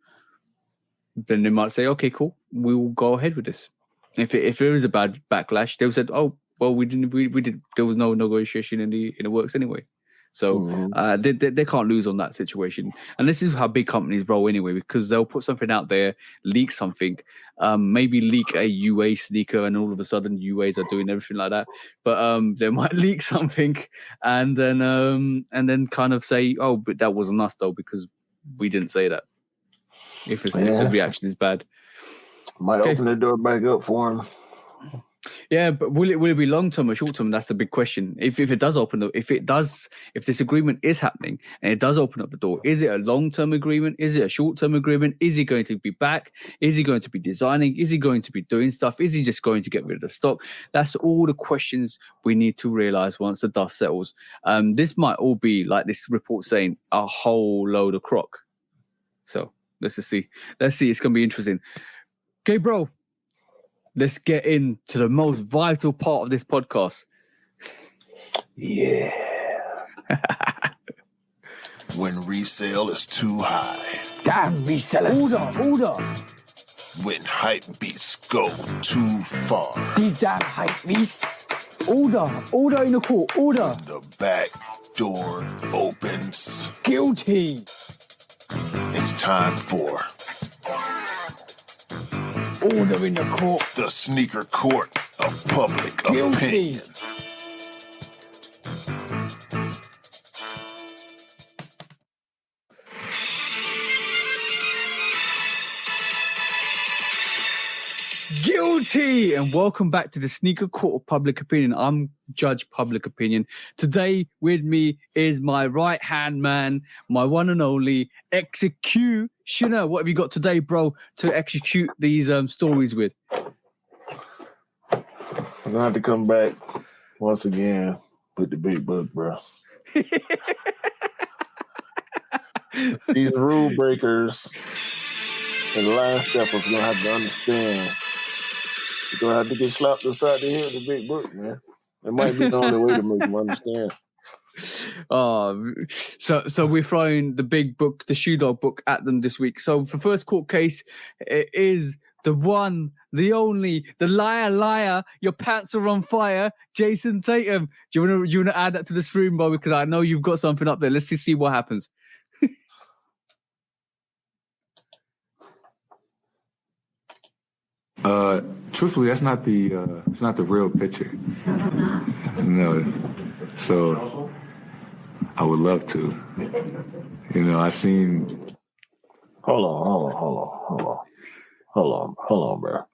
then they might say, okay, cool, we will go ahead with this. If there is a bad backlash, they'll say, oh, well, we did. There was no negotiation in the works anyway. So they can't lose on that situation. And this is how big companies roll anyway, because they'll put something out there, leak something, maybe leak a UA sneaker, and all of a sudden UAs are doing everything like that. But they might leak something and then kind of say, oh, but that wasn't us though, because we didn't say that. If the reaction is bad. Might open the door back up for him. Yeah, but will it be long term or short term? That's the big question. If it does open up, if this agreement is happening and it does open up the door, is it a long term agreement? Is it a short term agreement? Is he going to be back? Is he going to be designing? Is he going to be doing stuff? Is he just going to get rid of the stock? That's all the questions we need to realize once the dust settles. This might all be like this report saying a whole load of crock. So let's just see. Let's see. It's going to be interesting. Okay, bro. Let's get into the most vital part of this podcast. Yeah. When resale is too high. Damn resellers. Order. When hype beats go too far. These damn hype beasts. Order in the court. Order. The back door opens. Guilty. It's time for Order in the court. the sneaker court of public Guilty. opinion. Guilty! And welcome back to the Sneaker Court of Public Opinion. I'm Judge Public Opinion. Today with me is my right-hand man, my one and only executioner. What have you got today, bro, to execute these stories with? I'm gonna have to come back once again with the big book, bro. These rule breakers and line steppers gonna have to understand. You're gonna have to get slapped upside the head with the big book, man. It might be the only way to make them understand. So we're throwing the big book, the Shoe Dog book, at them this week. So for first court case, it is the one, the only, the liar, your pants are on fire, Jason Tatum. Do you wanna add that to the stream, bro? Because I know you've got something up there. Let's just see what happens. Truthfully, that's not the it's not the real picture. No. So I would love to. You know, I've seen. Hold on, bro.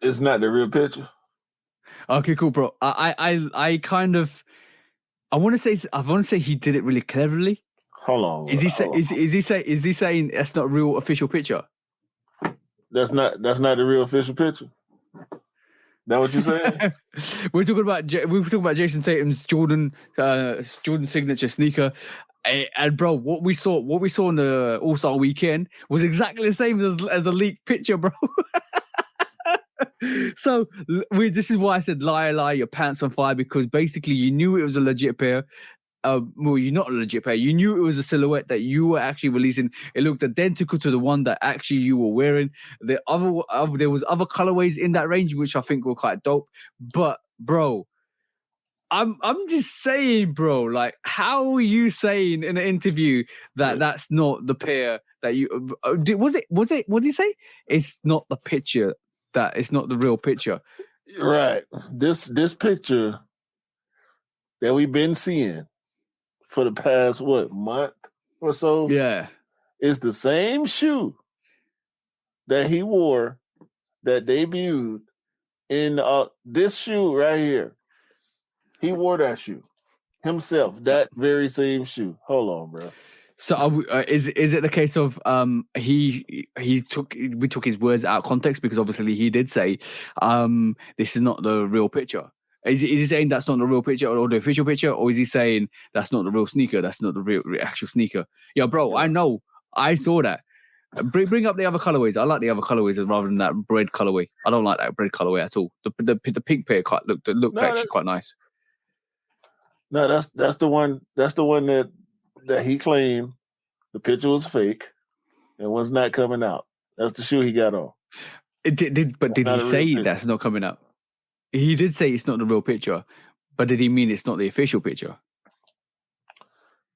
It's not the real picture. Okay, cool, bro. I kind of, I want to say he did it really cleverly. Hold on. Is he saying that's not a real official picture? That's not the real official picture. That what you saying? we were talking about Jason Tatum's Jordan signature sneaker, and bro, what we saw in the All-Star weekend was exactly the same as the leaked picture, bro. So this is why I said liar, your pants on fire, because basically you knew it was a legit pair. Well, you're not a legit pair. You knew it was a silhouette that you were actually releasing. It looked identical to the one that actually you were wearing. There was other colorways in that range, which I think were quite dope. But bro, I'm just saying, bro. Like, how are you saying in an interview that that's not the pair that you was it? What did he say? It's not the picture. That it's not the real picture. Right. This picture that we've been seeing for the past month or so, yeah, is the same shoe that he wore that debuted in this shoe right here. He wore that shoe himself, that very same shoe. Hold on, bro. So is it the case of we took his words out of context, because obviously he did say this is not the real picture. Is he saying that's not the real picture or the official picture, or is he saying that's not the real sneaker? That's not the real actual sneaker. Yeah, bro, I know. I saw that. Bring up the other colorways. I like the other colorways rather than that bread colorway. I don't like that bread colorway at all. The pink pair looked actually quite nice. No, that's the one. That's the one that he claimed the picture was fake and was not coming out. That's the shoe he got on. Did he say that's not coming out? He did say it's not the real picture, but did he mean it's not the official picture?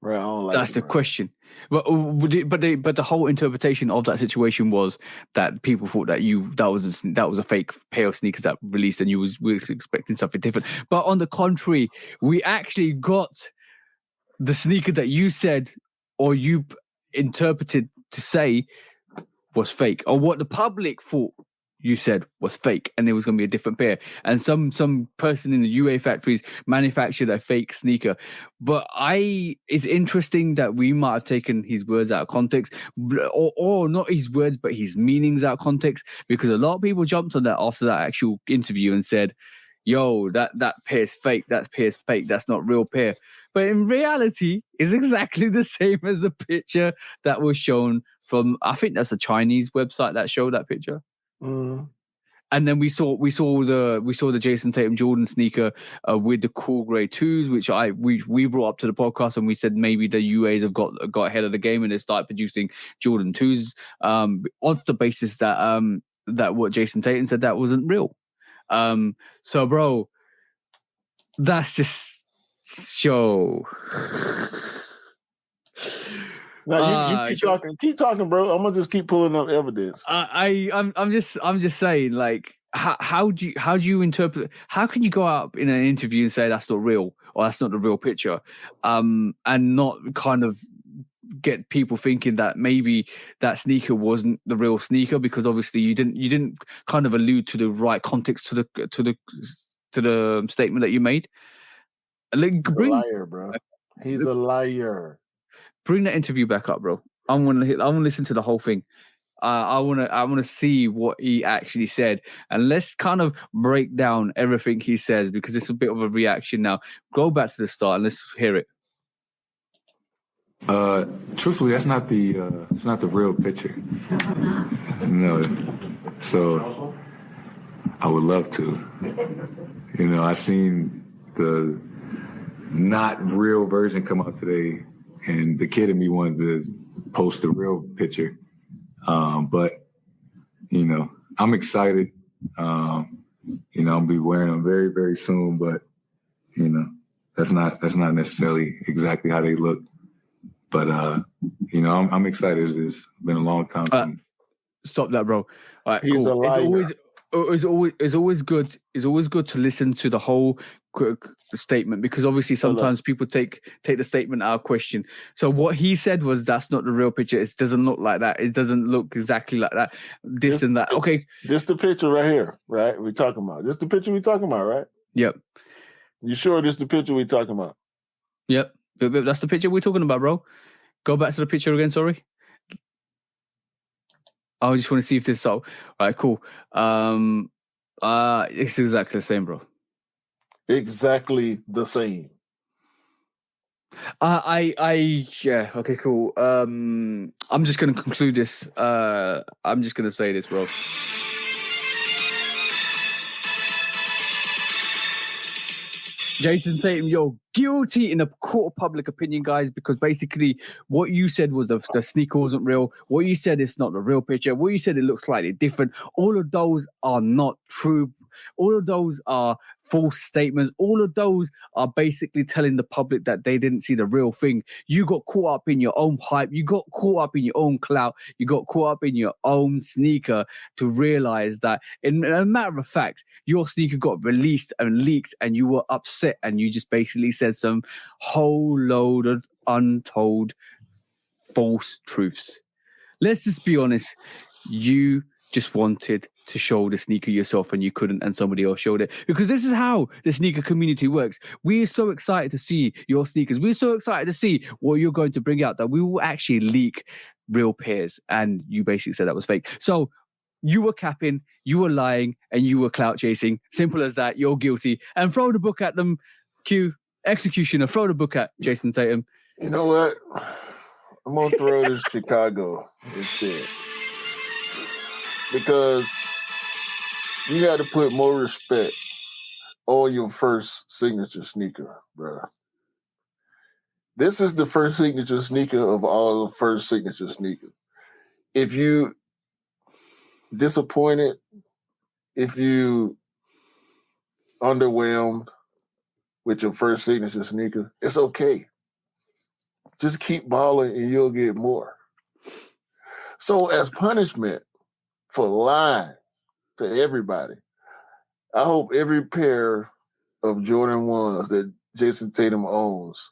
Right, I don't like that's the question. But the whole interpretation of that situation was that people thought that that was a fake pair of sneakers that released, and you was expecting something different. But on the contrary, we actually got the sneaker that you said or you interpreted to say was fake, or what the public thought you said was fake, and it was going to be a different pair. And some person in the UA factories manufactured a fake sneaker. But it's interesting that we might have taken his words out of context, or not his words, but his meanings out of context, because a lot of people jumped on that after that actual interview and said, yo, that pair's fake, that pair's fake, that's not real pair. But in reality, it's exactly the same as the picture that was shown from, I think that's a Chinese website that showed that picture. Mm. And then we saw the Jason Tatum Jordan sneaker with the cool grey 2s, which we brought up to the podcast, and we said maybe the UAs have got ahead of the game and they started producing Jordan 2s on the basis that that what Jason Tatum said that wasn't real. So bro, that's just show. Now you keep talking, bro. I'm gonna just keep pulling up evidence. I'm just saying, like, how do you interpret? How can you go out in an interview and say that's not real or that's not the real picture, and not kind of get people thinking that maybe that sneaker wasn't the real sneaker, because obviously you didn't kind of allude to the right context to the statement that you made. Like, He's a liar, bro. He's a liar. Bring that interview back up, bro. I want to listen to the whole thing. I want to see what he actually said, and let's kind of break down everything he says, because it's a bit of a reaction now. Go back to the start and let's hear it. Truthfully, that's not the real picture. No. So I would love to. I've seen the not real version come out today, and the kid in me wanted to post the real picture. But I'm excited. I'll be wearing them very, very soon, but that's not necessarily exactly how they look. But I'm excited. It's been a long time. Stop that, bro. All right, He's cool. a liar. It's always good to listen to the whole statement, because obviously sometimes people take the statement out of question. So what he said was that's not the real picture. It doesn't look like that. It doesn't look exactly like that. This and that. Okay. This the picture right here, right? We talking about. This the picture we talking about, right? Yep. You sure this the picture we talking about? Yep. That's the picture we're talking about, bro. Go back to the picture again, sorry. I just want to see if this is so. All right, cool. It's exactly the same, bro. Exactly the same. Yeah, okay, cool. I'm just gonna conclude this. I'm just gonna say this, bro. Jason Tatum, you're guilty in a court of public opinion, guys, because basically what you said was the sneaker wasn't real. What you said is not the real picture. What you said it looks slightly different. All of those are not true. All of those are false statements. All of those are basically telling the public that they didn't see the real thing. You got caught up in your own hype. You got caught up in your own clout. You got caught up in your own sneaker to realize that, in a matter of fact, your sneaker got released and leaked and you were upset and you just basically said some whole load of untold false truths. Let's just be honest. You just wanted to show the sneaker yourself and you couldn't, and somebody else showed it, because this is how the sneaker community works. We're so excited to see your sneakers. We're so excited to see what you're going to bring out, that we will actually leak real pairs, and you basically said that was fake. So you were capping, you were lying, and you were clout chasing. Simple as that. You're guilty. And throw the book at them. Q, executioner, throw the book at Jason Tatum. You know what? I'm going to throw this Chicago instead. Because you got to put more respect on your first signature sneaker, bro. This is the first signature sneaker of all the first signature sneakers. If you disappointed, if you underwhelmed with your first signature sneaker, it's okay. Just keep balling and you'll get more. So as punishment for lying to everybody, I hope every pair of Jordan 1s that Jason Tatum owns,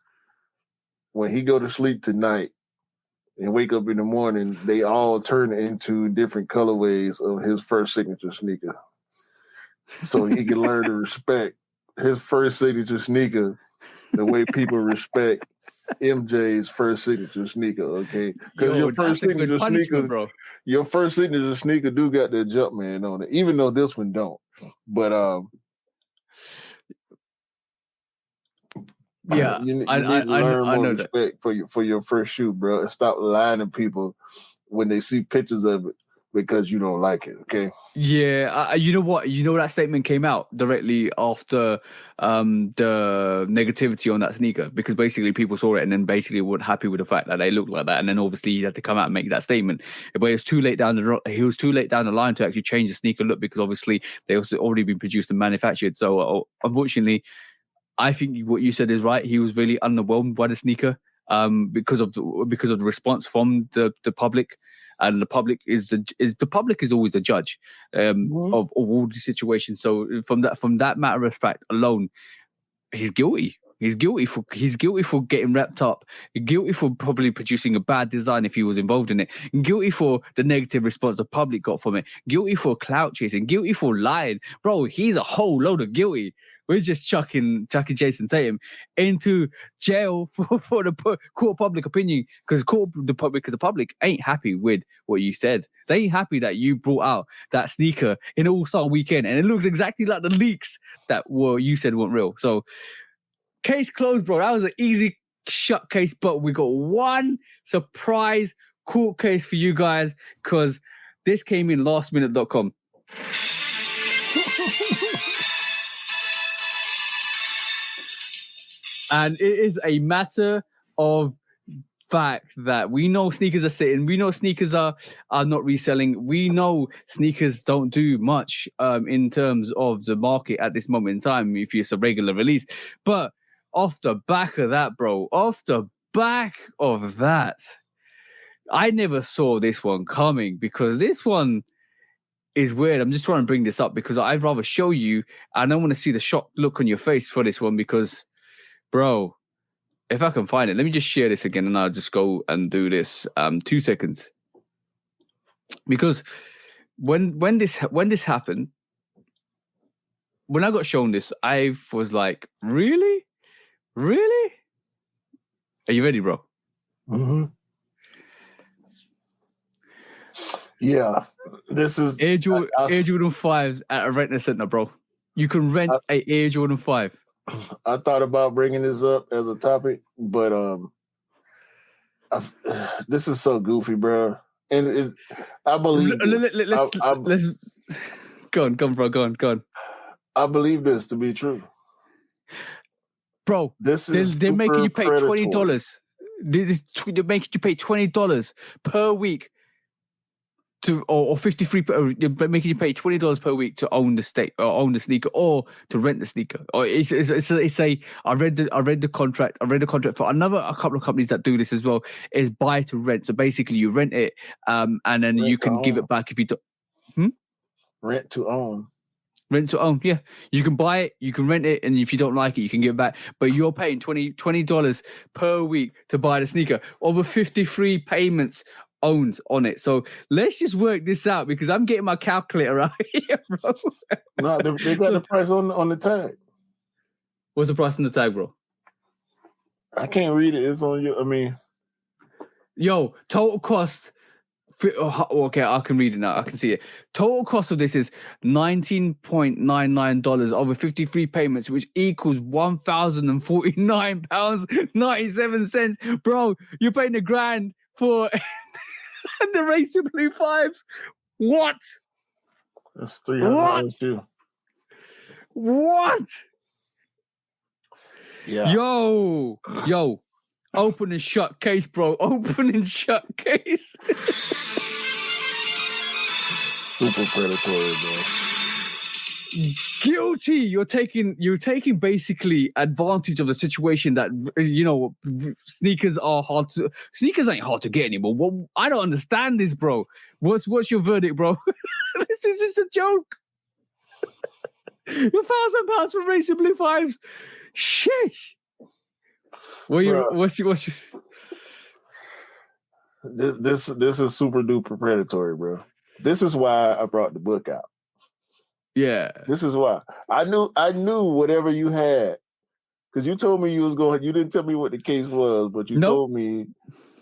when he go to sleep tonight, and wake up in the morning, they all turn into different colorways of his first signature sneaker. So he can learn to respect his first signature sneaker the way people respect MJ's first signature sneaker, okay? Because your first signature sneaker, bro. Your first signature sneaker do got that Jumpman on it, even though this one don't. But yeah, you need to learn more respect for your first shoe, bro, and stop lying to people when they see pictures of it because you don't like it, okay? Yeah, you know what? You know that statement came out directly after the negativity on that sneaker, because basically people saw it and then basically weren't happy with the fact that they looked like that, and then obviously he had to come out and make that statement. But it was too late down the line to actually change the sneaker look, because obviously they also already been produced and manufactured. So unfortunately, I think what you said is right. He was really underwhelmed by the sneaker because of the response from the public. And the public is always the judge of all the situations. So from that matter of fact alone, he's guilty. He's guilty for getting wrapped up. Guilty for probably producing a bad design if he was involved in it. Guilty for the negative response the public got from it. Guilty for clout chasing. Guilty for lying. Bro, he's a whole load of guilty. We're just chucking Jason Tatum into jail for the court of public opinion, because the public ain't happy with what you said. They ain't happy that you brought out that sneaker in All-Star Weekend, and it looks exactly like the leaks that you said weren't real. So case closed, bro. That was an easy shut case, but we got one surprise court case for you guys, because this came in lastminute.com. And it is a matter of fact that we know sneakers are sitting. We know sneakers are not reselling. We know sneakers don't do much in terms of the market at this moment in time if it's a regular release. But off the back of that, I never saw this one coming, because this one is weird. I'm just trying to bring this up because I'd rather show you, and I want to see the shocked look on your face for this one, because bro, if I can find it, let me just share this again and I'll just go and do this. 2 seconds. Because when this happened, when I got shown this, I was like, really? Really? Are you ready, bro? Mm-hmm. Yeah. This is Air Jordan 5s at a rent center, bro. You can rent a Air Jordan 5. I thought about bringing this up as a topic, but this is so goofy, bro. And I believe let's go on, bro. Go on. I believe this to be true, bro. They're making you pay $20. They're making you pay $20 per week or 53, making you pay $20 per week to own the sneaker, or to rent the sneaker. Or it's a I read the contract for a couple of companies that do this as well. Is buy to rent. So basically, you rent it, and then you can give it back if you don't. Rent to own. Rent to own, yeah. You can buy it, you can rent it, and if you don't like it, you can give it back. But you're paying $20 per week to buy the sneaker. Over 53 payments owned on it. So let's just work this out, because I'm getting my calculator out here, bro. No, they got the price on the tag. What's the price on the tag, bro? I can't read it. It's on you. I mean, total cost. Okay, I can read it now. I can see it. Total cost of this is $19.99 over 53 payments, which equals £1,049.97. Bro, you're paying $1,000 for the Racing Blue 5s. What? That's $300 too. What? Yeah. Yo. Open and shut case, bro. Open and shut case. Super predatory, bro. Guilty. You're taking basically advantage of the situation that, sneakers ain't hard to get anymore. Well, I don't understand this, bro. What's your verdict, bro? This is just a joke. £1,000 for Racing Blue 5s. Sheesh. What's your This is super duper predatory, bro. This is why I brought the book out. Yeah. This is why I knew whatever you had, because you told me you was going. You didn't tell me what the case was, but you told me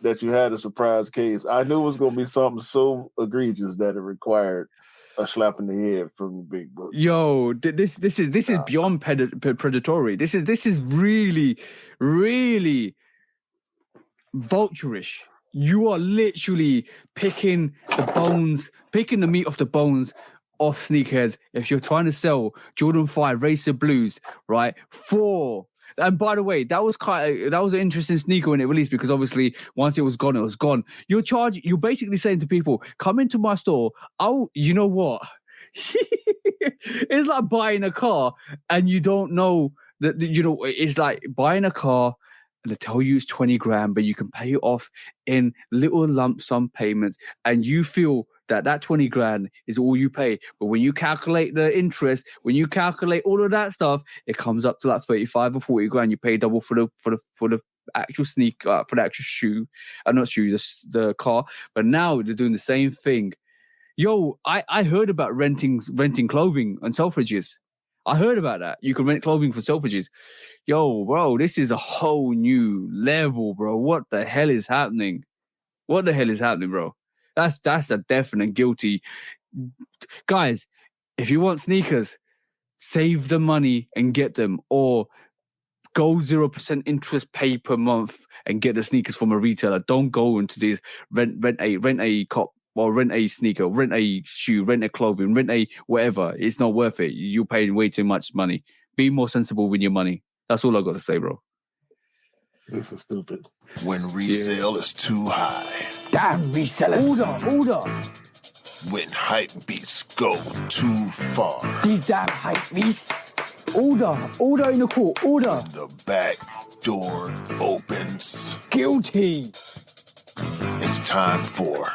that you had a surprise case. I knew it was going to be something so egregious that it required a slap in the head from the big book. Yo, this is beyond predatory. This is really, really vulturish. You are literally picking the meat off the bones off sneakerheads. If you're trying to sell Jordan 5 Racer Blues, right? And by the way, that was an interesting sneaker when it released, because obviously once it was gone, it was gone. You're basically saying to people, come into my store. You know what? It's like buying a car and you don't know that, it's like buying a car and they tell you it's 20 grand, but you can pay it off in little lump sum payments, and you feel that 20 grand is all you pay. But when you calculate the interest, when you calculate all of that stuff, it comes up to like 35 or 40 grand. You pay double for the actual sneaker, for the actual shoe, not shoe, the car. But now they're doing the same thing. Yo, I heard about renting clothing on Selfridges. I heard about that. You can rent clothing for Selfridges. Yo, bro, this is a whole new level, bro. What the hell is happening? What the hell is happening, bro? That's a definite guilty. Guys, if you want sneakers, save the money and get them, or go 0% interest pay per month and get the sneakers from a retailer. Don't go into these rent a cop, or rent a sneaker, rent a shoe, rent a clothing, rent a whatever. It's not worth it. You're paying way too much money. Be more sensible with your money. That's all I got to say, bro. This is stupid. When resale is too high. Damn resellers. Order. When hype beats go too far. These damn hype beasts. Order in the court. Order. When the back door opens. Guilty. It's time for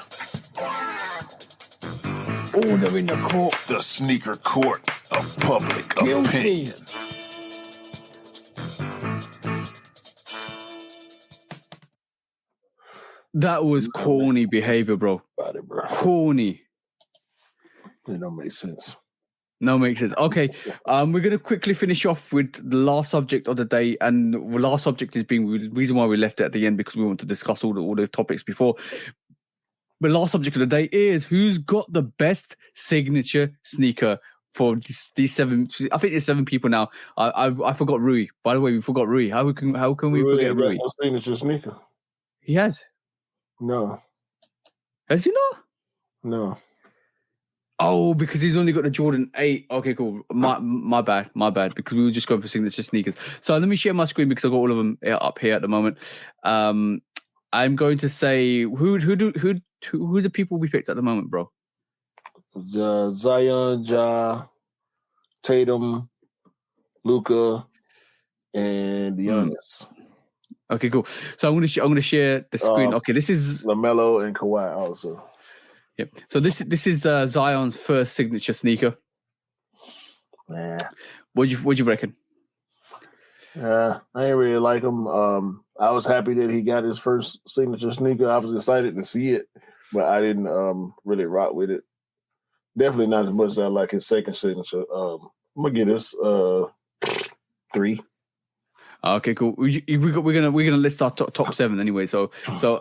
Order in the court. the sneaker court of public Guilty. opinion. That was corny behavior, bro. Body, bro. Corny. It don't make sense. No, makes sense. Okay, we're going to quickly finish off with the last subject of the day, and the last subject is being the reason why we left it at the end, because we want to discuss all the topics before. But last subject of the day is who's got the best signature sneaker for these seven. I think there's 7 people now. I forgot Rui. By the way, we forgot Rui. How can we forget Rui? No signature sneaker. He has. No. Has he not? No. Oh, because he's only got the Jordan 8. Okay, cool. My bad. Because we were just going for signature sneakers. So let me share my screen because I've got all of them up here at the moment. I'm going to say who the people we picked at the moment, bro? Zion, Ja, Tatum, Luka, and Giannis. Okay, cool. So I'm gonna share the screen. Okay, this is LaMelo and Kawhi also. Yep. So this is Zion's first signature sneaker. Nah. What you reckon? I ain't really like him. I was happy that he got his first signature sneaker. I was excited to see it, but I didn't really rock with it. Definitely not as much as I like his second signature. I'm gonna get this 3. Okay, cool. We're gonna list our top 7 anyway. So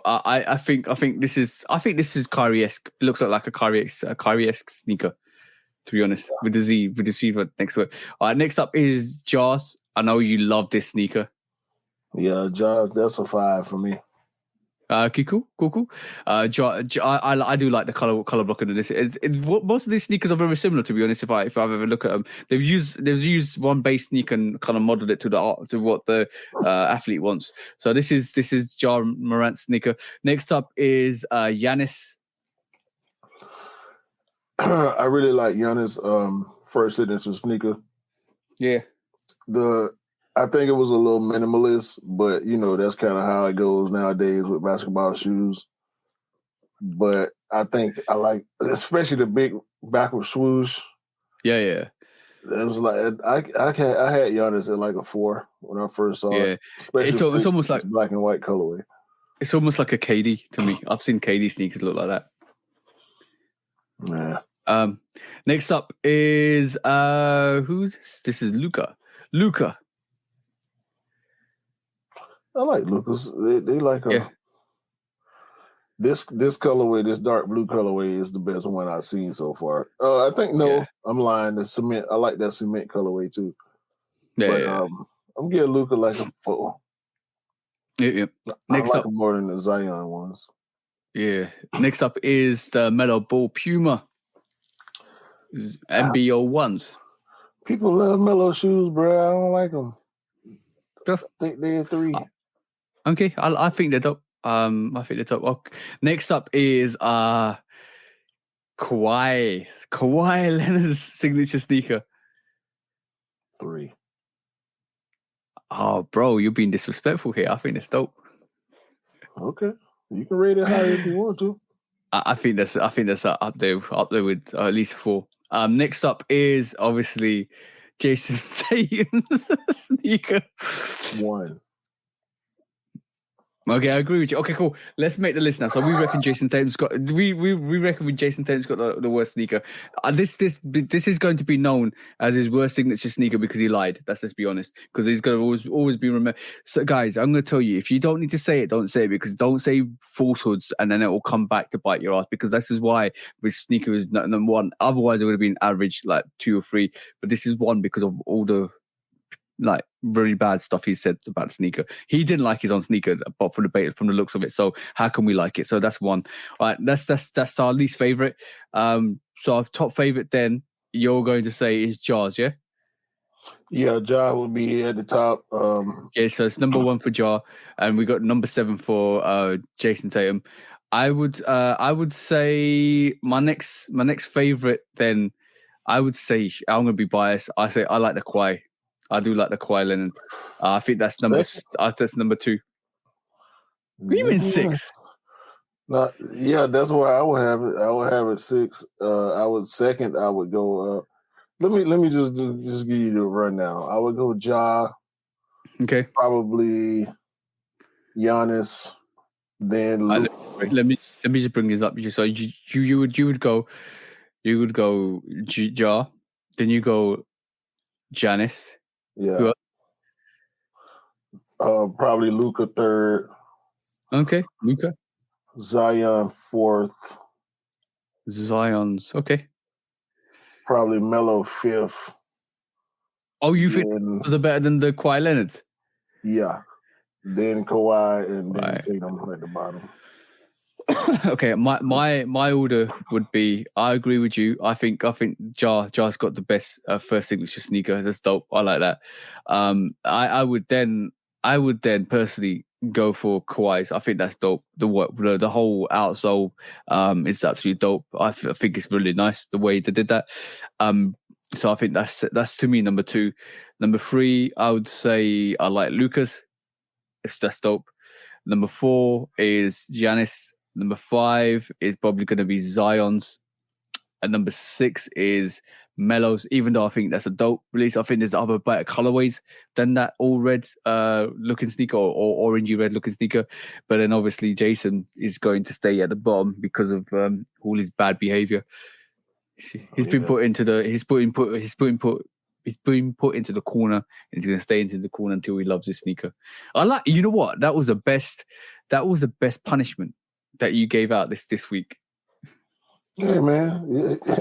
I think this is Kyrie-esque. It looks like a Kyrie-esque sneaker, to be honest, with the Z right next to it. All right, next up is Jars. I know you love this sneaker. Yeah, Jars. That's a 5 for me. Okay, cool. I do like the color blocking in this. Most of these sneakers are very similar, to be honest. If I've ever looked at them, they've used one base sneaker and kind of modeled it to what the athlete wants. So this is Ja Morant's sneaker. Next up is Giannis. I really like Giannis' first signature sneaker. Yeah. I think it was a little minimalist, but that's kind of how it goes nowadays with basketball shoes. But I think I like, especially the big backward swoosh. Yeah. It was like I had Giannis at like a 4 when I first saw it. It's almost like black and white colorway. It's almost like a KD to me. I've seen KD sneakers look like that. Yeah. Next up is who's this? This is Luca. Luca. I like Lucas. They like Yeah. This colorway, this dark blue colorway is the best one I've seen so far. I think Yeah. I'm lying. The cement, I like that cement colorway too. Yeah. But Yeah. I'm giving Luca like a 4. Yeah. Next I like up, him more than the Zion ones. yeah. Next up is the Mellow Ball Puma MBO ones. People love Mellow shoes, bro. I don't like them. Stuff. I think they're 3. Okay, I think they're top. I think they're top. Okay. Next up is Kawhi Leonard's signature sneaker. 3. Oh, bro, you're being disrespectful here. I think it's dope. Okay, you can rate it higher if you want to. I think that's up there with at least 4. Next up is obviously Jason Tatum's sneaker. 1. Okay, I agree with you. Okay, cool. Let's make the list now. So we reckon Jason Tatum's got. We reckon Jason Tatum's got the worst sneaker. This is going to be known as his worst signature sneaker because he lied. Let's be honest. Because he's going to always be remembered. So guys, I'm going to tell you, if you don't need to say it, don't say it, because don't say falsehoods and then it will come back to bite your ass. Because this is why this sneaker is number 1. Otherwise, it would have been average, like 2 or 3. But this is 1 because of all the like really bad stuff he said about the sneaker. He didn't like his own sneaker, but from the looks of it. So how can we like it? So that's 1. All right, that's our least favorite. So our top favorite, then you're going to say is Jars, yeah? Yeah, Ja would be at the top. Yeah, so it's number 1 for Jar, and we got number 7 for Jason Tatum. I would say my next favorite. Then I would say I'm gonna be biased. I say I like the Kawhi. I do like the Kawhi Leonard. I think that's number 2. What do you mean 6? Yeah, that's where I would have it. I would have it 6. I would second. I would go. Let me just give you the rundown. I would go Ja. Okay. Probably Giannis. Then Luke. Let me just bring this up. So you would go Ja. Then you go Giannis. Yeah. Probably Luka 3rd. Okay, Luka. Zion 4th. Zion's okay. Probably Melo 5th. Oh, you think those are better than the Kawhi Leonard? Yeah. Then Kawhi and then Tatum at the bottom. Okay, my order would be. I agree with you. I think Jar's got the best first signature sneaker. That's dope. I like that. I would then personally go for Kawhi's. I think that's dope. The whole outsole is absolutely dope. I think it's really nice the way they did that. So I think that's to me number 2. Number 3, I would say I like Lucas. That's dope. Number 4 is Giannis. Number 5 is probably going to be Zion's. And number 6 is Melo's. Even though I think that's a dope release, I think there's other better colorways than that all red looking sneaker or orangey red looking sneaker. But then obviously Jason is going to stay at the bottom because of all his bad behavior. He's been put into the corner, and he's going to stay into the corner until he loves his sneaker. You know what? That was the best punishment that you gave out this week. Hey man,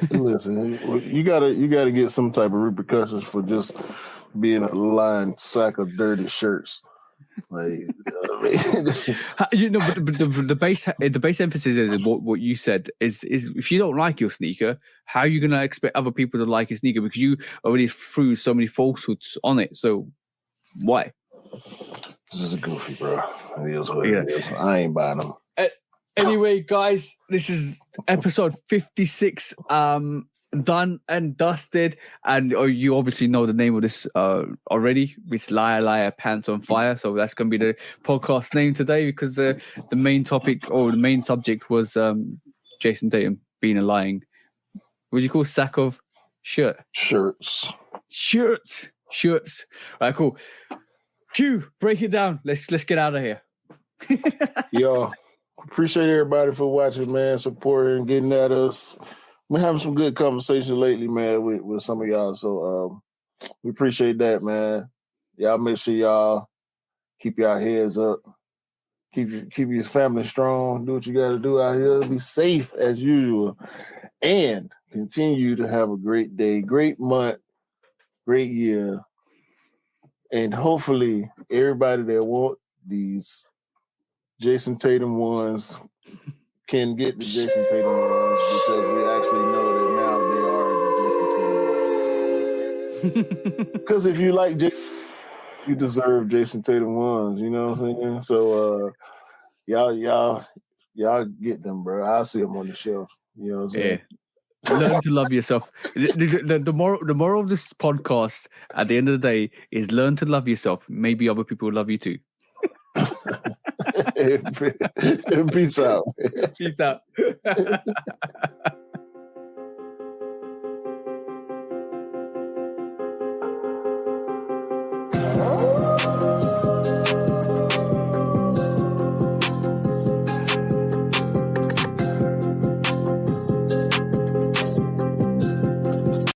listen, you gotta get some type of repercussions for just being a lying sack of dirty shirts. Like, you know, but the base emphasis is what you said is if you don't like your sneaker, how are you going to expect other people to like your sneaker? Because you already threw so many falsehoods on it. So why? This is goofy, bro. It is what it is. I ain't buying them. Anyway, guys, this is episode 56. Done and dusted, and you obviously know the name of this already. It's Liar Pants on Fire, so that's going to be the podcast name today because the main topic or the main subject was Jason Tatum being a lying, what do you call sack of shirts. All right, cool. Q, break it down. Let's get out of here. Yo, appreciate everybody for watching, man, supporting, getting at us. We're having some good conversations lately, man, with some of y'all. So we appreciate that, man. Y'all make sure y'all keep y'all heads up. Keep your family strong. Do what you got to do out here. Be safe as usual. And continue to have a great day, great month, great year. And hopefully everybody that want these Jason Tatum ones can get the Jason Tatum ones because we actually know that now they are the Jason Tatum ones. Because if you like Jason, you deserve Jason Tatum ones. You know what I'm saying? So y'all get them, bro. I'll see them on the shelf. You know what I'm saying? Yeah. Learn to love yourself. The moral of this podcast at the end of the day is learn to love yourself. Maybe other people will love you too. Peace out. Peace out.